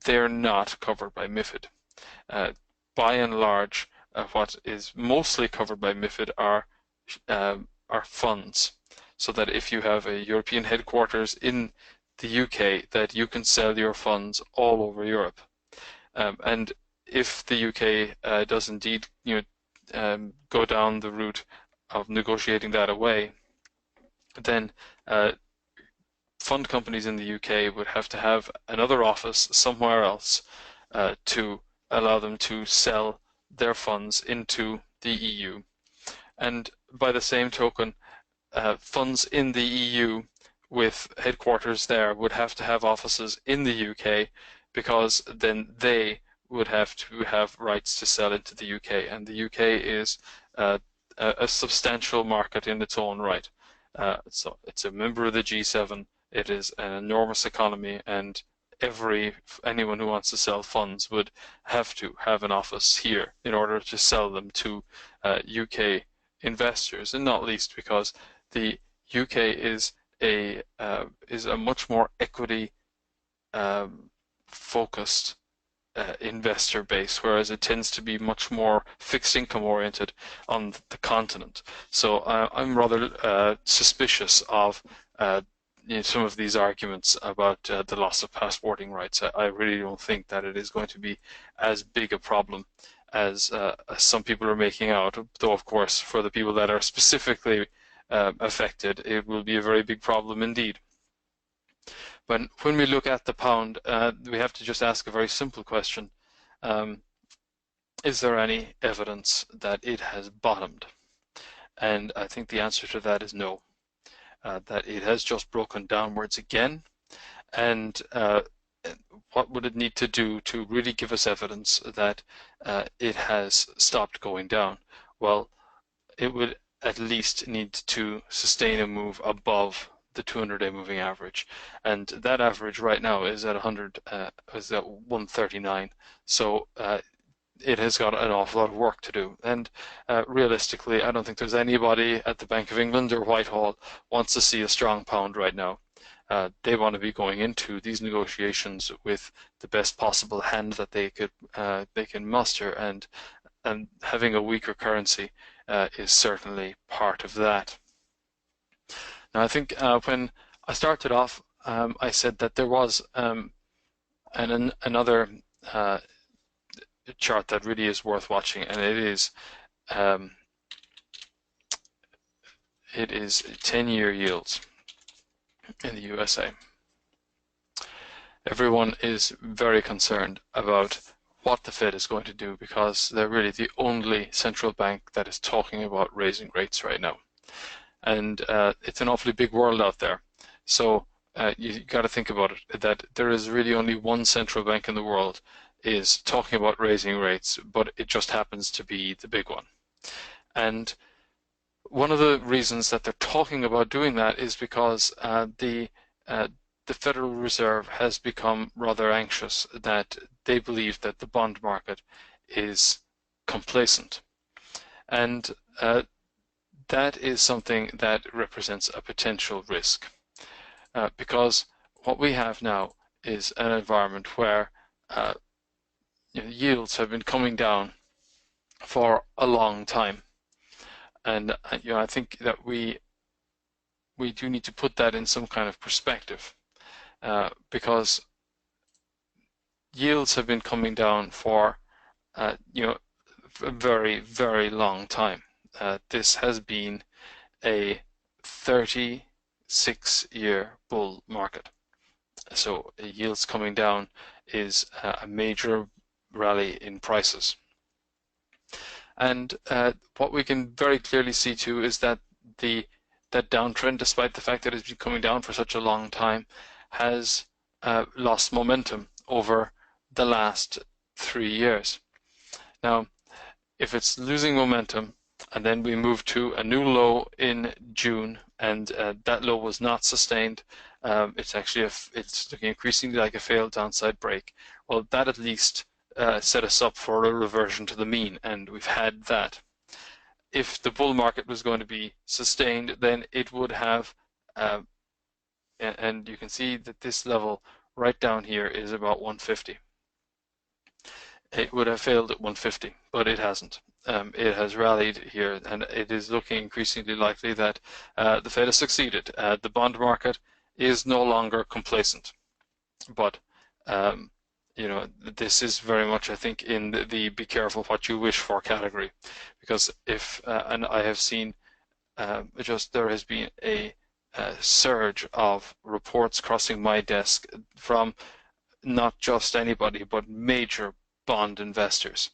E: They're not covered by MiFID. By and large, what is mostly covered by MiFID are funds, so that if you have a European headquarters in the UK, that you can sell your funds all over Europe. And if the UK does indeed go down the route of negotiating that away, then fund companies in the UK would have to have another office somewhere else to allow them to sell their funds into the EU. And by the same token, funds in the EU with headquarters there would have to have offices in the UK, because then they would have to have rights to sell into the UK. And the UK is a substantial market in its own right. So it's a member of the G7. It is an enormous economy, and anyone who wants to sell funds would have to have an office here in order to sell them to UK investors, and not least because the UK is a much more equity focused investor base, whereas it tends to be much more fixed income oriented on the continent. So I'm rather suspicious of some of these arguments about the loss of passporting rights. I really don't think that it is going to be as big a problem as some people are making out, though of course for the people that are specifically affected, it will be a very big problem indeed. But when we look at the pound, we have to just ask a very simple question. Is there any evidence that it has bottomed? And I think the answer to that is no. That it has just broken downwards again. And what would it need to do to really give us evidence that it has stopped going down? Well, it would at least need to sustain a move above the 200-day moving average, and that average right now is at 139. So it has got an awful lot of work to do. And realistically, I don't think there's anybody at the Bank of England or Whitehall wants to see a strong pound right now. They want to be going into these negotiations with the best possible hand that they can muster, and having a weaker currency is certainly part of that. Now, I think when I started off, I said that there was another chart that really is worth watching, and it is 10-year yields in the USA. Everyone is very concerned about what the Fed is going to do, because they're really the only central bank that is talking about raising rates right now. And it's an awfully big world out there. So you got to think about it, that there is really only one central bank in the world is talking about raising rates, but it just happens to be the big one. And one of the reasons that they're talking about doing that is because the Federal Reserve has become rather anxious, that they believe that the bond market is complacent. And that is something that represents a potential risk, because what we have now is an environment where yields have been coming down for a long time, and I think that we do need to put that in some kind of perspective, because yields have been coming down for a very, very long time. This has been a 36-year bull market. So yields coming down is a major rally in prices. And what we can very clearly see too is that that downtrend, despite the fact that it's been coming down for such a long time, has lost momentum over the last 3 years. Now, if it's losing momentum, and then we move to a new low in June, and that low was not sustained, it's actually it's looking increasingly like a failed downside break. Well, that at least set us up for a reversion to the mean, and we've had that. If the bull market was going to be sustained, then it would have, and you can see that this level right down here is about 150. It would have failed at 150, but it hasn't. It has rallied here, and it is looking increasingly likely that the Fed has succeeded. The bond market is no longer complacent, but this is very much, I think, in the be careful what you wish for category, because if and I have seen there has been a surge of reports crossing my desk from not just anybody but major bond investors,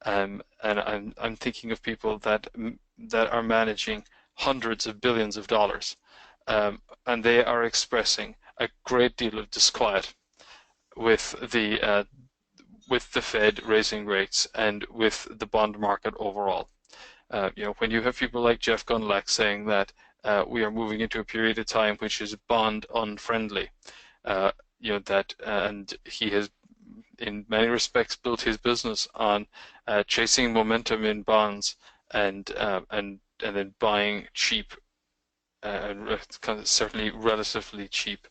E: and I'm thinking of people that are managing hundreds of billions of dollars, and they are expressing a great deal of disquiet with the Fed raising rates and with the bond market overall. When you have people like Jeff Gundlach saying that we are moving into a period of time which is bond unfriendly, and he has in many respects built his business on chasing momentum in bonds and then buying cheap, certainly relatively cheap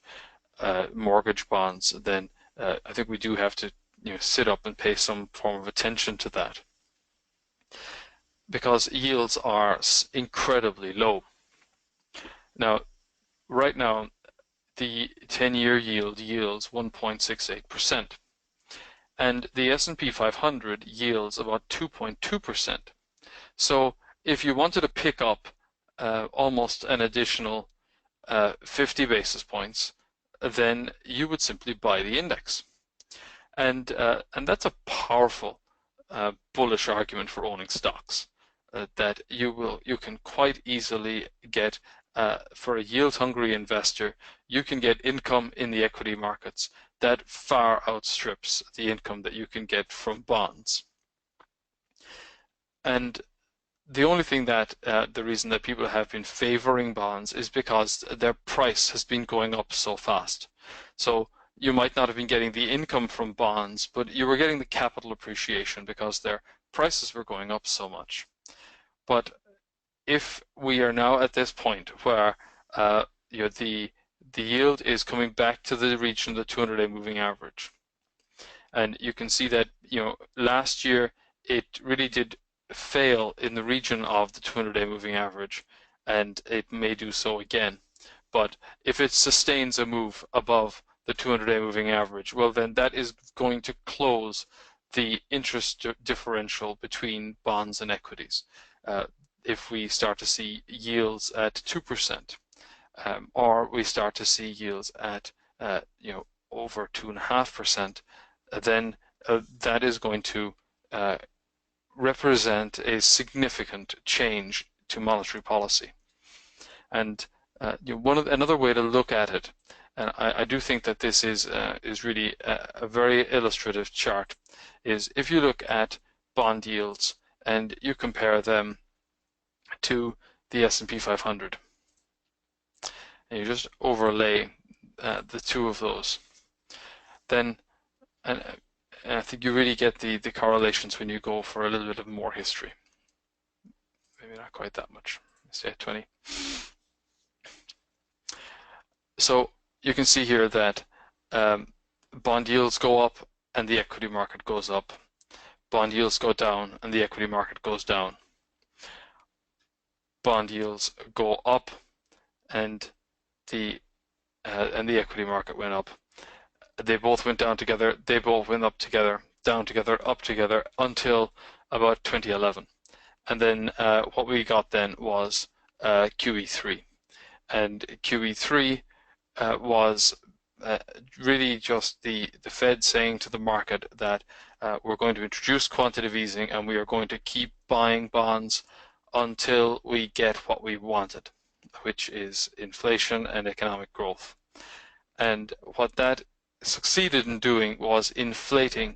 E: mortgage bonds, then I think we do have to sit up and pay some form of attention to that, because yields are incredibly low. Now, right now, the 10-year yield yields 1.68%, and the S&P 500 yields about 2.2%. So if you wanted to pick up almost an additional 50 basis points, then you would simply buy the index. And that's a powerful bullish argument for owning stocks, that you can quite easily get, for a yield-hungry investor, you can get income in the equity markets that far outstrips the income that you can get from bonds. And the only thing that the reason that people have been favoring bonds is because their price has been going up so fast. So you might not have been getting the income from bonds, but you were getting the capital appreciation because their prices were going up so much. But if we are now at this point where the yield is coming back to the region of the 200-day moving average, and you can see that last year it really did fail in the region of the 200-day moving average, and it may do so again. But if it sustains a move above the 200-day moving average, well, then that is going to close the interest differential between bonds and equities. If we start to see yields at 2%, or we start to see yields at over 2.5%, then that is going to represent a significant change to monetary policy. And another way to look at it, and I do think that this is really a very illustrative chart, is if you look at bond yields and you compare them to the S&P 500, and you just overlay the two of those, then and I think you really get the correlations when you go for a little bit of more history. Maybe not quite that much. Let's say 20. So you can see here that bond yields go up and the equity market goes up. Bond yields go down and the equity market goes down. Bond yields go up and the equity market went up. They both went down together, they both went up together, down together, up together, until about 2011. And then what we got then was QE3. And QE3 was really just the Fed saying to the market that we're going to introduce quantitative easing and we are going to keep buying bonds until we get what we wanted, which is inflation and economic growth. And what that succeeded in doing was inflating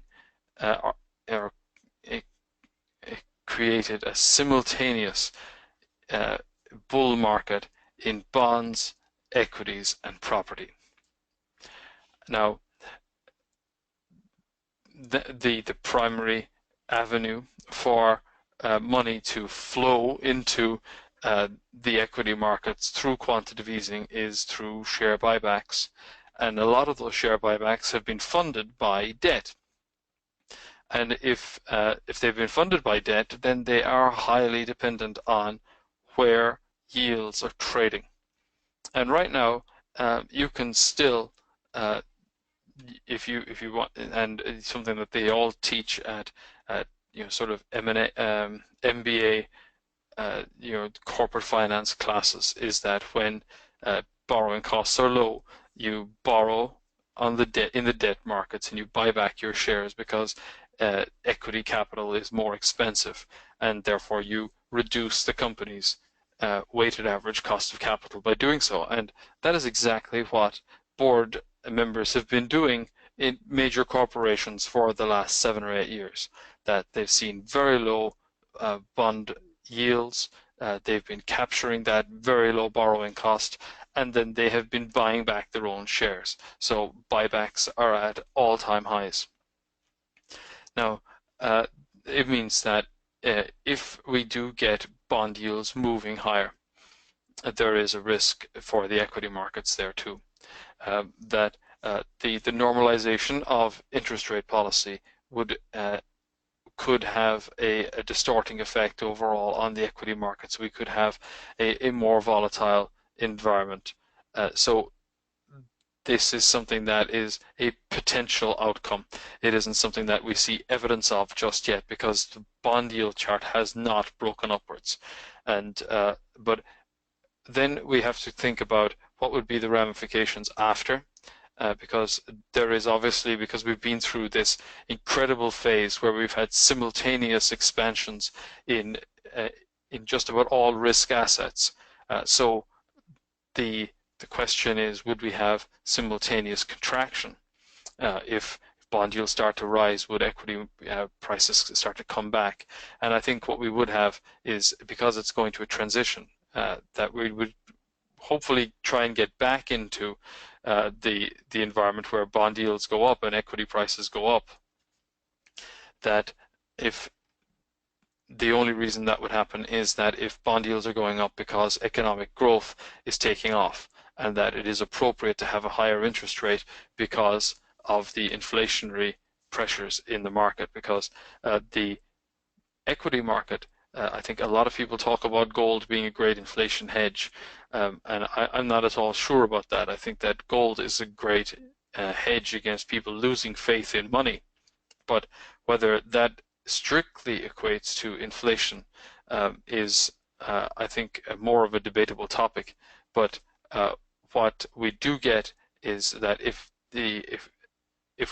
E: or it created a simultaneous bull market in bonds, equities, and property. Now, the primary avenue for money to flow into the equity markets through quantitative easing is through share buybacks. And a lot of those share buybacks have been funded by debt. And if they've been funded by debt, then they are highly dependent on where yields are trading. And right now, you can still, if you want, and it's something that they all teach at sort of MBA, corporate finance classes, is that when borrowing costs are low, you borrow on the debt in the debt markets and you buy back your shares because equity capital is more expensive, and therefore you reduce the company's weighted average cost of capital by doing so. And that is exactly what board members have been doing in major corporations for the last 7 or 8 years, that they've seen very low bond yields, they've been capturing that very low borrowing cost, and then they have been buying back their own shares. So buybacks are at all-time highs. Now, it means that if we do get bond yields moving higher, there is a risk for the equity markets there too. That the normalization of interest rate policy could have a distorting effect overall on the equity markets. We could have a more volatile environment. So this is something that is a potential outcome. It isn't something that we see evidence of just yet because the bond yield chart has not broken upwards. And but then we have to think about what would be the ramifications after, because there is obviously, because we've been through this incredible phase where we've had simultaneous expansions in just about all risk assets. So the question is, would we have simultaneous contraction? If bond yields start to rise, would equity prices start to come back? And I think what we would have is, because it's going to a transition, that we would hopefully try and get back into the environment where bond yields go up and equity prices go up. That if the only reason that would happen is that if bond yields are going up because economic growth is taking off, and that it is appropriate to have a higher interest rate because of the inflationary pressures in the market, because the equity market, I think a lot of people talk about gold being a great inflation hedge, and I'm not at all sure about that. I think that gold is a great hedge against people losing faith in money, but whether that strictly equates to inflation is, I think, more of a debatable topic. But what we do get is that if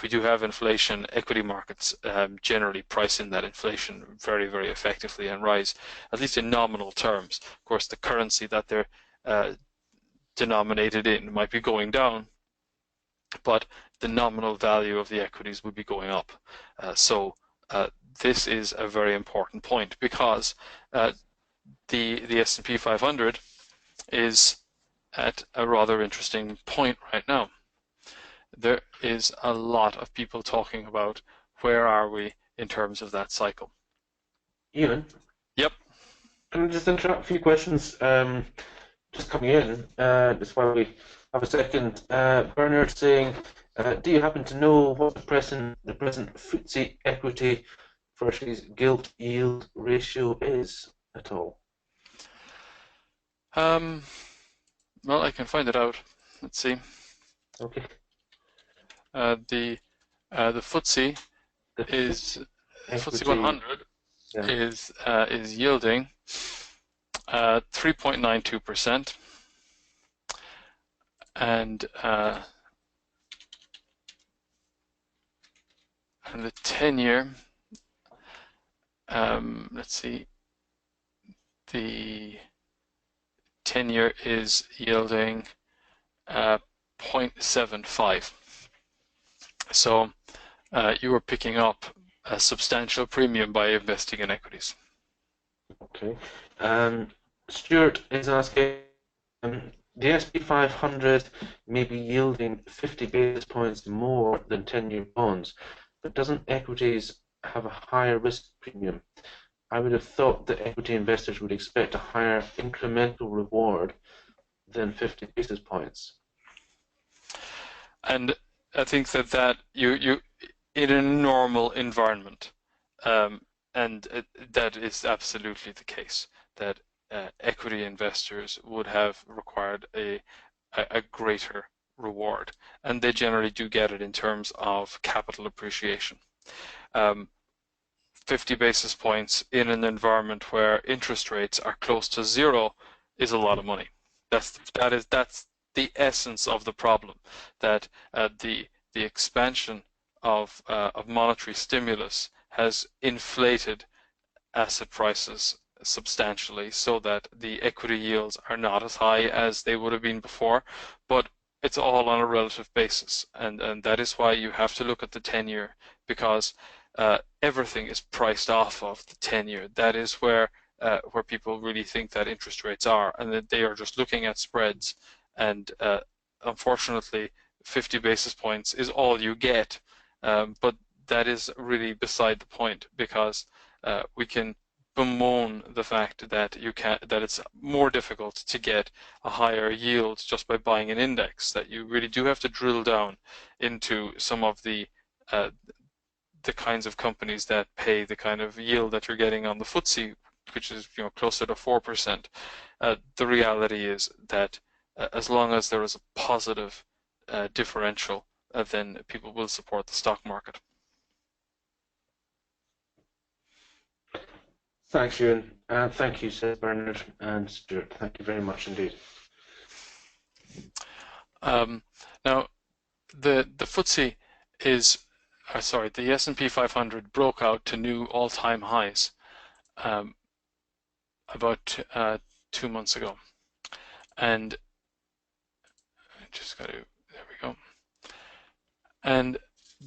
E: we do have inflation, equity markets generally price in that inflation very, very effectively and rise, at least in nominal terms. Of course, the currency that they're denominated in might be going down, but the nominal value of the equities would be going up. So this is a very important point, because the S&P 500 is at a rather interesting point right now. There is a lot of people talking about where are we in terms of that cycle.
C: Eoin?
E: Yep.
C: Can I just interrupt a few questions just coming in, just while we have a second. Bernard saying, do you happen to know what the present FTSE equity versus gilt yield ratio is at all?
E: Well, I can find it out. Let's see.
C: Okay.
E: The FTSE is FTSE 100 is yielding 3.92%, and the 10-year. Let's see. The 10-year is yielding 0.75. So you are picking up a substantial premium by investing in equities.
C: Okay. Stuart is asking, the SP 500 may be yielding 50 basis points more than 10-year bonds, but doesn't equities have a higher risk premium? I would have thought that equity investors would expect a higher incremental reward than 50 basis points.
E: And I think that you in a normal environment, and that is absolutely the case, that equity investors would have required a greater reward, and they generally do get it in terms of capital appreciation. 50 basis points in an environment where interest rates are close to zero is a lot of money. That's the essence of the problem, that the expansion of monetary stimulus has inflated asset prices substantially, so that the equity yields are not as high as they would have been before, but it's all on a relative basis, and that is why you have to look at the 10-year, because everything is priced off of the 10-year. That is where people really think that interest rates are, and that they are just looking at spreads, and unfortunately 50 basis points is all you get, but that is really beside the point, because we can bemoan the fact that it's more difficult to get a higher yield just by buying an index, that you really do have to drill down into some of the kinds of companies that pay the kind of yield that you're getting on the FTSE, which is closer to 4%. The reality is that as long as there is a positive differential, then people will support the stock market.
C: Thanks, Ewan. Thank you, Sir Bernard and Stuart. Thank you very much indeed.
E: Now, the FTSE is, sorry, the S&P 500 broke out to new all-time highs about 2 months ago, and just got to, there we go. And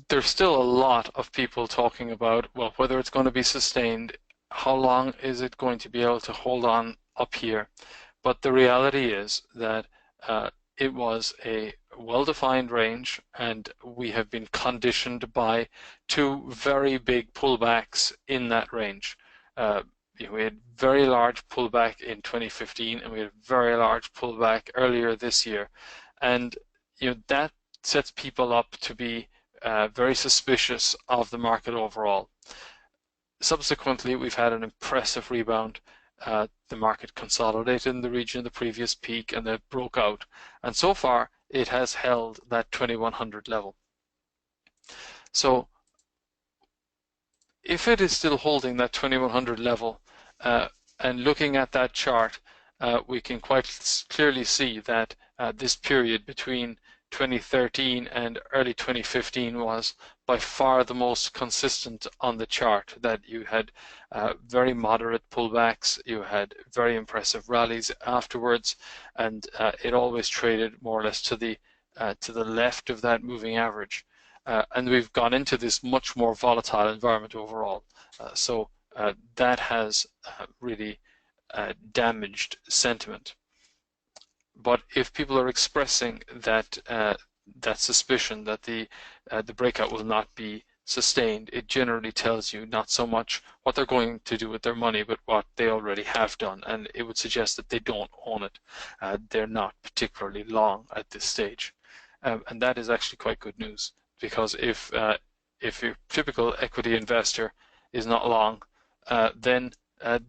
E: there's still a lot of people talking about, well, whether it's going to be sustained, how long is it going to be able to hold on up here? But the reality is that it was a well-defined range, and we have been conditioned by two very big pullbacks in that range. We had very large pullback in 2015, and we had a very large pullback earlier this year, and that sets people up to be very suspicious of the market overall. Subsequently, we've had an impressive rebound. The market consolidated in the region of the previous peak and then broke out. And so far, it has held that 2100 level. So if it is still holding that 2100 level, and looking at that chart, we can quite clearly see that this period between 2013 and early 2015 was by far the most consistent on the chart, that you had very moderate pullbacks, you had very impressive rallies afterwards, and it always traded more or less to the left of that moving average. And we've gone into this much more volatile environment overall. So that has really damaged sentiment. But if people are expressing that that suspicion that the breakout will not be sustained, it generally tells you not so much what they're going to do with their money, but what they already have done, and it would suggest that they don't own it. They're not particularly long at this stage, and that is actually quite good news, because if your typical equity investor is not long, then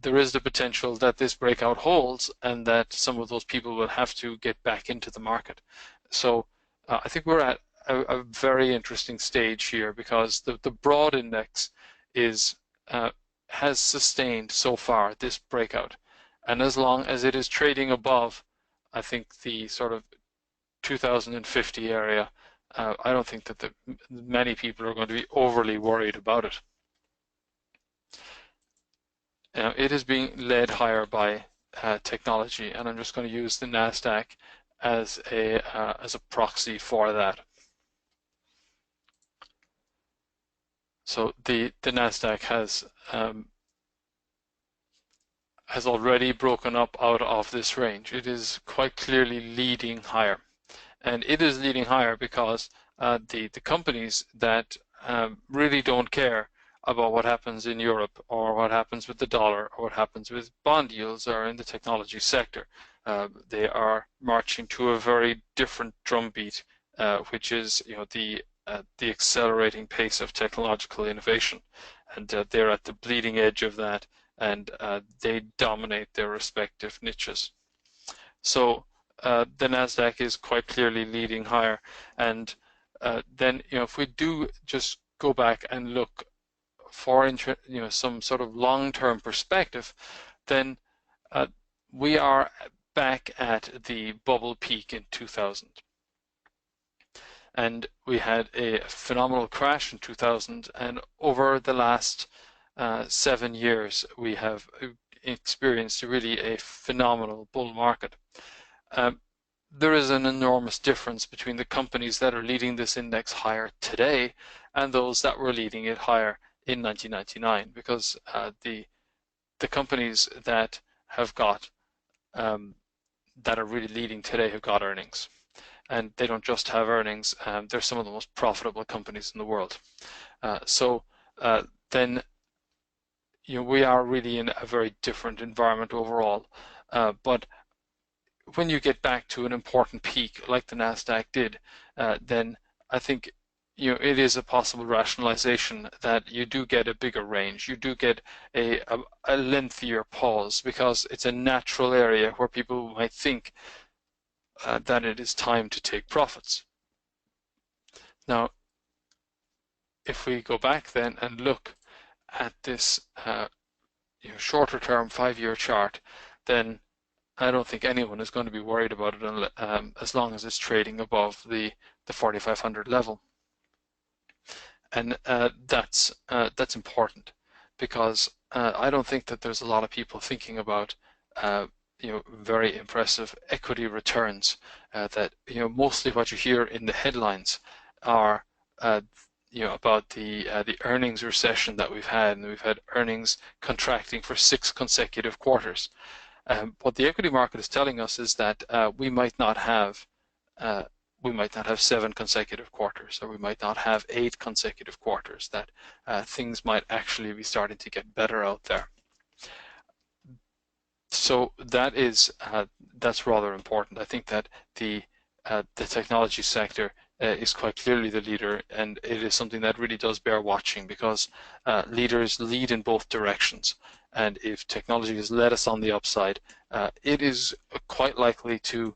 E: there is the potential that this breakout holds and that some of those people will have to get back into the market. So I think we're at a very interesting stage here, because the broad index has sustained so far this breakout. And as long as it is trading above, I think, the sort of 2050 area, I don't think that many people are going to be overly worried about it. It is being led higher by technology, and I'm just going to use the NASDAQ as a proxy for that. So the NASDAQ has already broken up out of this range. It is quite clearly leading higher, and it is leading higher because the companies that really don't care about what happens in Europe, or what happens with the dollar, or what happens with bond yields, are in the technology sector. They are marching to a very different drumbeat, which is the accelerating pace of technological innovation, and they're at the bleeding edge of that, and they dominate their respective niches. So the NASDAQ is quite clearly leading higher, and then if we do just go back and look for some sort of long-term perspective, then we are back at the bubble peak in 2000. And we had a phenomenal crash in 2000, and over the last 7 years we have experienced really a phenomenal bull market. There is an enormous difference between the companies that are leading this index higher today and those that were leading it higher in 1999, because the companies that have got that are really leading today have got earnings, and they don't just have earnings. They're some of the most profitable companies in the world. So then we are really in a very different environment overall. But when you get back to an important peak like the NASDAQ did, then I think it is a possible rationalization that you do get a bigger range. You do get a lengthier pause, because it's a natural area where people might think that it is time to take profits. Now, if we go back then and look at this shorter term 5-year chart, then I don't think anyone is going to be worried about it as long as it's trading above the 4,500 level. And that's important, because I don't think that there's a lot of people thinking about very impressive equity returns. That mostly what you hear in the headlines are about the earnings recession that we've had, and we've had earnings contracting for 6 consecutive quarters. What the equity market is telling us is that we might not have 7 consecutive quarters, or we might not have 8 consecutive quarters, that things might actually be starting to get better out there. So that's rather important. I think that the technology sector is quite clearly the leader, and it is something that really does bear watching, because leaders lead in both directions. And if technology has led us on the upside, it is quite likely to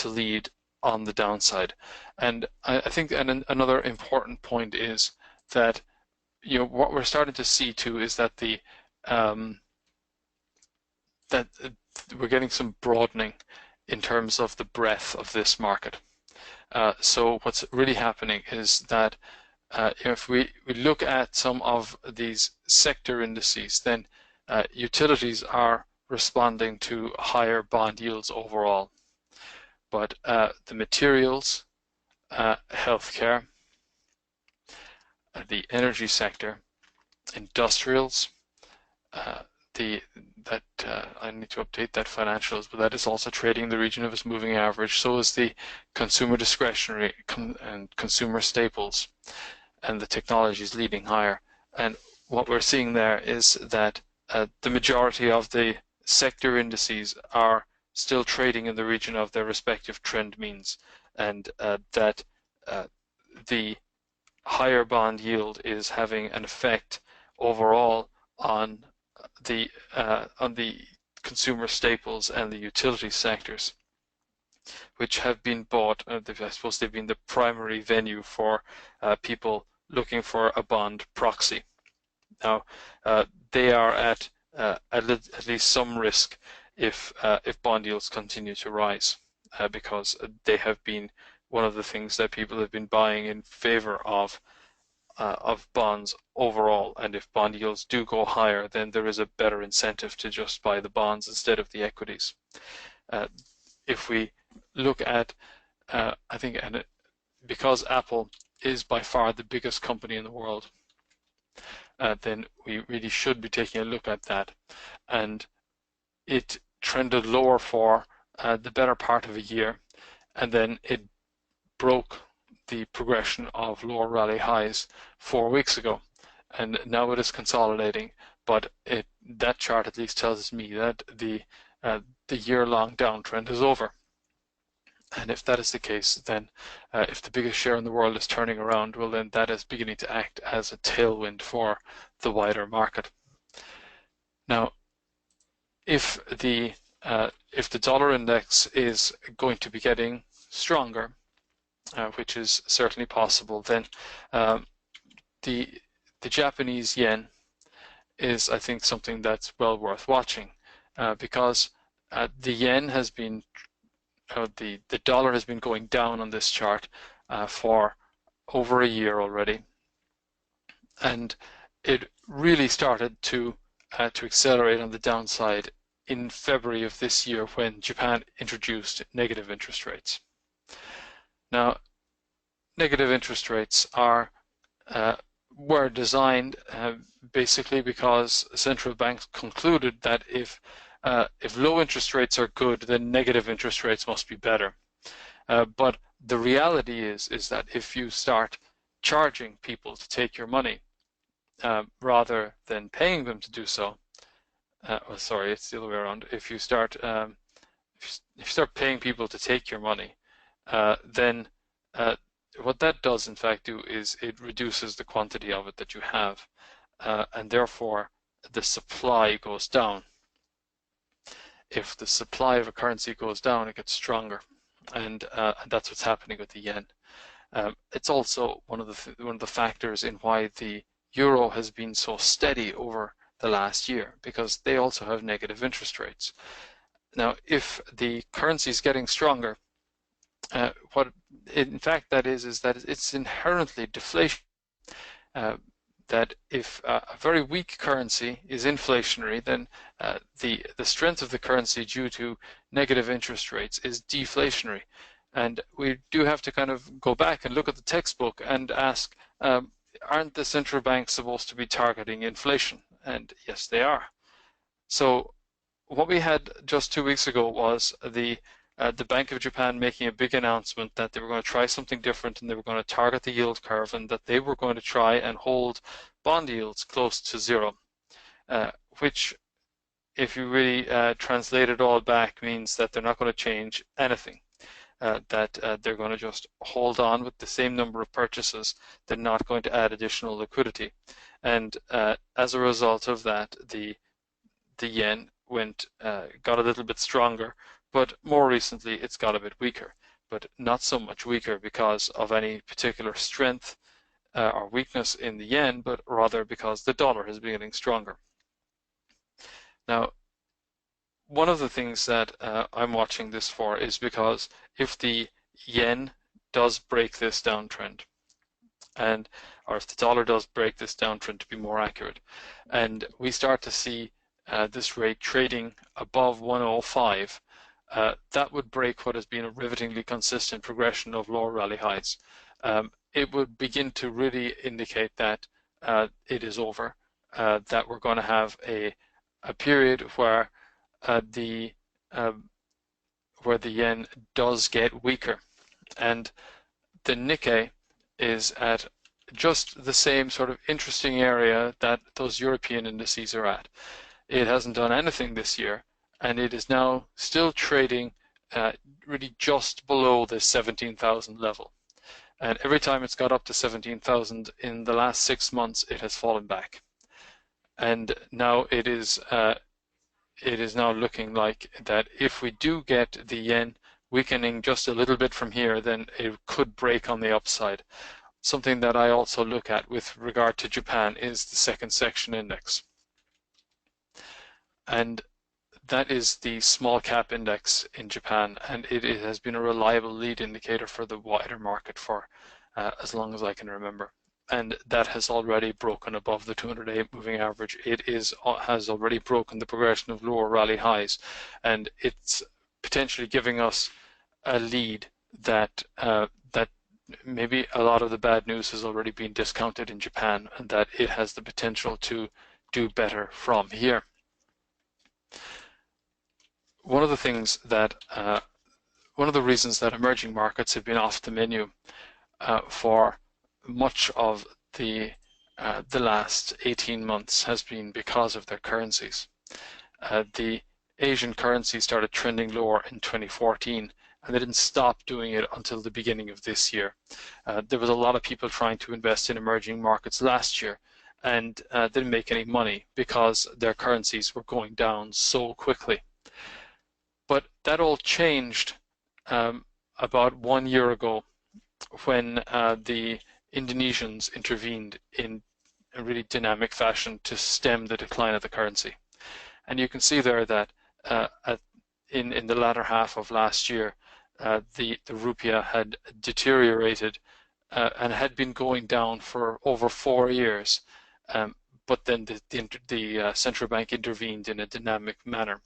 E: lead on the downside. And I think another important point is that what we're starting to see too is that that we're getting some broadening in terms of the breadth of this market. So what's really happening is that if we look at some of these sector indices, then utilities are responding to higher bond yields overall. But the materials, healthcare, the energy sector, industrials, I need to update that financials, but that is also trading in the region of its moving average. So is the consumer discretionary and consumer staples, and the technology is leading higher. And what we're seeing there is that the majority of the sector indices are still trading in the region of their respective trend means, and that the higher bond yield is having an effect overall on the consumer staples and the utility sectors, which have been bought. I suppose they've been the primary venue for people looking for a bond proxy. Now, they are at least some risk if bond yields continue to rise, because they have been one of the things that people have been buying in favor of bonds overall. And if bond yields do go higher, then there is a better incentive to just buy the bonds instead of the equities. If we look at, I think, because Apple is by far the biggest company in the world, then we really should be taking a look at that. And it trended lower for the better part of a year, and then it broke the progression of lower rally highs 4 weeks ago, and now it is consolidating. But that chart at least tells me that the year-long downtrend is over. And if that is the case, then if the biggest share in the world is turning around, well, then that is beginning to act as a tailwind for the wider market. Now, if the dollar index is going to be getting stronger, which is certainly possible, then the Japanese yen is, I think, something that's well worth watching, because the yen has been, the dollar has been going down on this chart for over a year already, and it really started to accelerate on the downside in February of this year, when Japan introduced negative interest rates. Now, negative interest rates were designed basically because central banks concluded that if low interest rates are good, then negative interest rates must be better. But the reality is that if you start charging people to take your money rather than paying them to do so, sorry, it's the other way around. If you start paying people to take your money, then what that does in fact do is it reduces the quantity of it that you have, and therefore the supply goes down. If the supply of a currency goes down, it gets stronger, and that's what's happening with the yen. It's also one of the factors in why the euro has been so steady over the last year, because they also have negative interest rates. Now, if the currency is getting stronger, what in fact that is that it's inherently deflation. That if a very weak currency is inflationary, then the strength of the currency due to negative interest rates is deflationary. And we do have to kind of go back and look at the textbook and ask, aren't the central banks supposed to be targeting inflation? And yes, they are. So what we had just 2 weeks ago was the Bank of Japan making a big announcement that they were going to try something different, and they were going to target the yield curve, and that they were going to try and hold bond yields close to zero, which, if you really translate it all back, means that they're not going to change anything, that they're going to just hold on with the same number of purchases. They're not going to add additional liquidity. And as a result of that, the yen got a little bit stronger, but more recently it's got a bit weaker, but not so much weaker because of any particular strength or weakness in the yen, but rather because the dollar has been getting stronger. Now, one of the things that I'm watching this for is because if the yen does break this downtrend, or if the dollar does break this downtrend, to be more accurate, and we start to see this rate trading above 105, that would break what has been a rivetingly consistent progression of lower rally highs. It would begin to really indicate that it is over, that we're going to have a period where the yen does get weaker, and the Nikkei is at just the same sort of interesting area that those European indices are at. It hasn't done anything this year, and it is now still trading really just below the 17,000 level. And every time it's got up to 17,000 in the last 6 months, it has fallen back. And now it is now looking like that if we do get the yen weakening just a little bit from here, then it could break on the upside. Something that I also look at with regard to Japan is the second section index. And that is the small cap index in Japan, and it has been a reliable lead indicator for the wider market for as long as I can remember. And that has already broken above the 200-day moving average. It has already broken the progression of lower rally highs, and it's potentially giving us a lead that that maybe a lot of the bad news has already been discounted in Japan, and that it has the potential to do better from here. One of the things that one of the reasons that emerging markets have been off the menu for much of the last 18 months has been because of their currencies. The Asian currencies started trending lower in 2014, and they didn't stop doing it until the beginning of this year. There was a lot of people trying to invest in emerging markets last year, and didn't make any money because their currencies were going down so quickly. But that all changed about 1 year ago when the Indonesians intervened in a really dynamic fashion to stem the decline of the currency. And you can see there that in the latter half of last year, the rupiah had deteriorated and had been going down for over 4 years. But then the central bank intervened in a dynamic manner.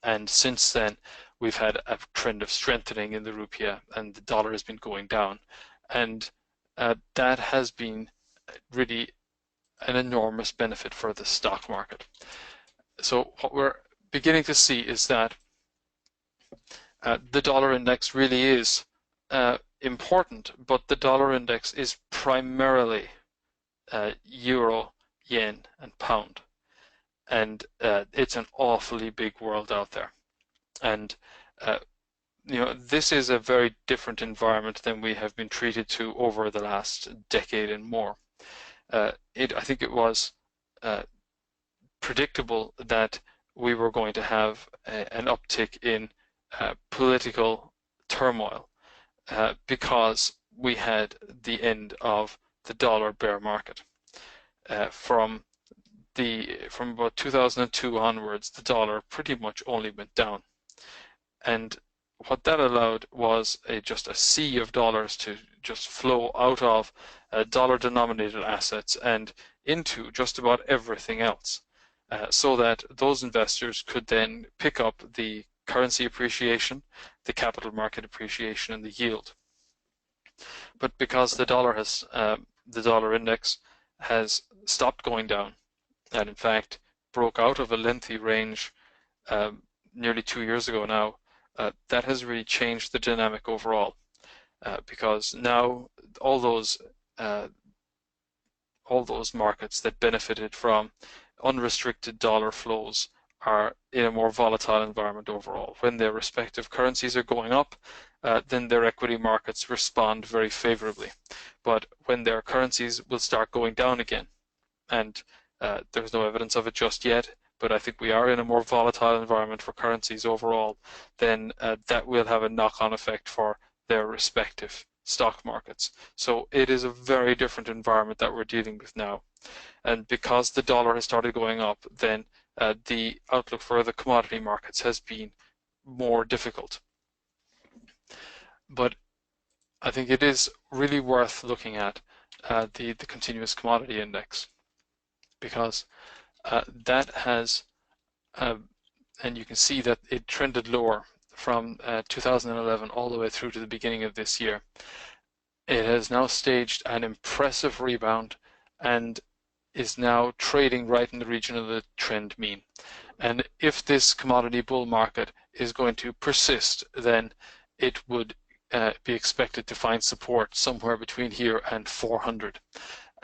E: And since then, we've had a trend of strengthening in the rupiah, and the dollar has been going down. And that has been really an enormous benefit for the stock market. So what we're beginning to see is that the dollar index really is important, but the dollar index is primarily euro, yen, and pound. And it's an awfully big world out there. And this is a very different environment than we have been treated to over the last decade and more. I think it was predictable that we were going to have an uptick in political turmoil because we had the end of the dollar bear market. From from about 2002 onwards, the dollar pretty much only went down. And what that allowed was just a sea of dollars to just flow out of dollar-denominated assets and into just about everything else, so that those investors could then pick up the currency appreciation, the capital market appreciation, and the yield. But because the dollar index has stopped going down, and in fact broke out of a lengthy range nearly 2 years ago now, that has really changed the dynamic overall, because now all those markets that benefited from unrestricted dollar flows are in a more volatile environment overall. When their respective currencies are going up, then their equity markets respond very favorably. But when their currencies will start going down again, and there's no evidence of it just yet, but I think we are in a more volatile environment for currencies overall, then that will have a knock-on effect for their respective stock markets. So it is a very different environment that we're dealing with now. And because the dollar has started going up, then the outlook for the commodity markets has been more difficult. But I think it is really worth looking at the continuous commodity index, because that has, and you can see that it trended lower from 2011 all the way through to the beginning of this year. It has now staged an impressive rebound and is now trading right in the region of the trend mean. And if this commodity bull market is going to persist, then it would be expected to find support somewhere between here and 400.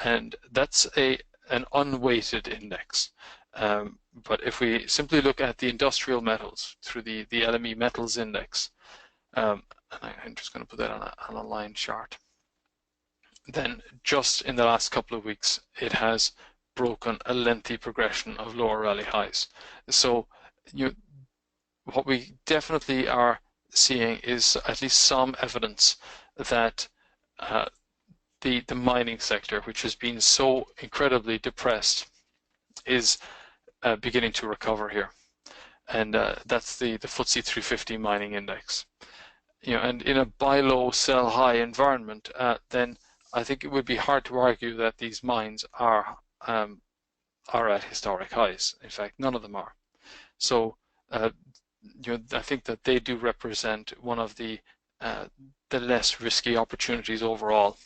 E: And that's an unweighted index. But if we simply look at the industrial metals through the LME metals index, and I'm just going to put that on a line chart, then just in the last couple of weeks, it has broken a lengthy progression of lower rally highs. So what we definitely are seeing is at least some evidence that the mining sector, which has been so incredibly depressed, is beginning to recover here. And that's the FTSE 350 mining index. And in a buy low, sell high environment, then I think it would be hard to argue that these mines are at historic highs. In fact, none of them are. So I think that they do represent one of the less risky opportunities overall.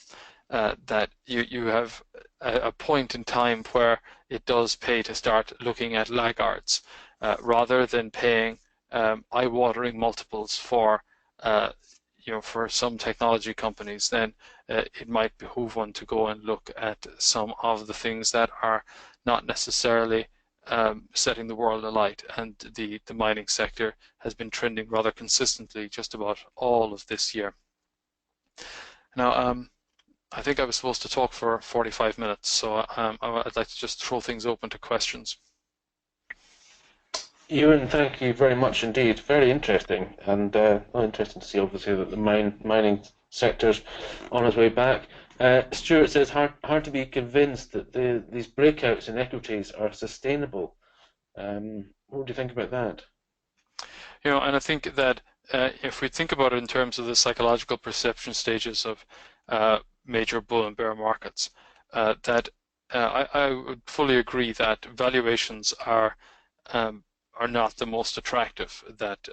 E: That you have a point in time where it does pay to start looking at laggards rather than paying eye-watering multiples for some technology companies. Then it might behoove one to go and look at some of the things that are not necessarily setting the world alight. And the mining sector has been trending rather consistently just about all of this year. Now, I think I was supposed to talk for 45 minutes, so I'd like to just throw things open to questions.
C: Eoin, thank you very much indeed. Very interesting, and interesting to see obviously that the mining sector's on its way back. Stuart says hard to be convinced that these breakouts in equities are sustainable. What do you think about that?
E: And I think that if we think about it in terms of the psychological perception stages of major bull and bear markets, that I would fully agree that valuations are not the most attractive. That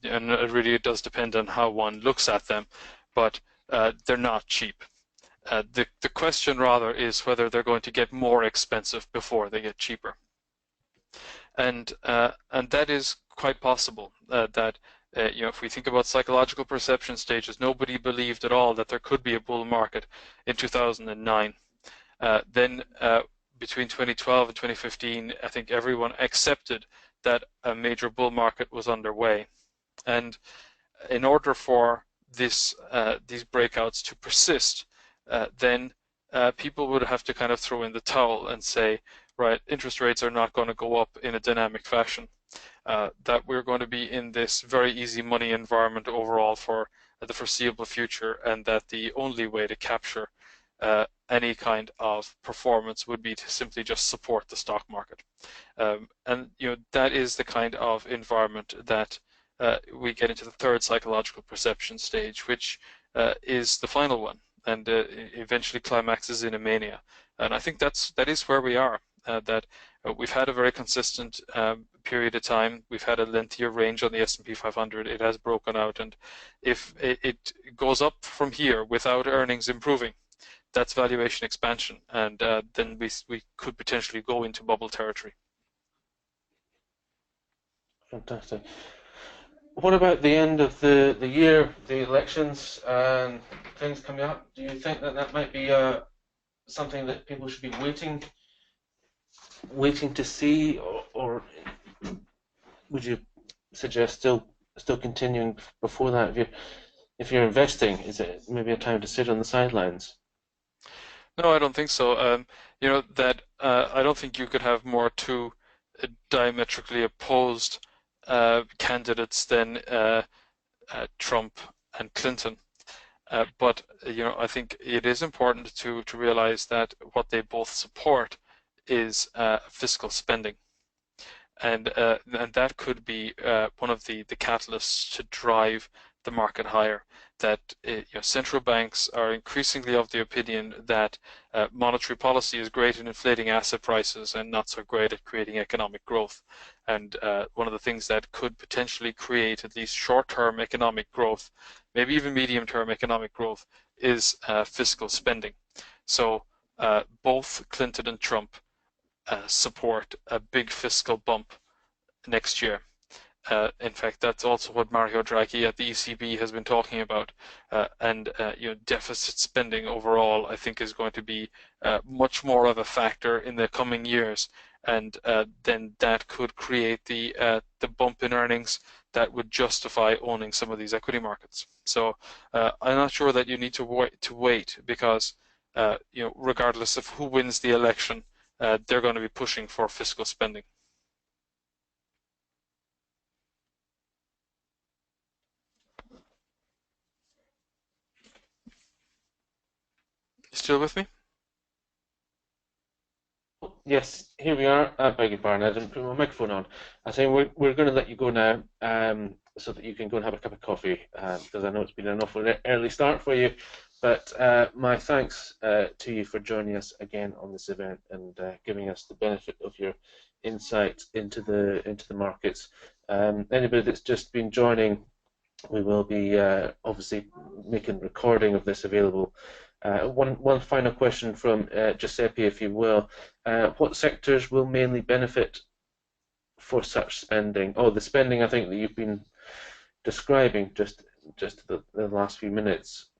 E: and it really does depend on how one looks at them, but they're not cheap. The question rather is whether they're going to get more expensive before they get cheaper, and that is quite possible. That if we think about psychological perception stages, nobody believed at all that there could be a bull market in 2009. Then between 2012 and 2015, I think everyone accepted that a major bull market was underway. And in order for these breakouts to persist, then people would have to kind of throw in the towel and say, right, interest rates are not going to go up in a dynamic fashion. That we're going to be in this very easy money environment overall for the foreseeable future, and that the only way to capture any kind of performance would be to simply just support the stock market. And that is the kind of environment that we get into the third psychological perception stage, which is the final one, and eventually climaxes in a mania. And I think that is where we are. That we've had a very consistent period of time. We've had a lengthier range on the S&P 500. It has broken out, and if it goes up from here without earnings improving, that's valuation expansion, and then we could potentially go into bubble territory.
C: Fantastic. What about the end of the year, the elections and things coming up? Do you think that might be something that people should be waiting to see, or would you suggest still continuing before that? If you're investing, is it maybe a time to sit on the sidelines?
E: No, I don't think so. I don't think you could have more two diametrically opposed candidates than Trump and Clinton. But I think it is important to realize that what they both support is fiscal spending, and that could be one of the catalysts to drive the market higher. That central banks are increasingly of the opinion that monetary policy is great in inflating asset prices and not so great at creating economic growth. And one of the things that could potentially create at least short-term economic growth, maybe even medium-term economic growth, is fiscal spending. So both Clinton and Trump support a big fiscal bump next year. In fact, that's also what Mario Draghi at the ECB has been talking about. And deficit spending overall, I think, is going to be much more of a factor in the coming years. And then that could create the bump in earnings that would justify owning some of these equity markets. So I'm not sure that you need to wait because regardless of who wins the election, they're going to be pushing for fiscal spending. Still with me?
C: Yes, here we are. I beg your pardon, I didn't put my microphone on. I say we're going to let you go now, so that you can go and have a cup of coffee, because I know it's been an awful early start for you. But my thanks to you for joining us again on this event and giving us the benefit of your insight into the markets. Anybody that's just been joining, we will be obviously making recording of this available. One final question from Giuseppe, if you will. What sectors will mainly benefit for such spending? Oh, the spending I think that you've been describing just the last few minutes.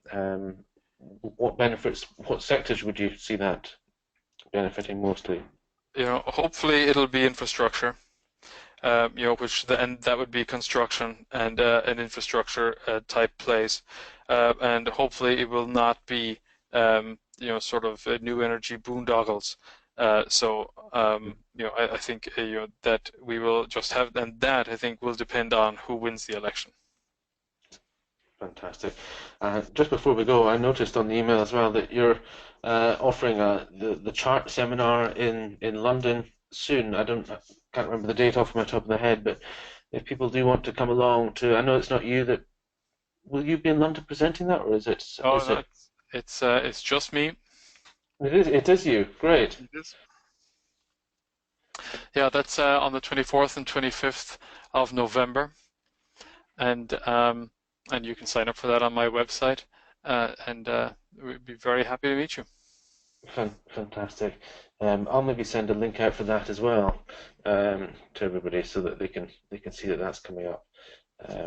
C: What sectors would you see that benefiting mostly?
E: Hopefully it'll be infrastructure. And that would be construction and an infrastructure type plays, and hopefully it will not be sort of new energy boondoggles. I think that we will just have, and that I think will depend on who wins the election.
C: Fantastic. Just before we go, I noticed on the email as well that you're offering the chart seminar in London soon. I can't remember the date off my top of the head, but if people do want to come along I know it's not you that. Will you be in London presenting that, or is it?
E: It's just me.
C: It is you. Great.
E: It is. Yeah, that's on the 24th and 25th of November, and you can sign up for that on my website, and we'd be very happy to meet you.
C: Fantastic. I'll maybe send a link out for that as well to everybody so that they can see that that's coming up.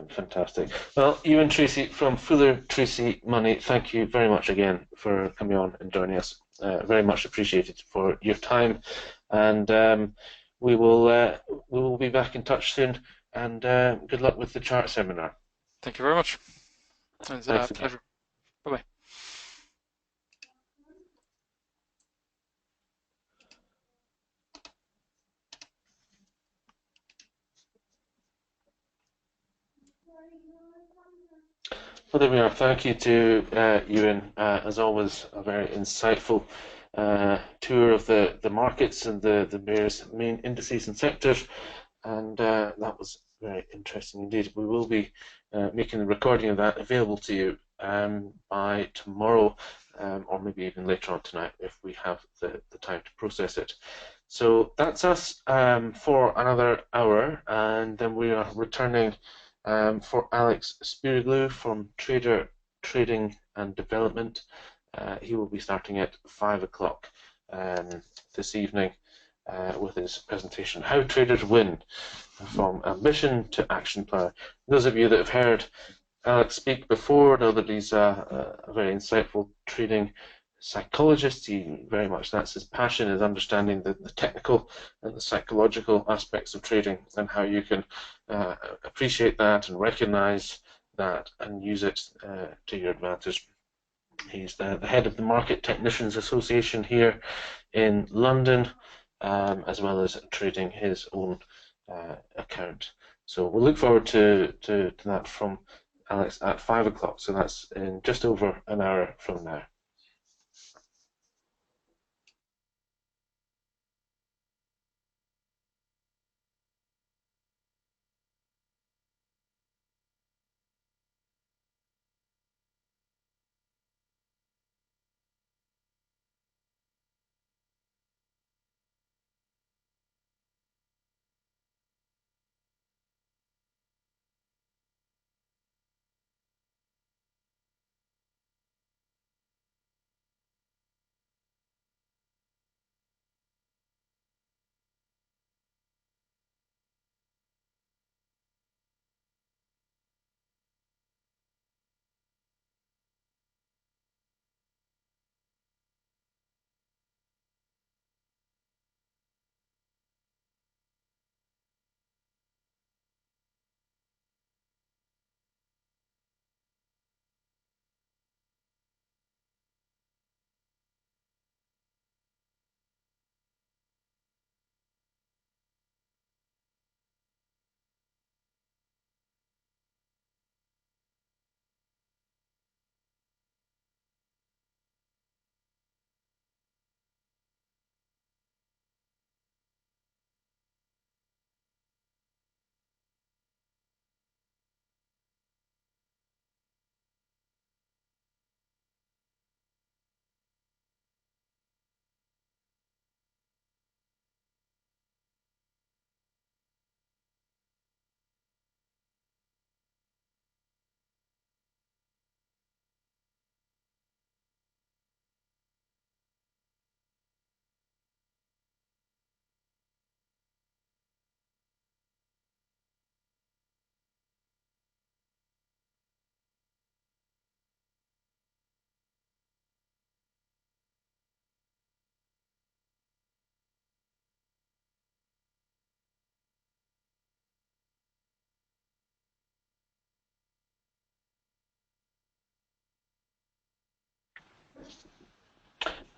C: Fantastic. Well, Eoin Treacy from Fuller Treacy Money, thank you very much again for coming on and joining us. Very much appreciated for your time, and we will be back in touch soon. And good luck with the chart seminar.
E: Thank you very much. It's a pleasure. Bye-bye.
C: Well, there we are. Thank you to Eoin. As always, a very insightful tour of the markets and the various main indices and sectors, and that was very interesting indeed. We will be making a recording of that available to you by tomorrow, or maybe even later on tonight if we have the time to process it. So that's us for another hour, and then we are returning for Alex Spiroglou from Trading and Development. He will be starting at 5 o'clock this evening with his presentation, How Traders Win, from Ambition to Action Plan. Those of you that have heard Alex speak before know that he's a very insightful trading psychologist. He very much, that's his passion, is understanding the technical and the psychological aspects of trading and how you can appreciate that and recognize that and use it to your advantage. He's the head of the Market Technicians Association here in London, as well as trading his own account. So we'll look forward to that from Alex at 5 o'clock. So that's in just over an hour from now.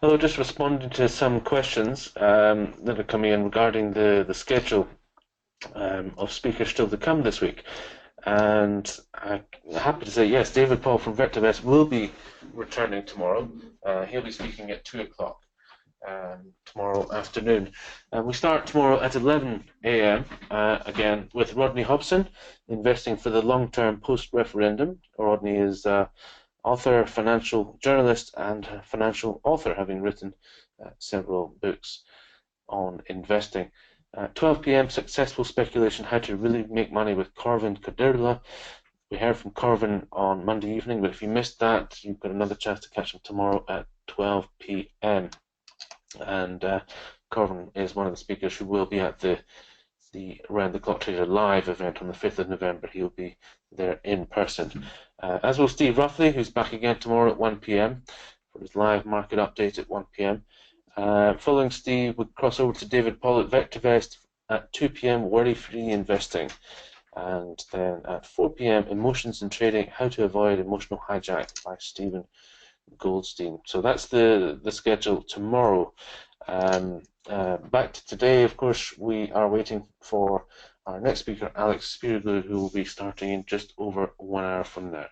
C: Hello, just responding to some questions that are coming in regarding the schedule of speakers still to come this week. And I'm happy to say, yes, David Paul from VectorVest will be returning tomorrow. He'll be speaking at 2 o'clock tomorrow afternoon. We start tomorrow at 11 a.m. Again with Rodney Hobson, Investing for the Long-Term Post-Referendum. Rodney is author, financial journalist, and financial author, having written several books on investing. 12 p.m. Successful Speculation, How to Really Make Money with Corvin Kadirla. We heard from Corvin on Monday evening, but if you missed that, you've got another chance to catch him tomorrow at 12 p.m. And Corvin is one of the speakers who will be at the Round the Clock Trader Live event on the 5th of November. He'll be there in person. As will Steve Ruffley, who's back again tomorrow at 1 p.m. for his live market update at 1 p.m. Following Steve, we cross over to David Paul at VectorVest at 2 p.m. Worry-Free Investing. And then at 4 p.m. Emotions in Trading, How to Avoid Emotional Hijack by Stephen Goldstein. So that's the schedule tomorrow. Back to today, of course, we are waiting for our next speaker, Alex Spiroglou, who will be starting in just over 1 hour from now.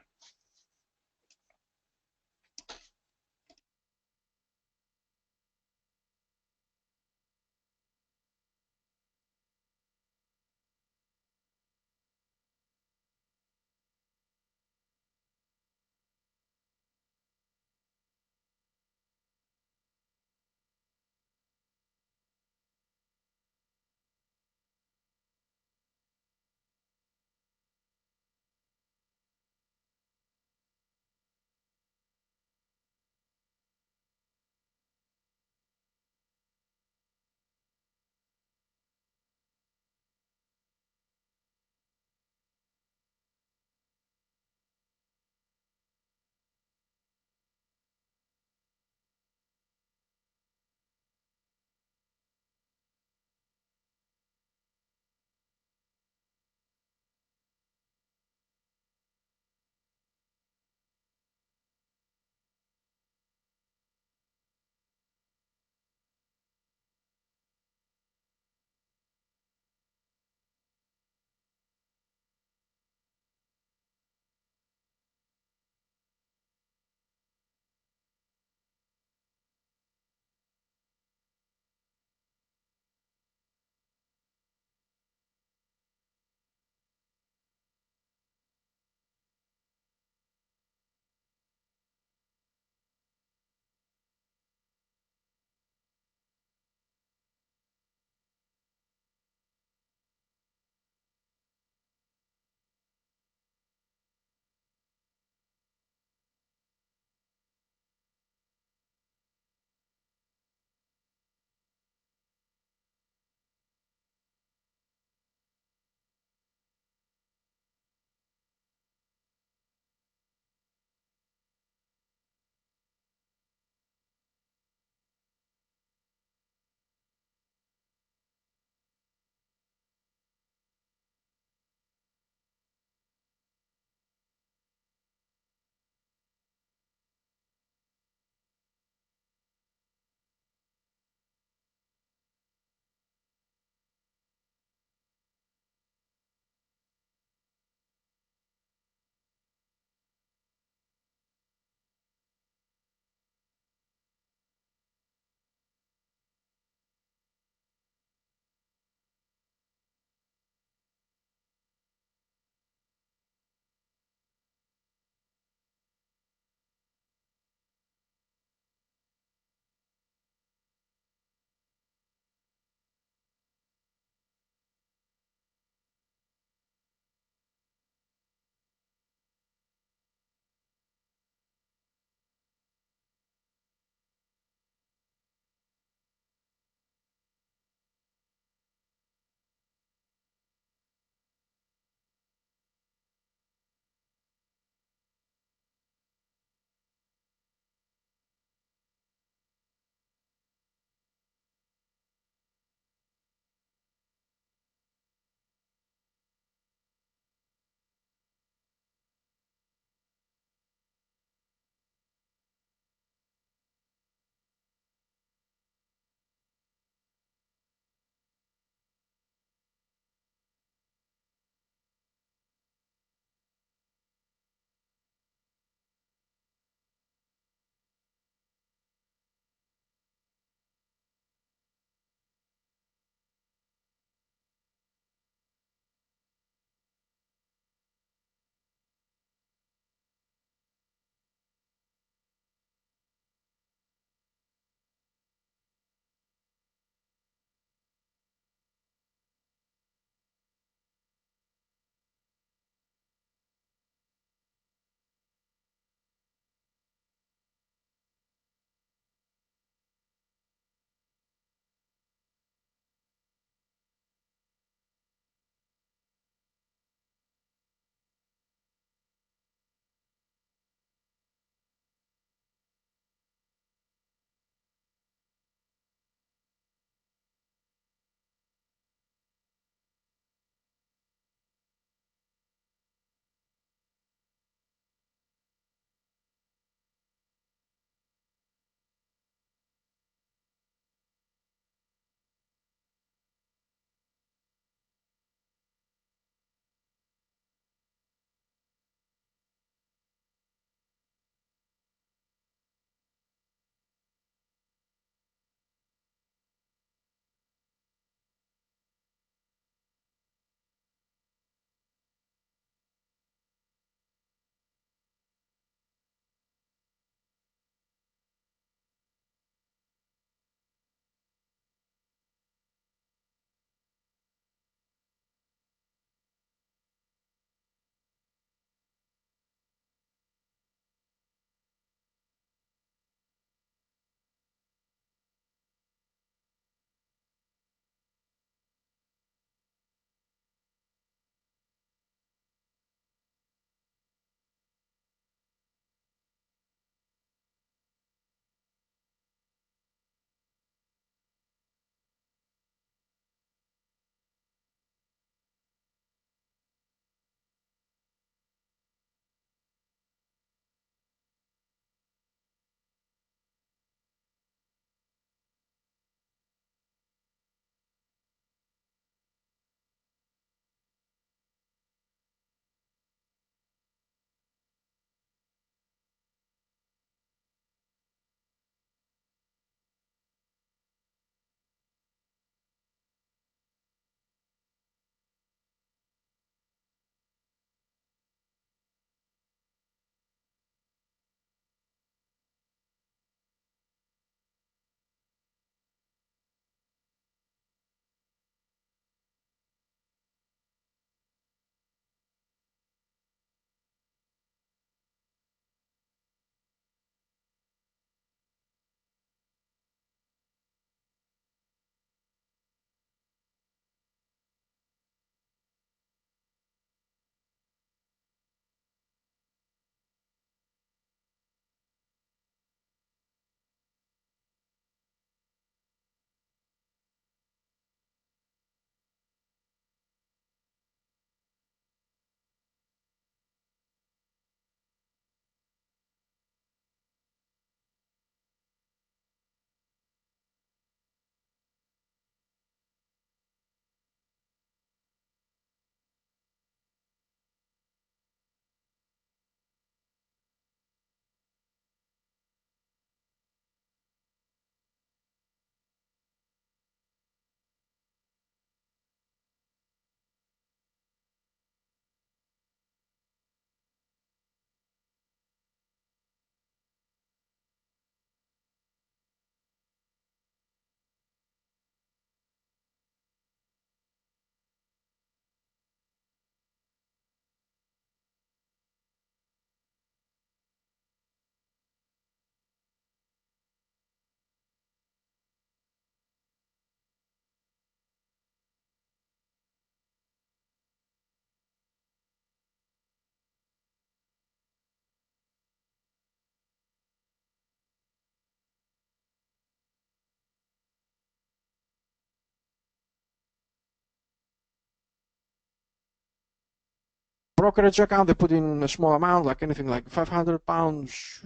F: brokerage account, they put in a small amount, like anything like £500,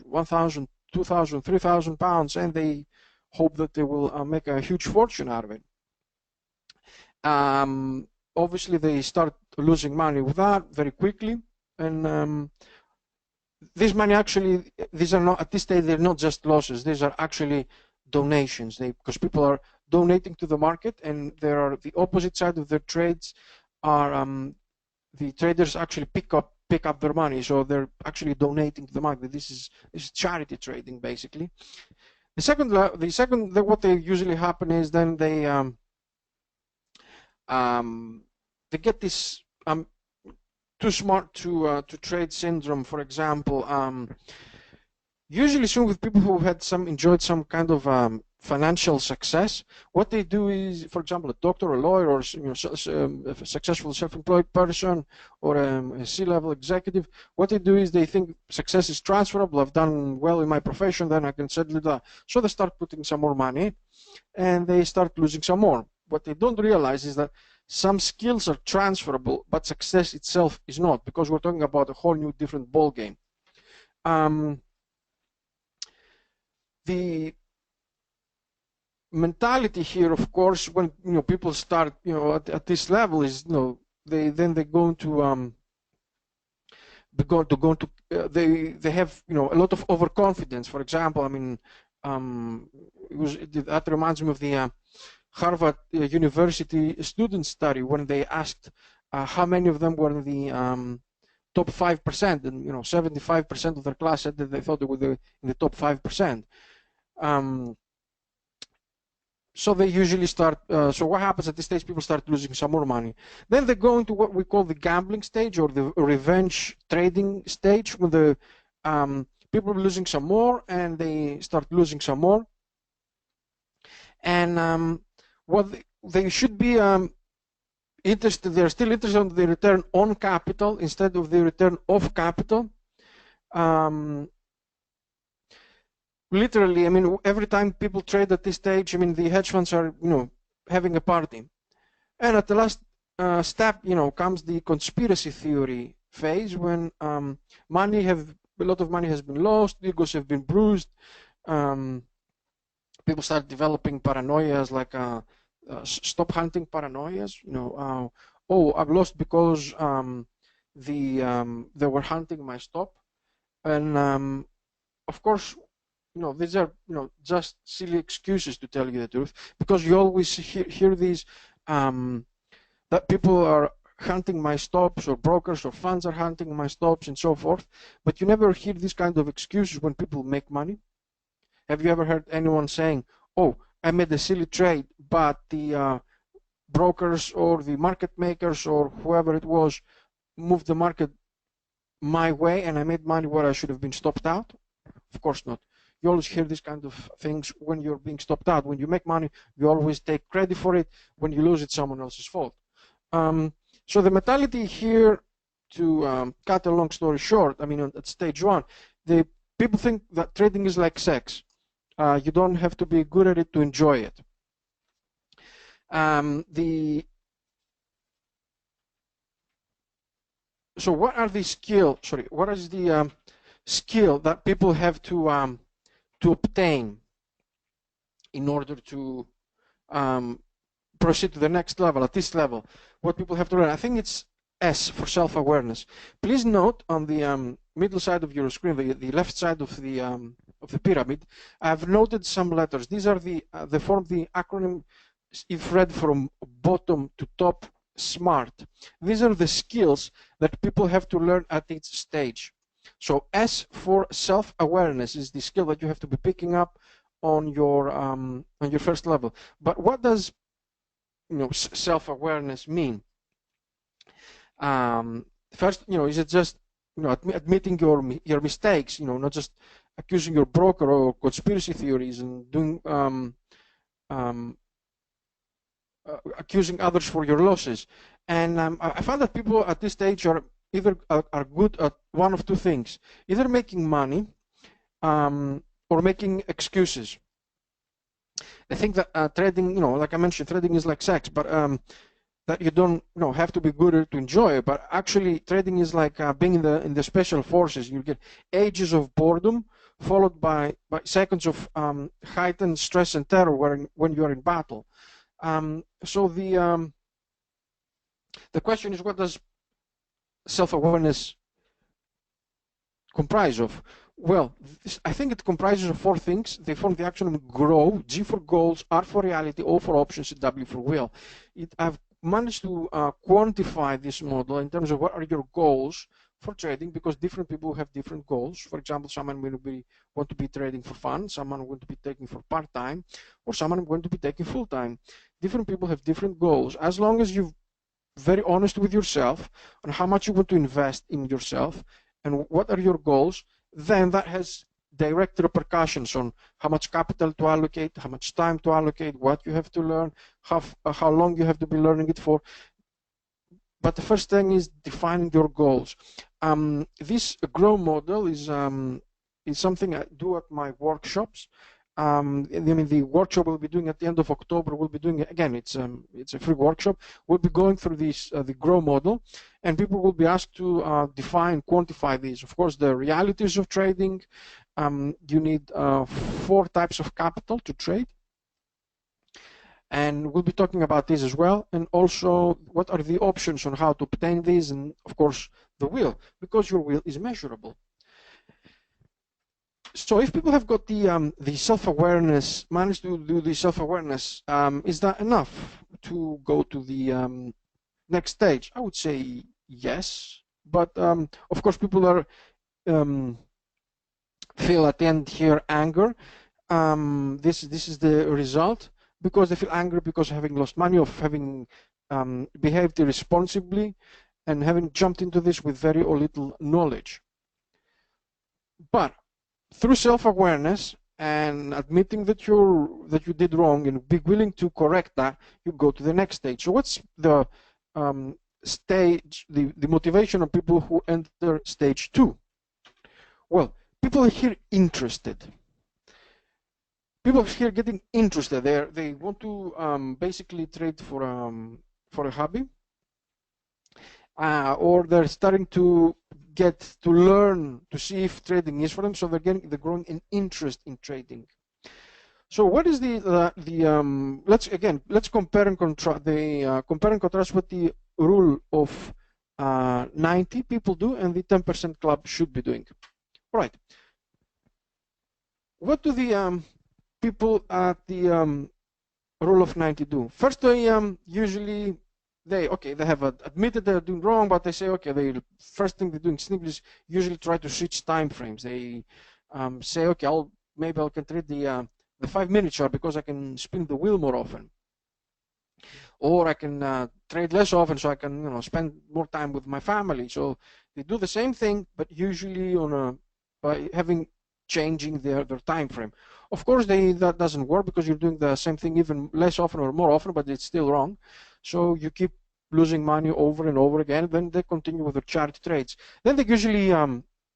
F: 1,000, 2,000, 3,000 pounds, and they hope that they will make a huge fortune out of it. Obviously, they start losing money with that very quickly, and this money actually, these are not, at this stage, they're not just losses, these are actually donations, because people are donating to the market, and there are the opposite side of their trades are the traders actually pick up their money, so they're actually donating to the market. This is charity trading, basically. What they usually happen is then they get this too smart to trade syndrome, for example. Usually soon with people who had enjoyed some kind of financial success, what they do is, for example, a doctor, a lawyer, or a successful self-employed person, or a C-level executive, what they do is they think success is transferable. I've done well in my profession, then I can settle that. So they start putting some more money, and they start losing some more. What they don't realize is that some skills are transferable, but success itself is not, because we're talking about a whole new different ball game. The mentality here, of course, when people start at this level is they go into they have a lot of overconfidence. For example, I mean, that reminds me of the Harvard University student study when they asked how many of them were in the top 5%, and 75% of their class said that they thought they were in the top 5%. So they usually start, so what happens at this stage, people start losing some more money. Then they go into what we call the gambling stage, or the revenge trading stage, when the people are losing some more and they start losing some more. And what they should be interested, they're still interested in the return on capital instead of the return of capital. Literally, I mean, every time people trade at this stage, I mean, the hedge funds are, having a party. And at the last step, comes the conspiracy theory phase, when a lot of money has been lost, egos have been bruised. People start developing paranoias, like stop hunting paranoias. Oh, I've lost because they were hunting my stop, and of course. These are just silly excuses, to tell you the truth, because you always hear these that people are hunting my stops, or brokers or funds are hunting my stops, and so forth. But you never hear these kind of excuses when people make money. Have you ever heard anyone saying, "Oh, I made a silly trade, but the brokers or the market makers or whoever it was moved the market my way, and I made money where I should have been stopped out"? Of course not. You always hear these kind of things when you're being stopped out. When you make money, you always take credit for it. When you lose, it's someone else's fault. So the mentality here, to cut a long story short, I mean, at stage one, the people think that trading is like sex. You don't have to be good at it to enjoy it. So what are the skill? Sorry, what is the skill that people have to obtain in order to proceed to the next level? At this level, what people have to learn, I think it's S for self-awareness. Please note on the middle side of your screen, the left side of the pyramid, I've noted some letters. These are they form the acronym, if read from bottom to top, SMART. These are the skills that people have to learn at each stage. So S for self-awareness is the skill that you have to be picking up on your first level. But what does self-awareness mean? First, is it just admitting your mistakes? Not just accusing your broker or conspiracy theories and doing accusing others for your losses. And I find that people at this stage are either are good at one of two things: either making money or making excuses. I think that trading, like I mentioned, trading is like sex, but that you don't have to be good to enjoy it, but actually trading is like being in the special forces. You get ages of boredom followed by seconds of heightened stress and terror when you are in battle. So the question is, what does self-awareness comprise of? Well, I think it comprises of 4 things. They form the action GROW: G for goals, R for reality, O for options, and W for will. I've managed to quantify this model in terms of what are your goals for trading, because different people have different goals. For example, someone will want to be trading for fun, someone want to be taking for part-time, or someone going to be taking full-time. Different people have different goals. As long as you're very honest with yourself on how much you want to invest in yourself and what are your goals, then that has direct repercussions on how much capital to allocate, how much time to allocate, what you have to learn, how long you have to be learning it for. But the first thing is defining your goals. This GROW model is something I do at my workshops. I mean, the workshop we'll be doing at the end of October, we'll be doing, again, it's a free workshop. We'll be going through this, the GROW model, and people will be asked to define, quantify these. Of course, the realities of trading. You need 4 types of capital to trade. And we'll be talking about this as well. And also, what are the options on how to obtain these? And of course, the will, because your will is measurable. So if people have got the self-awareness, managed to do the self-awareness, is that enough to go to the next stage? I would say yes, but of course people are feel at the end here anger. This is the result, because they feel angry because of having lost money, of having behaved irresponsibly, and having jumped into this with very or little knowledge. But through self-awareness and admitting that you did wrong and be willing to correct that, you go to the next stage. So what's the stage, the motivation of people who enter stage 2? Well, people are here interested. People are here getting interested. They want to basically trade for a hobby, or they're starting to get to learn to see if trading is for them. So they're growing an interest in trading. So what is let's compare and contrast what the rule of 90 people do and the 10% club should be doing. All right. What do the people at the rule of 90 do? First, they usually they have admitted they're doing wrong, but they say, okay, the first thing they're doing simply is usually try to switch time frames. They say, okay, maybe I can trade the 5-minute chart because I can spin the wheel more often, or I can trade less often so I can spend more time with my family. So they do the same thing, but usually by changing their time frame. Of course, that doesn't work because you're doing the same thing even less often or more often, but it's still wrong. So you keep losing money over and over again. Then they continue with their charity trades. Then they usually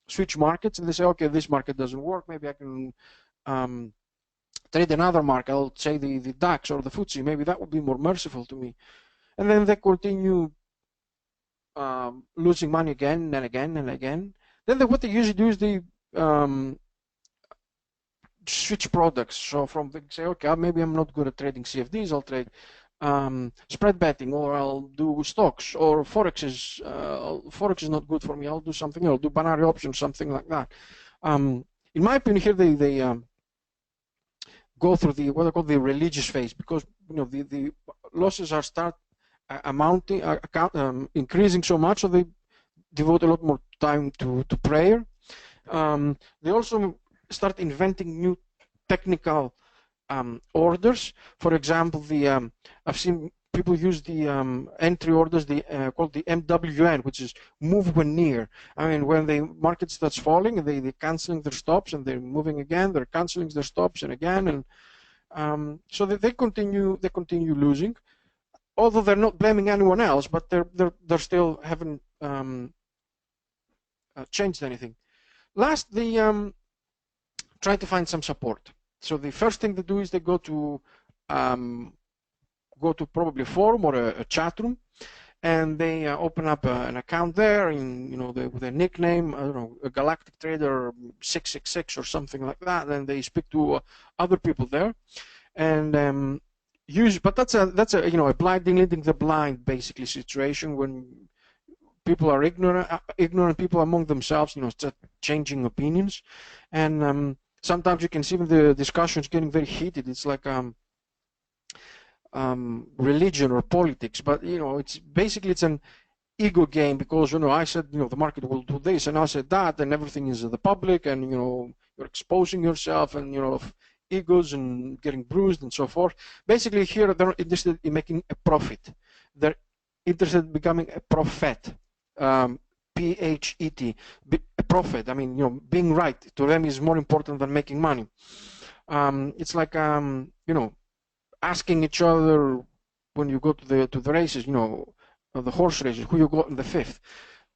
F: switch markets and they say, okay, this market doesn't work. Maybe I can trade another market. I'll say the DAX or the FTSE. Maybe that would be more merciful to me. And then they continue losing money again and again and again. Then what they usually do is they switch products. So they say, okay, maybe I'm not good at trading CFDs. I'll trade spread betting, or I'll do stocks, or forex is not good for me. I'll do something else. I'll do binary options, something like that. In my opinion, here they go through what I call the religious phase, because the losses are increasing so much, so they devote a lot more time to prayer. They also start inventing new technical orders. For example, I've seen people use the entry orders called the MWN, which is move when near. I mean, when the market starts falling, they're canceling their stops and they're moving again. They're canceling their stops and again, and so they continue losing. Although they're not blaming anyone else, but they're still haven't changed anything. Last, they try to find some support. So the first thing they do is they go to go to probably a forum or a chat room, and they open up an account there in, with a nickname, I don't know, a Galactic Trader 666 or something like that, and they speak to other people there, and but that's a a blinding leading the blind basically situation when people are ignorant people among themselves, just changing opinions, and sometimes you can see the discussions getting very heated. It's like religion or politics, but it's an ego game, because I said the market will do this, and I said that, and everything is the public, and you're exposing yourself, and egos and getting bruised and so forth. Basically, here they're interested in making a profit. They're interested in becoming a prophet. P-H-E-T, a prophet. I mean, being right to them is more important than making money. It's like asking each other when you go to the races, the horse races, who you got in the fifth,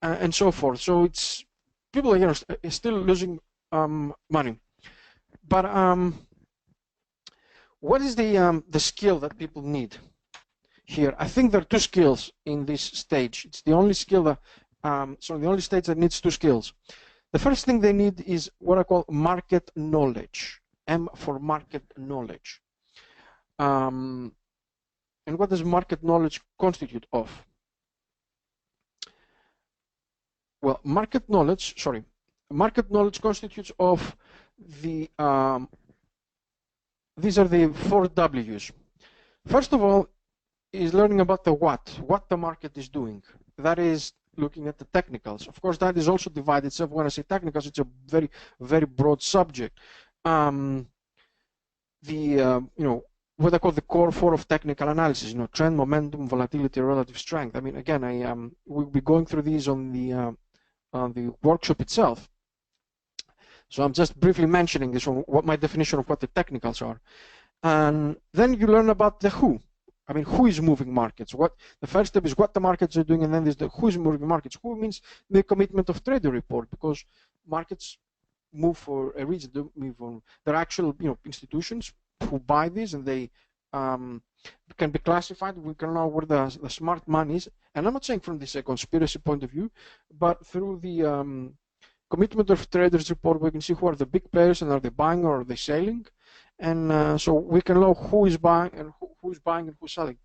F: and so forth. So it's people are still losing money. But what is the skill that people need here? I think there are two skills in this stage. It's the only skill that the only stage that needs two skills. The first thing they need is what I call market knowledge. M for market knowledge. And what does market knowledge constitute of? Well, market knowledge constitutes of the these are the 4 W's. First of all is learning about the what the market is doing. That is looking at the technicals. Of course, that is also divided itself. When I say technicals, it's a very, very broad subject. What I call the core 4 of technical analysis, trend, momentum, volatility, relative strength. I mean, again, we'll be going through these on the workshop itself. So I'm just briefly mentioning this, what my definition of what the technicals are. And then you learn about the who. I mean, who is moving markets? The first step is what the markets are doing, and then there's the who is moving markets. Who means the commitment of trader report, because markets move for a reason. There are actual institutions who buy these, and they can be classified. We can know where the smart money is, and I'm not saying from this conspiracy point of view, but through the commitment of traders report, we can see who are the big players, and are they buying or are they selling, and so we can know who is buying and who's buying and who's selling.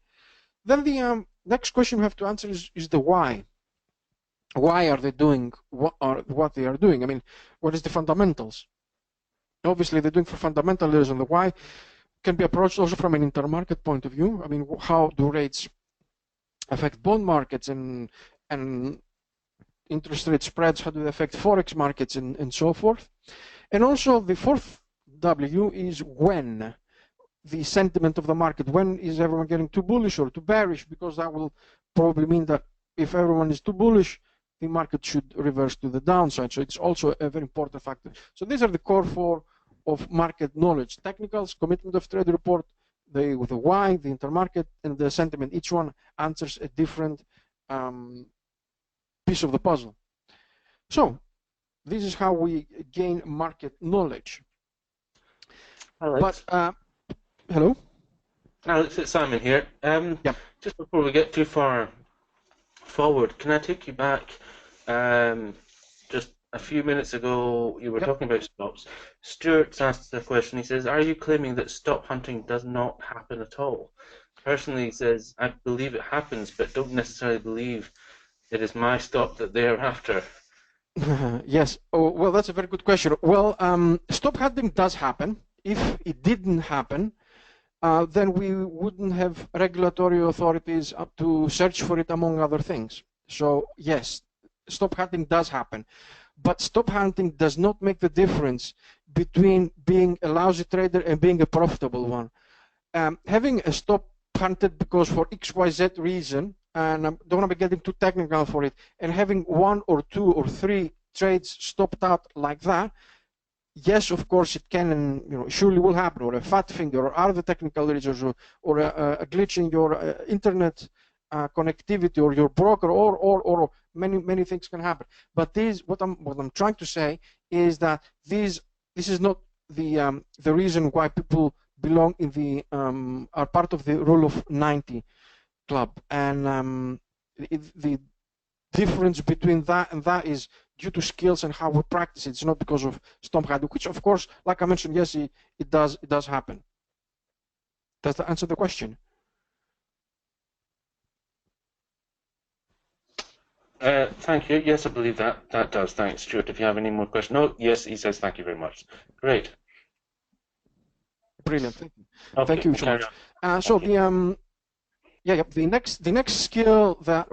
F: Then the next question we have to answer is the why. Why are they doing what they are doing? I mean, what is the fundamentals? Obviously, they're doing for fundamental reasons. The why can be approached also from an intermarket point of view. I mean, how do rates affect bond markets and interest rate spreads? How do they affect forex markets and so forth? And also the 4th W is when. The sentiment of the market. When is everyone getting too bullish or too bearish? Because that will probably mean that if everyone is too bullish, the market should reverse to the downside. So it's also a very important factor. So these are the core 4 of market knowledge: technicals, commitment of trade report, the why, the intermarket, and the sentiment. Each one answers a different piece of the puzzle. So this is how we gain market knowledge.
C: Alex.
F: But hello?
C: Alex, it's Simon here.
F: Yeah.
C: Just before we get too far forward, can I take you back just a few minutes ago? You were talking about stops. Stuart's asked the question. He says, are you claiming that stop hunting does not happen at all? Personally, he says, I believe it happens, but don't necessarily believe it is my stop that they're after.
F: Yes. Oh, well, that's a very good question. Well, stop hunting does happen. If it didn't happen, then we wouldn't have regulatory authorities up to search for it, among other things. So yes, stop hunting does happen, but stop hunting does not make the difference between being a lousy trader and being a profitable one. Having a stop hunted because for XYZ reason, and I don't want to be getting too technical for it, and having 1 or 2 or 3 trades stopped out like that, yes, of course it can, and surely will happen, or a fat finger, or other technical reasons, or a glitch in your internet connectivity, or your broker, or many things can happen. But what I'm trying to say is that this is not the reason why people belong in the are part of the rule of 90 club, and the difference between that and that is due to skills and how we practice it. It's not because of stomp hiding, which of course, like I mentioned, yes, it does happen. Does that answer the question?
C: Thank you. Yes, I believe that does. Thanks, Stuart. If you have any more questions, no. Yes, he says thank you very much. Great.
F: Brilliant. Thank you.
C: Okay,
F: Thank you so much. So the next skill that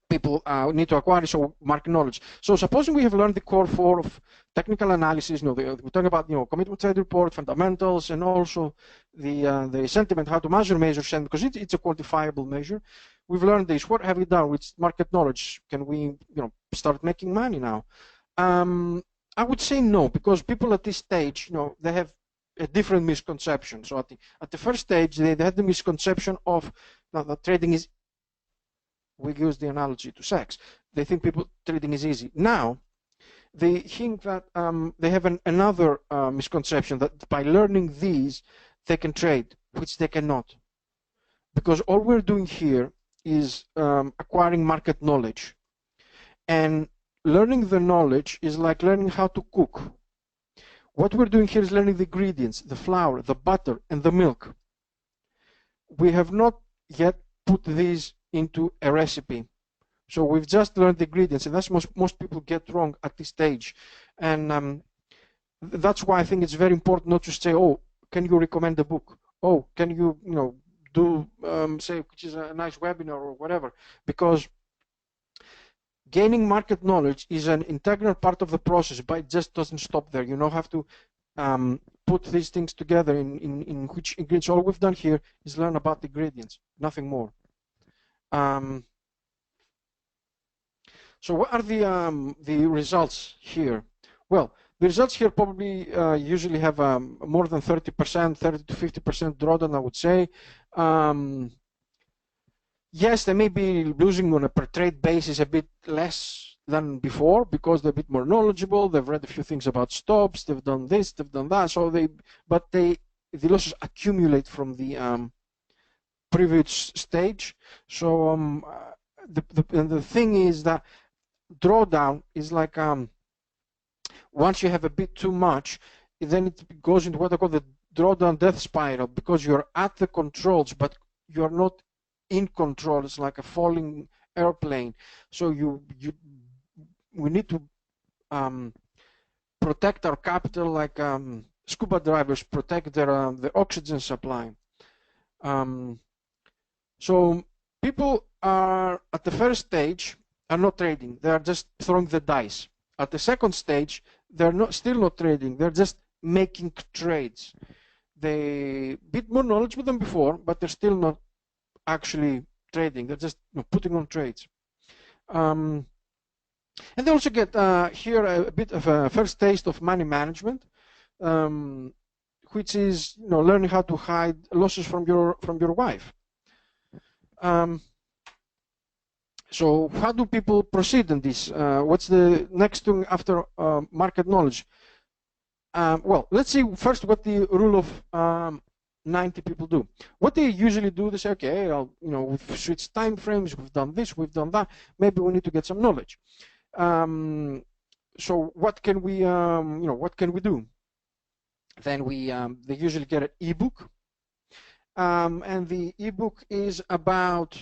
F: people need to acquire is market knowledge. So supposing we have learned the core 4 of technical analysis, we're talking about commitment side report, fundamentals, and also the sentiment, how to measure sentiment, because it's a quantifiable measure. We've learned this. What have we done with market knowledge? Can we start making money now? I would say no, because people at this stage, they have a different misconception. So at the first stage, they had the misconception of that trading is, we use the analogy to sex. They think trading is easy. Now, they think that they have another misconception, that by learning these, they can trade, which they cannot. Because all we're doing here is acquiring market knowledge. And learning the knowledge is like learning how to cook. What we're doing here is learning the ingredients, the flour, the butter, and the milk. We have not yet put these into a recipe. So we've just learned the ingredients, and that's most people get wrong at this stage. And that's why I think it's very important not to say, oh, can you recommend a book? Oh, can you, do, say, which is a nice webinar or whatever, because gaining market knowledge is an integral part of the process, but it just doesn't stop there. You don't have to put these things together in which ingredients. All we've done here is learn about the ingredients, nothing more. So what are the results here? Well, the results here probably usually have more than 30%, 30 to 50% drawdown, I would say. Yes, they may be losing on a per trade basis a bit less than before because they're a bit more knowledgeable. They've read a few things about stops. They've done this. They've done that. So the losses accumulate from the previous stage. So the thing is that drawdown is like once you have a bit too much, then it goes into what I call the drawdown death spiral, because you're at the controls, but you're not in control. It's like a falling airplane. So we need to protect our capital, like scuba divers protect their oxygen supply. So people are at the first stage are not trading. They are just throwing the dice. At the second stage, they're still not trading. They're just making trades. They a bit more knowledgeable than before, but they're still not actually trading. They're just putting on trades. And they also get here a bit of a first taste of money management, which is learning how to hide losses from your wife. So how do people proceed in this? What's the next thing after market knowledge? Well, let's see first what the rule of 90 people do. What they usually do, they say, okay, we've switched time frames, we've done this, we've done that. Maybe we need to get some knowledge. So what can we, what can we do? Then they usually get an ebook, and the ebook is about,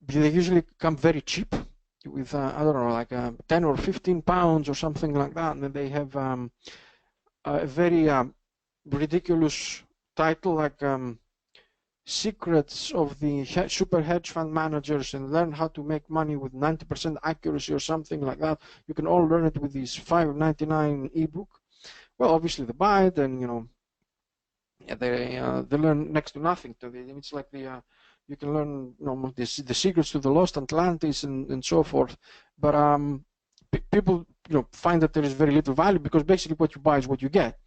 F: they usually come very cheap with I don't know, like 10 or 15 pounds or something like that, and then they have a very ridiculous title like Secrets of the Super Hedge Fund Managers and Learn How to Make Money with 90% Accuracy or something like that. You can all learn it with this $5.99 ebook. Well, obviously they buy it, and they learn next to nothing. It's like you can learn the secrets to the lost Atlantis and so forth. But people find that there is very little value, because basically what you buy is what you get.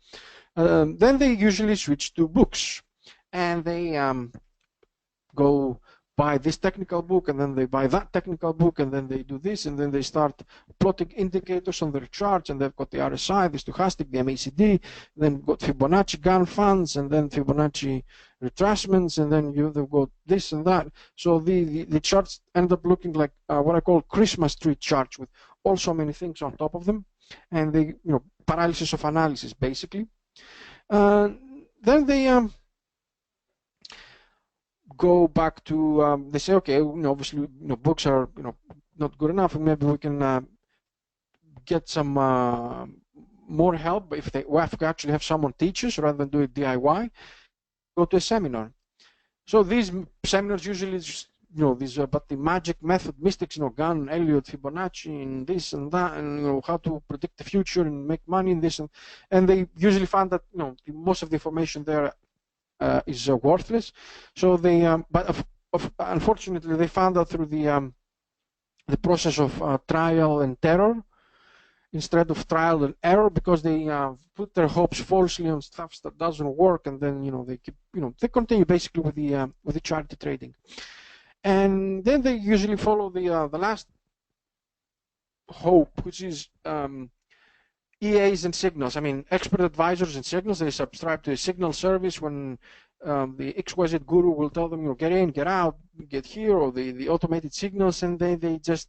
F: Then they usually switch to books, and they go buy this technical book, and then they buy that technical book, and then they do this, and then they start plotting indicators on their charts, and they've got the RSI, the stochastic, the MACD, then got Fibonacci gun funds, and then Fibonacci retracements, and then they've got this and that. So the charts end up looking like what I call Christmas tree charts with also many things on top of them, and they, paralysis of analysis basically. Then they go back to they say, okay, obviously books are not good enough, and maybe we can get some more help if we actually have someone teach us rather than do it DIY. Go to a seminar. So these seminars usually just these about the magic method, mystics, Gann, Elliott, Fibonacci, and this and that, and how to predict the future and make money in this, and they usually find that most of the information there is worthless. So they, but unfortunately, they found out through the process of trial and terror instead of trial and error, because they put their hopes falsely on stuff that doesn't work, and then they keep they continue basically with the charity trading, and then they usually follow the last hope, which is EAs and signals. I mean, expert advisors and signals. They subscribe to a signal service when the XYZ guru will tell them, get in, get out, get here, or the automated signals, and they just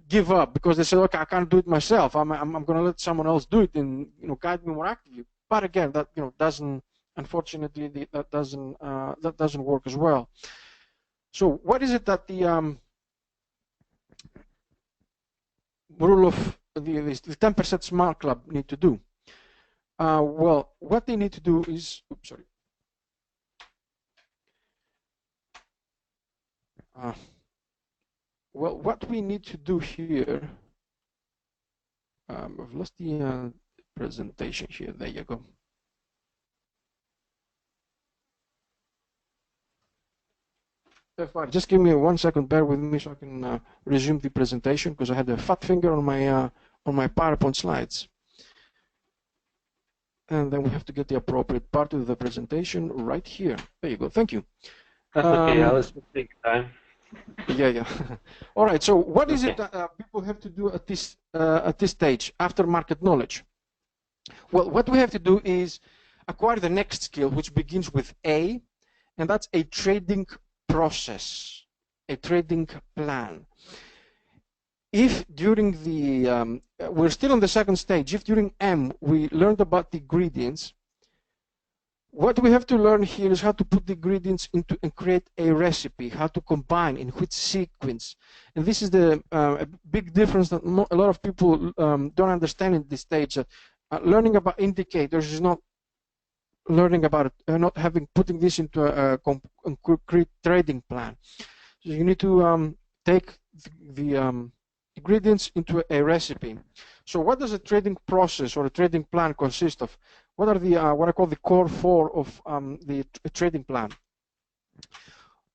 F: give up because they say, okay, I can't do it myself. I'm going to let someone else do it and guide me more actively. But again, that doesn't, unfortunately, that doesn't work as well. So what is it that the rule of the 10% Smart Club need to do? Well, what they need to do is, oops, sorry. Well, what we need to do here, I've lost the presentation here. There you go. Just give me 1 second, bear with me so I can resume the presentation, because I had a fat finger on my PowerPoint slides. And then we have to get the appropriate part of the presentation right here. There you go. Thank you.
C: That's okay. I was taking time.
F: Yeah. All right. So what is it that people have to do at this stage after market knowledge? Well, what we have to do is acquire the next skill, which begins with A, and that's a trading process, a trading plan. If during the, we're still on the second stage, if during M we learned about the ingredients, what we have to learn here is how to put the ingredients into and create a recipe, how to combine, in which sequence. And this is the a big difference that a lot of people don't understand in this stage. Learning about indicators is not learning about it, not putting this into a concrete trading plan. So you need to take the ingredients into a recipe. So what does a trading process or a trading plan consist of? What are the what I call the core four of the trading plan?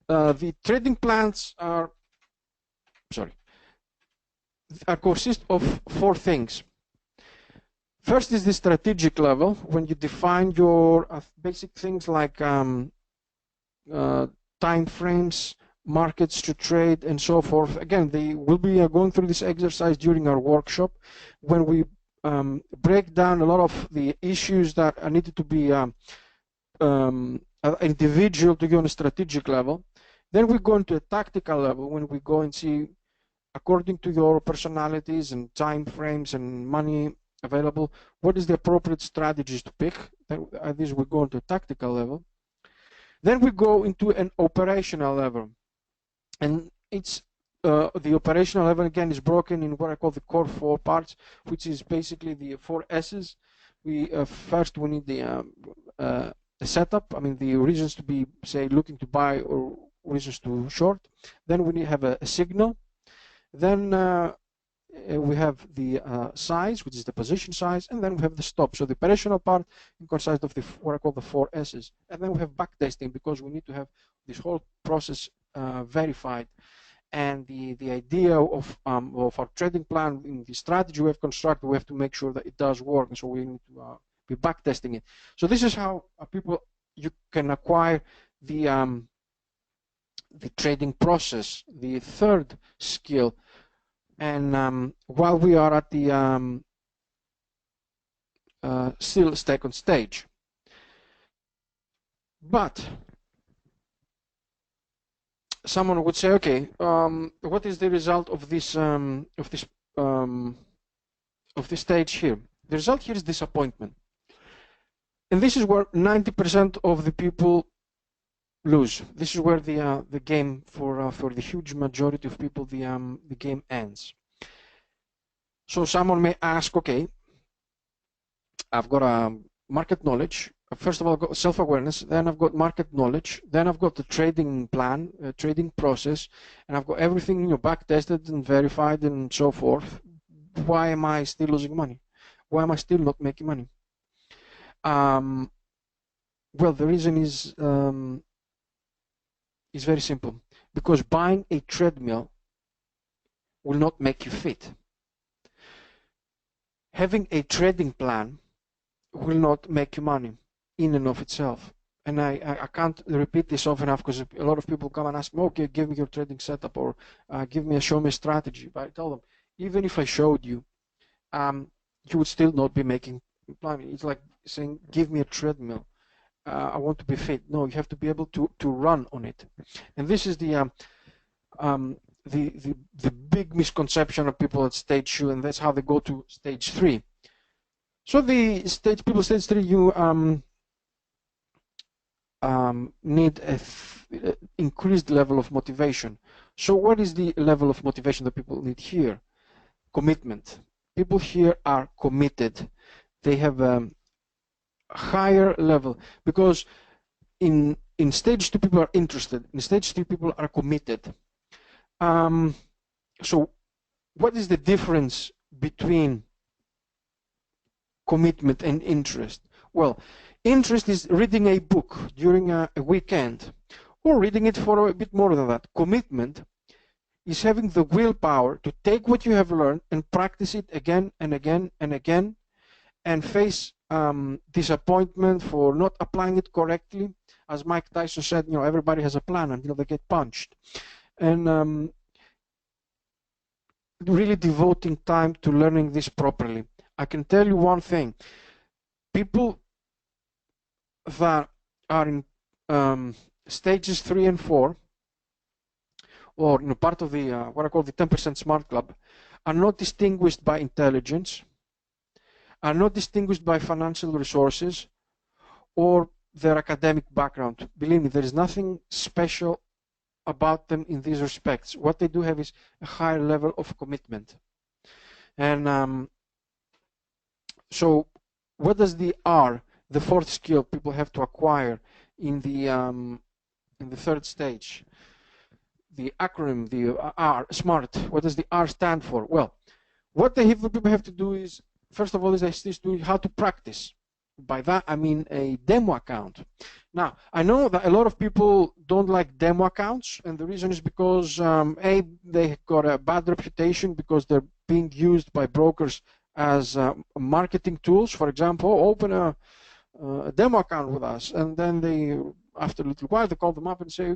F: The trading plans consist of four things. First is the strategic level, when you define your basic things like time frames, markets to trade, and so forth. Again, we'll be going through this exercise during our workshop when we break down a lot of the issues that are needed to be individual to go on a strategic level. Then we go into a tactical level when we go and see, according to your personalities and time frames and money available, what is the appropriate strategies to pick. Then at this we go into a tactical level. Then we go into an operational level, and it's the operational level again is broken in what I call the core four parts, which is basically the four S's. First we need the setup. I mean, the reasons to be, say, looking to buy or reasons to short. Then we need to have a signal. Then we have the size, which is the position size, and then we have the stop. So the operational part consists of what I call the four S's. And then we have backtesting, because we need to have this whole process verified. And the idea of our trading plan, in the strategy we have constructed, we have to make sure that it does work, and so we need to be backtesting it. So this is how you can acquire the the trading process, the third skill. And while we are at the still second stage, but someone would say, okay, what is the result of this stage here? The result here is disappointment, and this is where 90% of the people lose. This is where the game for the huge majority of people the game ends. So someone may ask, okay, I've got a market knowledge. First of all, I've got self-awareness, then I've got market knowledge, then I've got the trading plan, trading process, and I've got everything back-tested and verified and so forth. Why am I still losing money? Why am I still not making money? Well, the reason is very simple. Because buying a treadmill will not make you fit. Having a trading plan will not make you money in and of itself. And I can't repeat this often enough, because a lot of people come and ask me, okay, give me your trading setup, or show me a strategy. But I tell them, even if I showed you, you would still not be making money. It's like saying, give me a treadmill. I want to be fit. No, you have to be able to run on it. And this is the big misconception of people at stage 2, and that's how they go to stage 3. So the stage 3, you need an increased level of motivation. So what is the level of motivation that people need here? Commitment. People here are committed. They have a higher level, because in stage 2 people are interested. In stage 3 people are committed. So what is the difference between commitment and interest? Well, interest is reading a book during a weekend, or reading it for a bit more than that. Commitment is having the willpower to take what you have learned and practice it again and again and again, and face disappointment for not applying it correctly. As Mike Tyson said, everybody has a plan until they get punched. And really devoting time to learning this properly. I can tell you one thing. People that are in stages 3 and 4, or part of the what I call the 10% Smart Club, are not distinguished by intelligence, are not distinguished by financial resources, or their academic background. Believe me, there is nothing special about them in these respects. What they do have is a higher level of commitment. And so what does the R, the fourth skill people have to acquire in the third stage? The acronym, the R, SMART, what does the R stand for? Well, what the people have to do is, first of all, is how to practice. By that, I mean a demo account. Now, I know that a lot of people don't like demo accounts, and the reason is because, A, they got a bad reputation because they're being used by brokers as marketing tools. For example, open a demo account with us, and then they, after a little while, they call them up and say,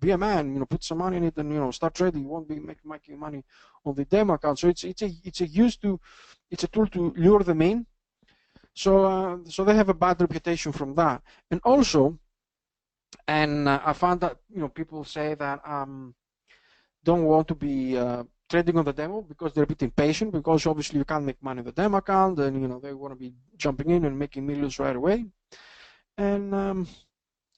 F: be a man, put some money in it, and start trading. You won't be making money on the demo account. So it's a tool to lure them in. So they have a bad reputation from that. And also, I found that people say that don't want to be trading on the demo because they're a bit impatient, because obviously you can't make money on the demo account, and they want to be jumping in and making millions right away. And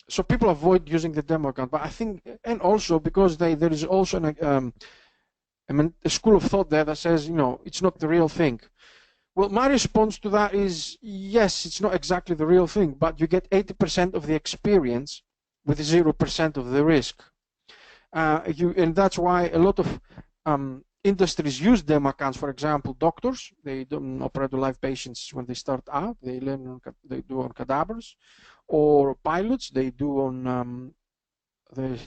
F: so people avoid using the demo account. But I think, and also because there is also a school of thought there that says, it's not the real thing. Well, my response to that is, yes, it's not exactly the real thing, but you get 80% of the experience with 0% of the risk. And that's why a lot of industries use demo accounts. For example, doctors, they don't operate on live patients when they start out. They do on cadavers. Or pilots, they do on they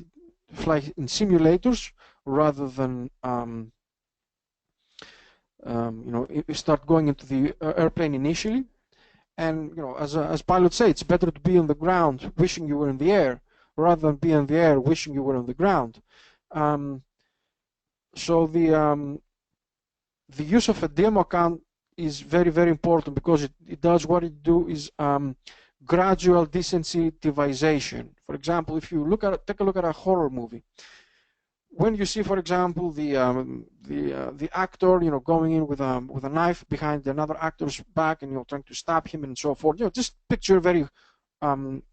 F: fly in simulators rather than start going into the airplane initially. And as pilots say, it's better to be on the ground wishing you were in the air rather than be in the air wishing you were on the ground. So the use of a demo account is very, very important, because it does what it do is gradual desensitivization. For example, if you take a look at a horror movie, when you see, for example, the actor, going in with a knife behind another actor's back, and trying to stab him and so forth, just picture a very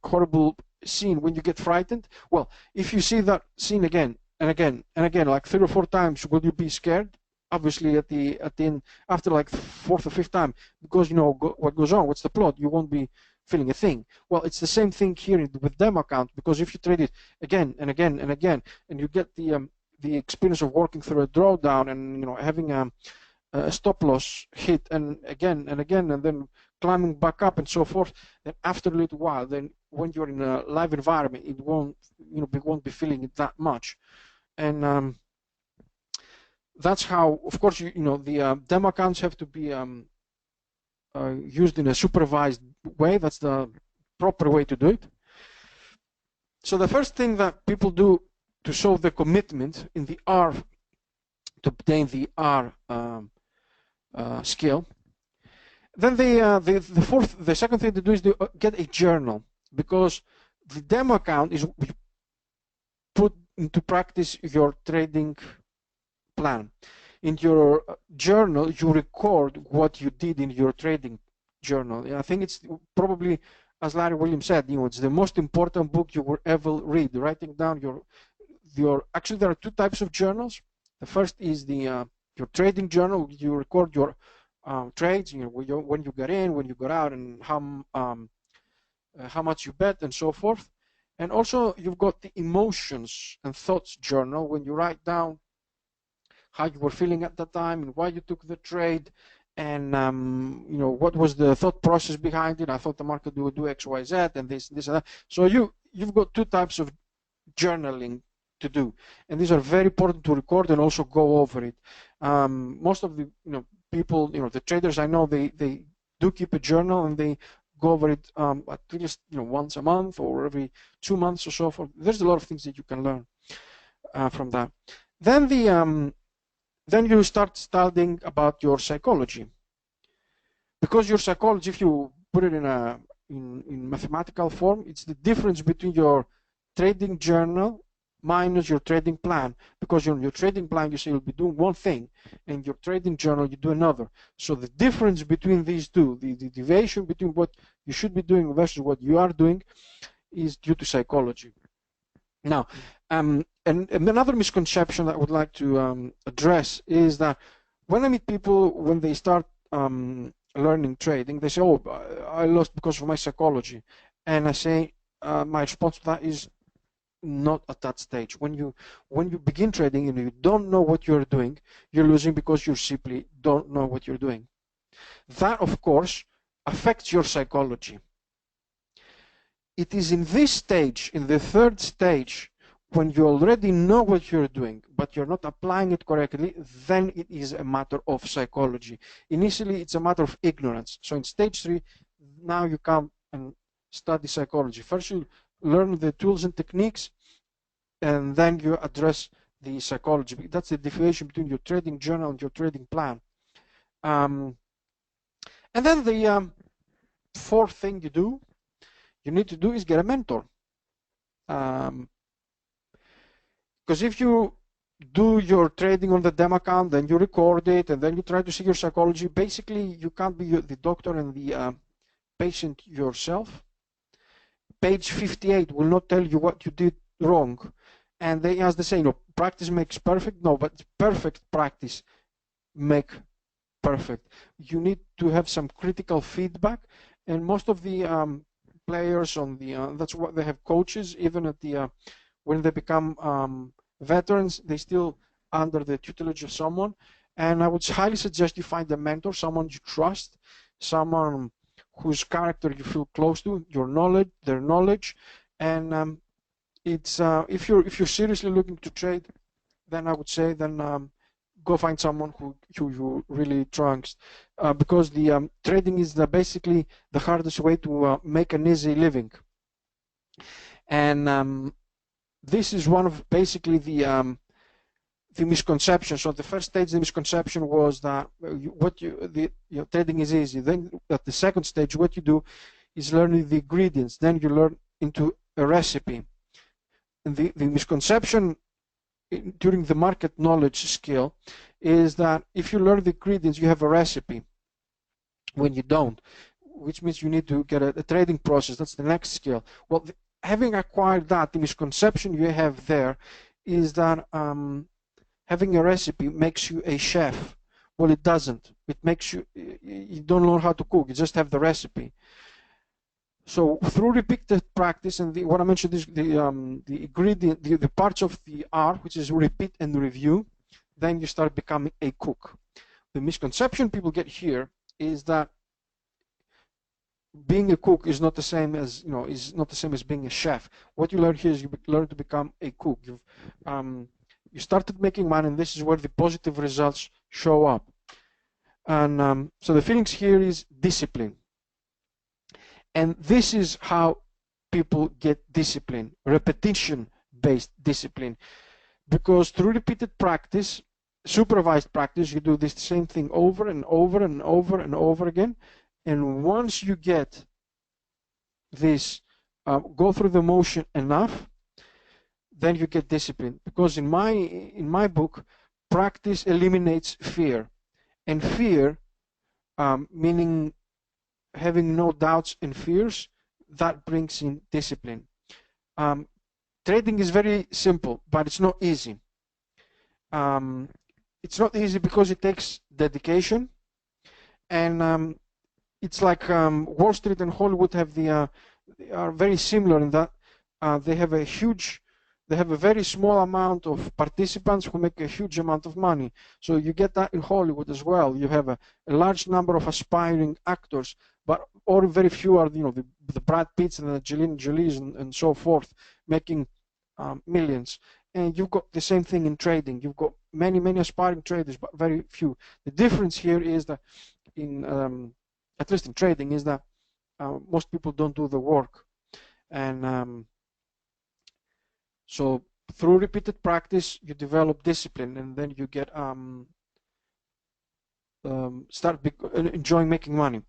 F: horrible scene. When you get frightened, well, if you see that scene again and again and again, like 3 or 4 times, will you be scared? Obviously, at the end, after like 4th or 5th time, because you know what goes on, what's the plot, you won't be feeling a thing. Well, it's the same thing here with demo account, because if you trade it again and again and again, and you get the experience of working through a drawdown, and having a stop loss hit, and again and again, and then climbing back up and so forth, then after a little while, then when you're in a live environment, it won't be feeling it that much. And that's how, of course, the demo accounts have to be used in a supervised way. That's the proper way to do it. So the first thing that people do to show the commitment in the R, to obtain the R skill, then the second thing to do is to get a journal, because the demo account is put into practice your trading plan. In your journal, you record what you did in your trading journal. And I think it's probably, as Larry Williams said, it's the most important book you will ever read. Writing down your actually, there are 2 types of journals. The first is your trading journal. You record your trades, when you got in, when you got out, and how much you bet, and so forth. And also, you've got the emotions and thoughts journal, when you write down how you were feeling at that time, and why you took the trade, and what was the thought process behind it. I thought the market would do X, Y, Z, and this and that. So you've got 2 types of journaling to do, and these are very important to record and also go over it. Most of the people, the traders I know, they do keep a journal, and they go over it at least once a month or every 2 months or so forth. There's a lot of things that you can learn from that. Then you start studying about your psychology, because your psychology, if you put it in mathematical form, it's the difference between your trading journal minus your trading plan, because in your trading plan you say you'll be doing one thing, and your trading journal you do another. So the difference between these two, the deviation between what you should be doing versus what you are doing, is due to psychology. Now, and another misconception that I would like to address is that when I meet people, when they start learning trading, they say, "Oh, I lost because of my psychology," and I say, my response to that is, not at that stage. When you begin trading and you don't know what you're doing, you're losing because you simply don't know what you're doing. That, of course, affects your psychology. It is in this stage, in the 3rd stage, when you already know what you're doing, but you're not applying it correctly, then it is a matter of psychology. Initially, it's a matter of ignorance. So in stage 3, now you come and study psychology. First, you learn the tools and techniques, and then you address the psychology. That's the deviation between your trading journal and your trading plan. And then the 4th thing you need to do is get a mentor. Because if you do your trading on the demo account, then you record it, and then you try to see your psychology, basically you can't be the doctor and the patient yourself. Page 58 will not tell you what you did wrong. And they, as they say, practice makes perfect. No, but perfect practice make perfect. You need to have some critical feedback, and most of the players on the that's what they have coaches. Even at the when they become veterans, they still under the tutelage of someone. And I would highly suggest you find a mentor, someone you trust, someone whose character you feel close to, their knowledge, and it's if you're seriously looking to trade, then I would say go find someone who you really trust, because the trading is basically the hardest way to make an easy living. And this is one of basically the misconception. So the first stage, the misconception was that trading is easy. Then at the second stage, what you do is learning the ingredients. Then you learn into a recipe. And the misconception during the market knowledge skill is that if you learn the ingredients, you have a recipe. When you don't, which means you need to get a trading process. That's the next skill. Well, having acquired that, the misconception you have there is that having a recipe makes you a chef. Well, it doesn't. It makes you don't learn how to cook. You just have the recipe. So through repeated practice, and what I mentioned is the ingredient, the parts of the R, which is repeat and review, then you start becoming a cook. The misconception people get here is that being a cook is not the same as being a chef. What you learn here is you learn to become a cook. You started making money, and this is where the positive results show up. And so the feelings here is discipline. And this is how people get discipline, repetition-based discipline. Because through repeated practice, supervised practice, you do this same thing over and over and over and over again. And once you get this, go through the motion enough, then you get discipline. Because in my book, practice eliminates fear. And fear, meaning having no doubts and fears, that brings in discipline. Trading is very simple, but it's not easy. It's not easy because it takes dedication, and it's like Wall Street and Hollywood have are very similar in that they have a very small amount of participants who make a huge amount of money. So you get that in Hollywood as well. You have a large number of aspiring actors, but or very few are the Brad Pitts and the Angelina Jolies and so forth making millions. And you've got the same thing in trading. You've got many aspiring traders, but very few. The difference here is that at least in trading, is that most people don't do the work. And so through repeated practice, you develop discipline, and then you get start enjoying making money.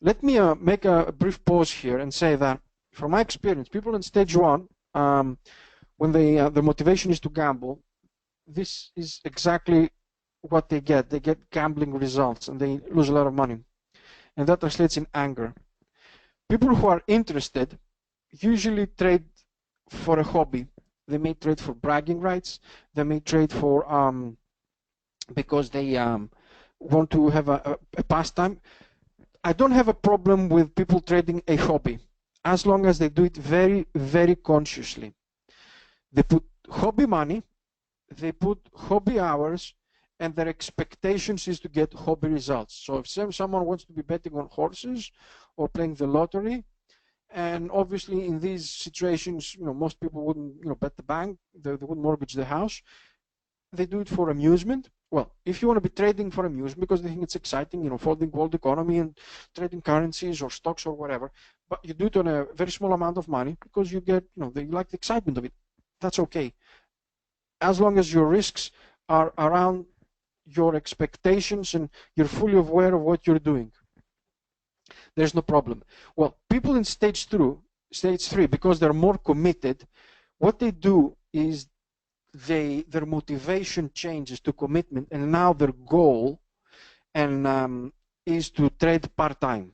F: Let me make a brief pause here and say that from my experience, people in stage one, when their motivation is to gamble, this is exactly what they get. They get gambling results, and they lose a lot of money. And that translates in anger. People who are interested usually trade for a hobby. They may trade for bragging rights. They may trade for because they want to have a pastime. I don't have a problem with people trading a hobby as long as they do it very consciously. They put hobby money, they put hobby hours, and their expectations is to get hobby results. So if someone wants to be betting on horses or playing the lottery, and obviously in these situations, most people wouldn't, bet the bank, they wouldn't mortgage the house. They do it for amusement. Well, if you want to be trading for amusement because they think it's exciting, following world economy and trading currencies or stocks or whatever, but you do it on a very small amount of money because you get, you like the excitement of it. That's okay. As long as your risks are around your expectations and you're fully aware of what you're doing, there's no problem. Well, people in stage three, because they're more committed, what they do is their motivation changes to commitment, and now their goal is to trade part-time.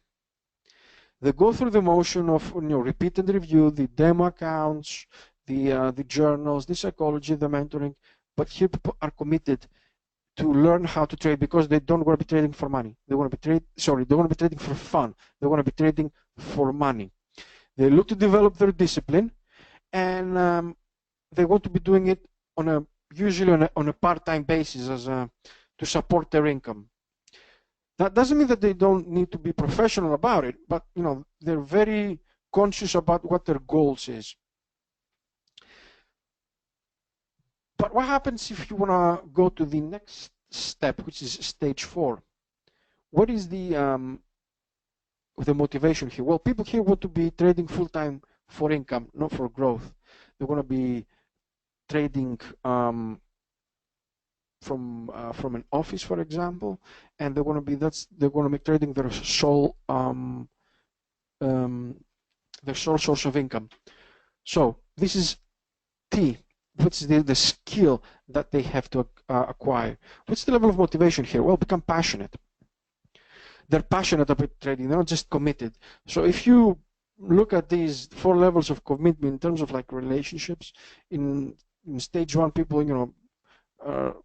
F: They go through the motion of repeat and review, the demo accounts, the journals, the psychology, the mentoring, but here people are committed to learn how to trade because they don't want to be trading for money. They want to be they want to be trading for fun. They want to be trading for money. They look to develop their discipline, and they want to be doing it usually on a part-time basis to support their income. That doesn't mean that they don't need to be professional about it, but they're very conscious about what their goals is. But what happens if you want to go to the next step, which is stage 4? What is the motivation here? Well, people here want to be trading full-time for income, not for growth. They're going to be trading from an office, for example, and they're going to be trading their sole source of income. So this is T. What's the skill that they have to acquire? What's the level of motivation here? Well, become passionate. They're passionate about trading. They're not just committed. So if you look at these 4 levels of commitment in terms of like relationships, in stage 1, people, you know, are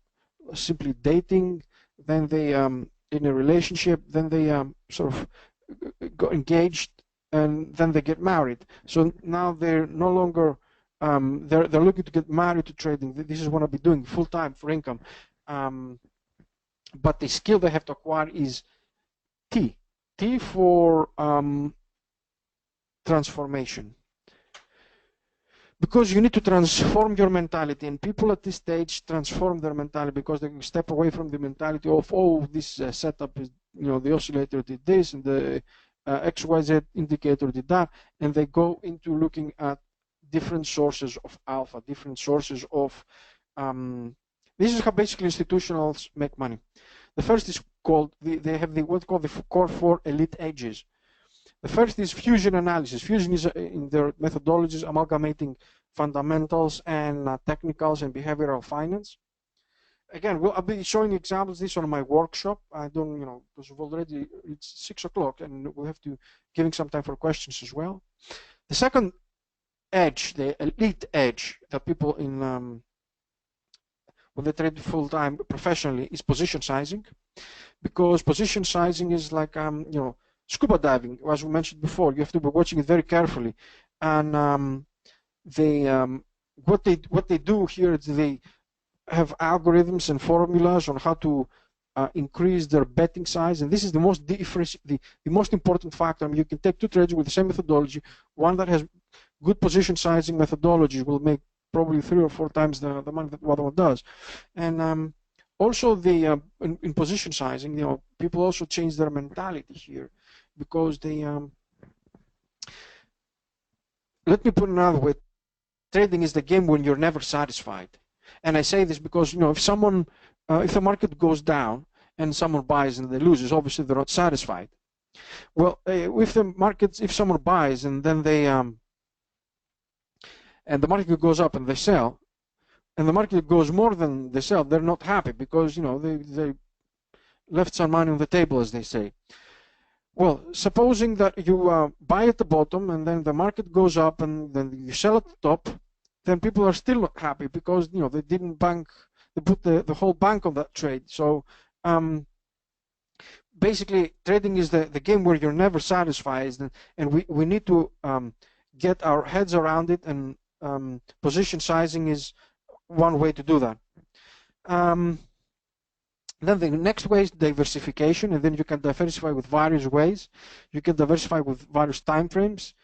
F: simply dating, then they in a relationship, then they sort of got engaged, and then they get married. So now they're no longer they're looking to get married to trading. This is what I'll be doing full time for income. But the skill they have to acquire is T. T for transformation. Because you need to transform your mentality, and people at this stage transform their mentality because they step away from the mentality of, oh, this setup is, you know, the oscillator did this and the XYZ indicator did that, and they go into looking at different sources of alpha, different sources of this is how basically institutionals make money. The first is called they have what's called the core 4 elite edges. The first is fusion analysis. Fusion is in their methodologies amalgamating fundamentals and technicals and behavioral finance. Again, I'll be showing examples of this on my workshop. I don't, you know, because it's 6 o'clock and we'll have to giving some time for questions as well. The second edge, the elite edge that people in when they trade full-time professionally is position sizing, because position sizing is like you know, scuba diving, as we mentioned before. You have to be watching it very carefully, and what they do here is they have algorithms and formulas on how to increase their betting size, and this is the most important factor. I mean, you can take 2 trades with the same methodology. One that has good position sizing methodology will make probably 3 or 4 times the money that the other one does. And also in position sizing, you know, people also change their mentality here, because they let me put it another way. Trading is the game when you're never satisfied. And I say this because, you know, if the market goes down and someone buys and they loses, obviously they're not satisfied. Well, if someone buys and then they and the market goes up and they sell, and the market goes more than they sell, they're not happy, because, you know, they left some money on the table, as they say. Well, supposing that you buy at the bottom and then the market goes up and then you sell at the top, then people are still not happy, because, you know, they didn't bank, they put the whole bank on that trade. So basically, trading is the game where you're never satisfied, and we need to get our heads around it, and position sizing is one way to do that. Then the next way is diversification, and then you can diversify with various ways. You can diversify with various time frames,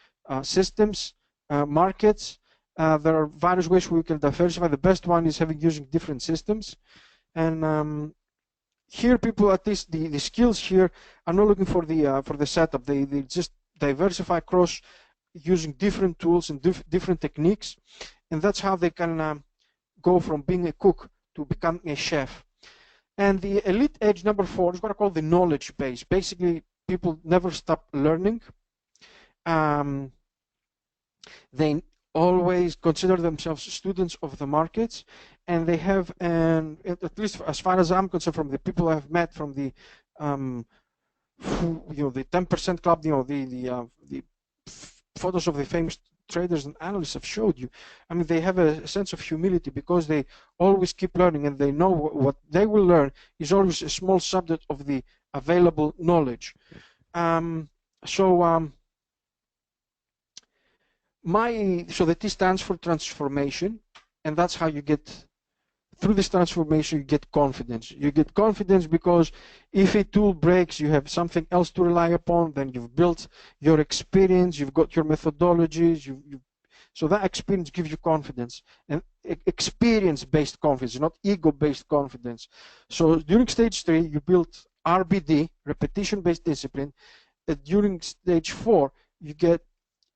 F: systems, markets. There are various ways we can diversify. The best one is using different systems. And here, people, at least the skills here, are not looking for the setup. They just diversify across using different tools and different techniques, and that's how they can go from being a cook to becoming a chef. And the elite edge number 4 is what I call the knowledge base. Basically, people never stop learning. They always consider themselves students of the markets, and they have, at least as far as I'm concerned, from the people I've met, from the the 10% club, the photos of the famous traders and analysts have showed you. I mean, they have a sense of humility, because they always keep learning, and they know what they will learn is always a small subset of the available knowledge. So the T stands for transformation, and that's how you get through this transformation. You get confidence. You get confidence because if a tool breaks, you have something else to rely upon. Then you've built your experience, you've got your methodologies, so that experience gives you confidence, and experience-based confidence, not ego-based confidence. So during stage 3, you built RBD, repetition-based discipline. During stage 4, you get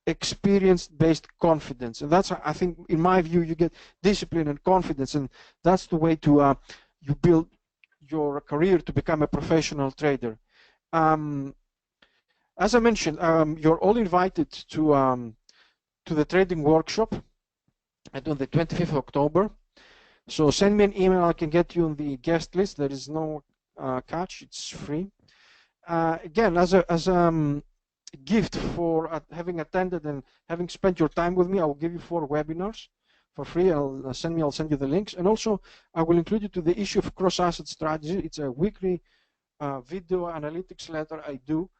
F: experience-based confidence, and that's, I think, in my view, you get discipline and confidence, and that's the way to you build your career to become a professional trader. As I mentioned, you're all invited to the trading workshop on the 25th of October. So send me an email. I can get you on the guest list. There is no catch. It's free. Again, as a gift for having attended and having spent your time with me, I will give you 4 webinars for free. I'll send you the links, and also I will include you to the issue of cross-asset strategy. It's a weekly video analytics letter I do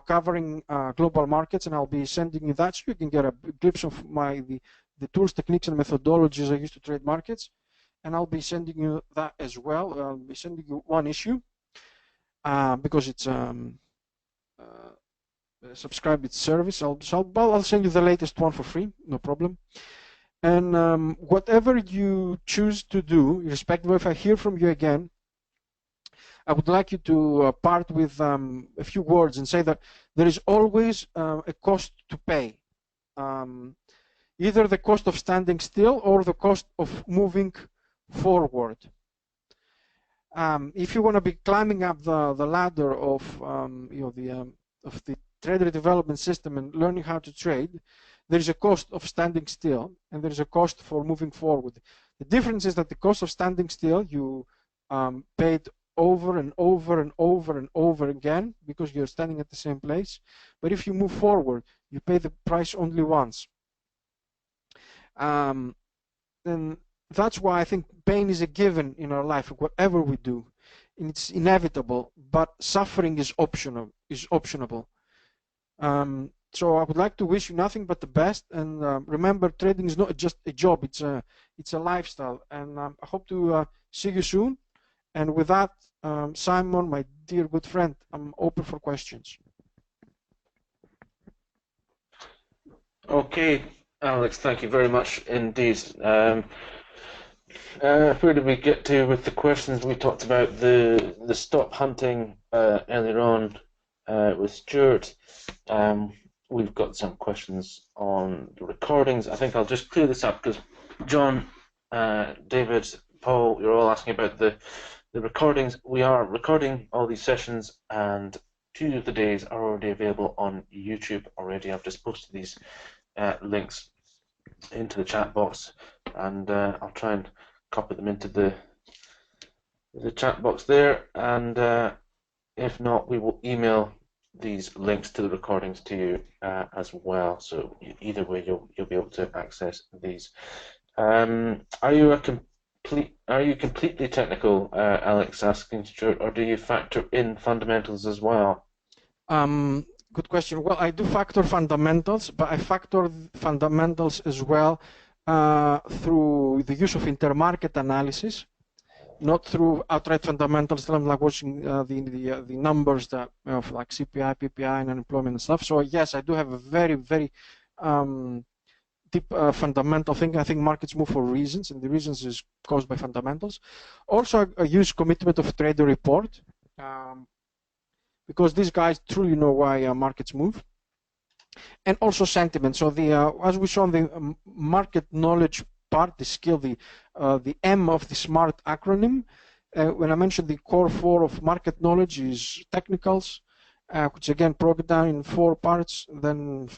F: covering global markets, and I'll be sending you that so you can get a glimpse of the tools, techniques, and methodologies I use to trade markets. And I'll be sending you that as well. I'll be sending you 1 issue because it's subscribed its service. I'll send you the latest one for free, no problem. And whatever you choose to do, irrespective of if I hear from you again, I would like you to part with a few words and say that there is always a cost to pay. Either the cost of standing still or the cost of moving forward. If you want to be climbing up the ladder of the trader development system and learning how to trade, there is a cost of standing still and there is a cost for moving forward. The difference is that the cost of standing still you pay it over and over and over and over again because you're standing at the same place. But if you move forward, you pay the price only once. And that's why I think pain is a given in our life, whatever we do. And it's inevitable, but suffering is optionable. So I would like to wish you nothing but the best. And remember, trading is not just a job; it's a lifestyle. And I hope to see you soon. And with that, Simon, my dear good friend, I'm open for questions.
C: Okay, Alex, thank you very much indeed. Where did we get to with the questions? We talked about the stop hunting earlier on with Stuart. We've got some questions on the recordings. I think I'll just clear this up because John, David, Paul, you're all asking about the recordings. We are recording all these sessions, and 2 of the days are already available on YouTube already. I've just posted these links into the chat box, and I'll try and copy them into the chat box there, and if not, we will email these links to the recordings to you as well. So either way, you'll be able to access these. Are you completely technical, Alex, asking Stuart, or do you factor in fundamentals as well?
F: Good question. Well, I do factor fundamentals, but I factor fundamentals as well through the use of intermarket analysis, not through outright fundamentals. I'm like watching the numbers that of like CPI, PPI, and unemployment and stuff. So yes, I do have a very, very deep fundamental thing. I think markets move for reasons, and the reasons is caused by fundamentals. Also, I use commitment of trader report because these guys truly know why markets move, and also sentiment. So as we saw in the market knowledge part, the skill, the M of the SMART acronym. When I mentioned the core 4 of market knowledge is technicals, which again broke down in 4 parts. Then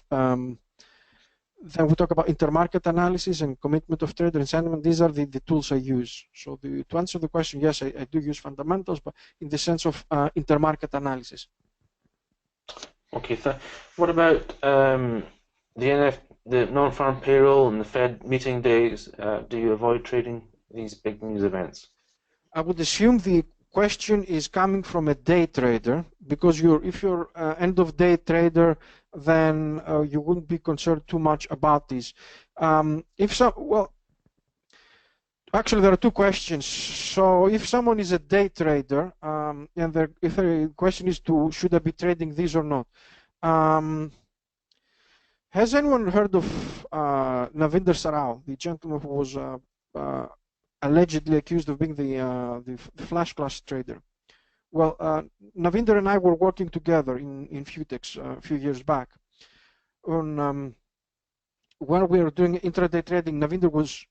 F: we talk about intermarket analysis and commitment of trader and sentiment. These are the tools I use. So to answer the question, yes, I do use fundamentals, but in the sense of intermarket analysis.
C: Okay, what about the non-farm payroll and the Fed meeting days? Do you avoid trading these big news events?
F: I would assume the question is coming from a day trader, because if you're end of day trader, then you wouldn't be concerned too much about this. Actually, there are 2 questions. So if someone is a day trader, and if the question is should I be trading this or not? Has anyone heard of Navinder Sarao, the gentleman who was allegedly accused of being the flash class trader? Well, Navinder and I were working together in Futex a few years back on when we were doing intraday trading, Navinder was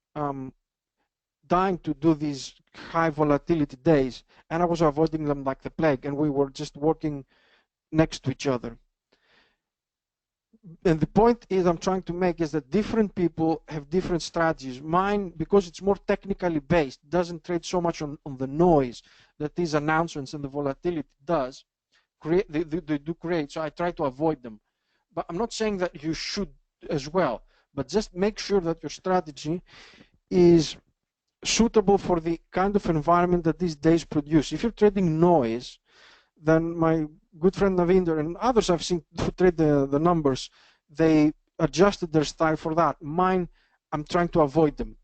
F: dying to do these high volatility days, and I was avoiding them like the plague, and we were just working next to each other. And the point is I'm trying to make is that different people have different strategies. Mine, because it's more technically based, doesn't trade so much on the noise that these announcements and the volatility does. They do create, so I try to avoid them. But I'm not saying that you should as well, but just make sure that your strategy is suitable for the kind of environment that these days produce. If you're trading noise, then my good friend Navinder and others I've seen who trade the numbers, they adjusted their style for that. Mine, I'm trying to avoid them.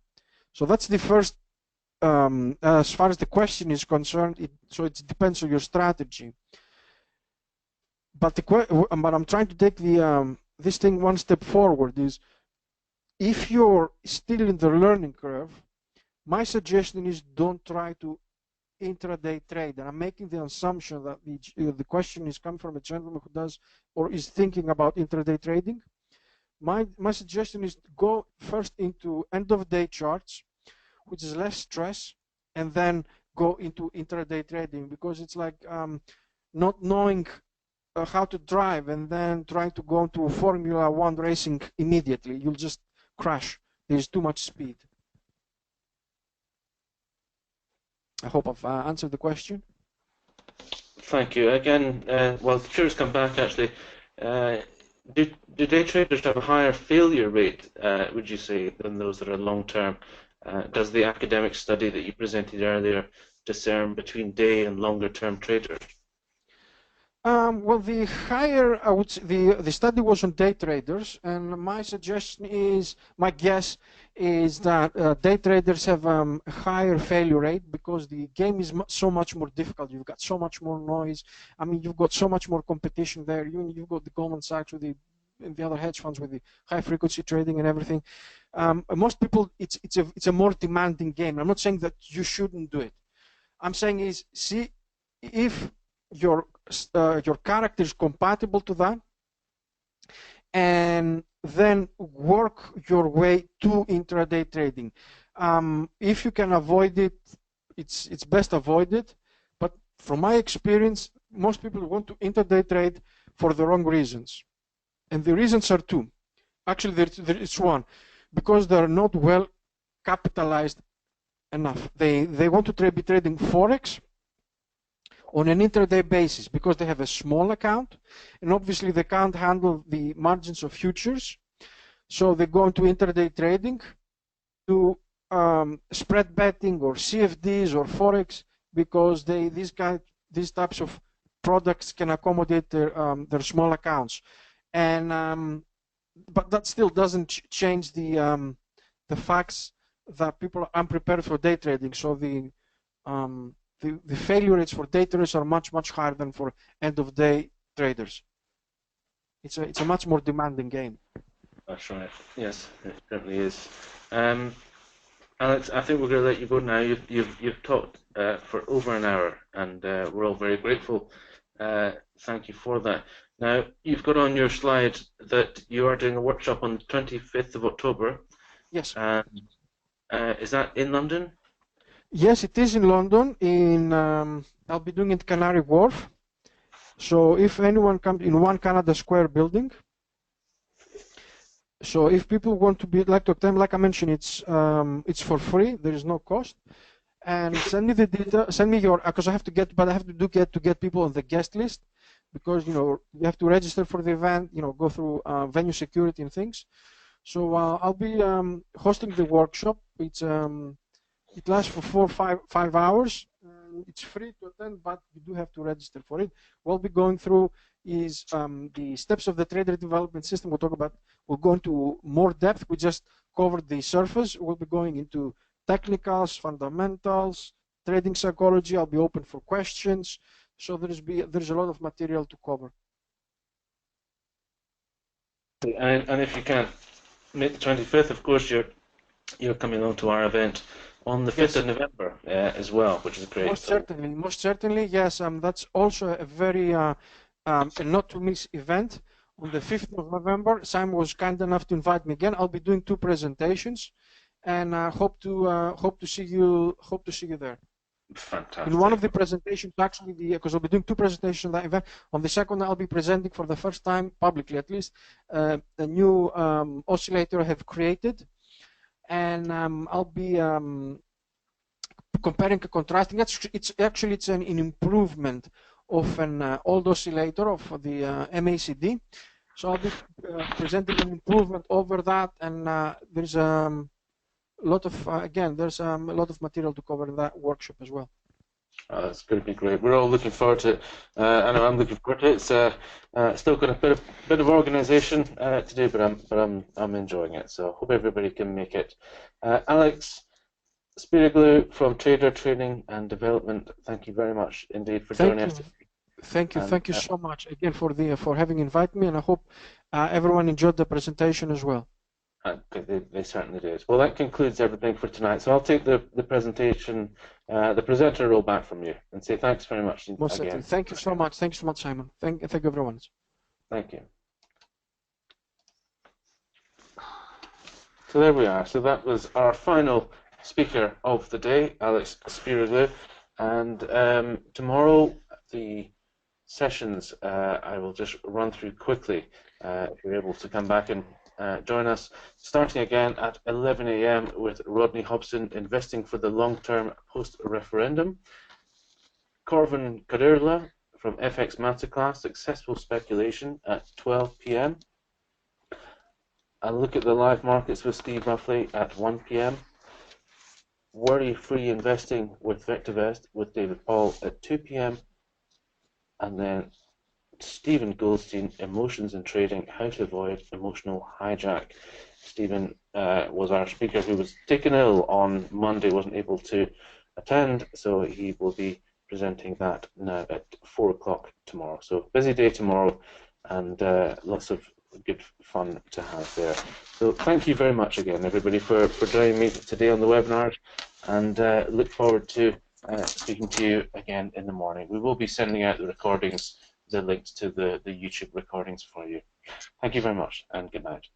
F: So that's the first, as far as the question is concerned, so it depends on your strategy. But I'm trying to take this thing one step forward is, if you're still in the learning curve, my suggestion is don't try to intraday trade. And I'm making the assumption that the question is coming from a gentleman who does or is thinking about intraday trading. My suggestion is go first into end of day charts, which is less stress, and then go into intraday trading, because it's like not knowing how to drive and then trying to go into Formula One racing immediately. You'll just crash. There's too much speed. I hope I've answered the question.
C: Thank you. Again, well, the chair's come back actually. Do day traders have a higher failure rate, would you say, than those that are long-term? Does the academic study that you presented earlier discern between day and longer-term traders?
F: Well, the higher, I would say, the study was on day traders, and my suggestion is, my guess is that day traders have a higher failure rate because the game is so much more difficult. You've got so much more noise. I mean, you've got so much more competition there. You've got the Goldman Sachs with the other hedge funds with the high frequency trading and everything. Most people, it's a more demanding game. I'm not saying that you shouldn't do it. I'm saying is, see if your character is compatible to that, and then work your way to intraday trading. If you can avoid it, it's best avoided. But from my experience, most people want to intraday trade for the wrong reasons, and the reasons are two. Actually, there's one, because they're not well capitalized enough. They want to be trading forex on an intraday basis because they have a small account, and obviously they can't handle the margins of futures, so they go into intraday trading to spread betting or CFDs or forex, because these types of products can accommodate their small accounts, and but that still doesn't change the facts that people are unprepared for day trading. So the failure rates for day traders are much higher than for end-of-day traders. It's a much more demanding game.
C: That's right. Yes, it certainly is. Alex, I think we're going to let you go now. You've talked for over an hour, and we're all very grateful. Thank you for that. Now, you've got on your slide that you are doing a workshop on the 25th of October.
F: Yes.
C: Is that in London?
F: Yes, it is in London. I'll be doing it Canary Wharf. So if anyone comes in One Canada Square building, so if people want to like to attend, like I mentioned, it's for free. There is no cost. And send me the data. Send me your, because I have to get people on the guest list, because you have to register for the event. Go through venue security and things. So I'll be hosting the workshop. It lasts for 4 or 5 hours. It's free to attend, but you do have to register for it. What we'll be going through is the steps of the trader development system. We'll go into more depth. We just covered the surface. We'll be going into technicals, fundamentals, trading psychology. I'll be open for questions. So there's a lot of material to cover.
C: And if you can make the 25th, of course, you're coming along to our event on the 5th of November as well, which is great. Most
F: certainly, yes. That's also a very not to miss event. on the 5th of November. Simon was kind enough to invite me again. I'll be doing 2 presentations, and hope to see you there.
C: Fantastic.
F: In one of the presentations, actually, because I'll be doing 2 presentations on that event. On the second, I'll be presenting for the first time, publicly at least, a new oscillator I have created, and I'll be comparing and contrasting. It's actually an improvement of an old oscillator of the MACD. So I'll be presenting an improvement over that, and there's a lot of there's a lot of material to cover in that workshop as well.
C: That's going to be great. We're all looking forward to it. I know I'm looking forward to it. It's still got a bit of organisation to do, but I'm enjoying it. So hope everybody can make it. Alex Spiroglou from Trader Training and Development, thank you very much indeed for joining us.
F: Thank you so much again for having invited me, and I hope everyone enjoyed the presentation as well.
C: They certainly did. Well, that concludes everything for tonight. So I'll take the presentation, the presenter role back from you, and say thanks very much again.
F: Thank you so much. Thanks so much, Simon. Thank you, everyone.
C: Thank you. So there we are. So that was our final speaker of the day, Alex Spiroglou. And tomorrow, the sessions I will just run through quickly. If you're able to come back and join us, starting again at 11 a.m. with Rodney Hobson, Investing for the Long-Term Post-Referendum. Corvin Kadirla from FX Masterclass, Successful Speculation at 12 p.m. A look at the live markets with Steve Ruffley at 1 p.m. Worry-Free Investing with VectorVest with David Paul at 2 p.m. And then Stephen Goldstein, Emotions in Trading, How to Avoid Emotional Hijack. Stephen was our speaker who was taken ill on Monday, wasn't able to attend, so he will be presenting that now at 4 o'clock tomorrow. So busy day tomorrow, and lots of good fun to have there. So thank you very much again, everybody, for joining me today on the webinar, and look forward to speaking to you again in the morning. We will be sending out the recordings, the links to the YouTube recordings for you. Thank you very much, and good night.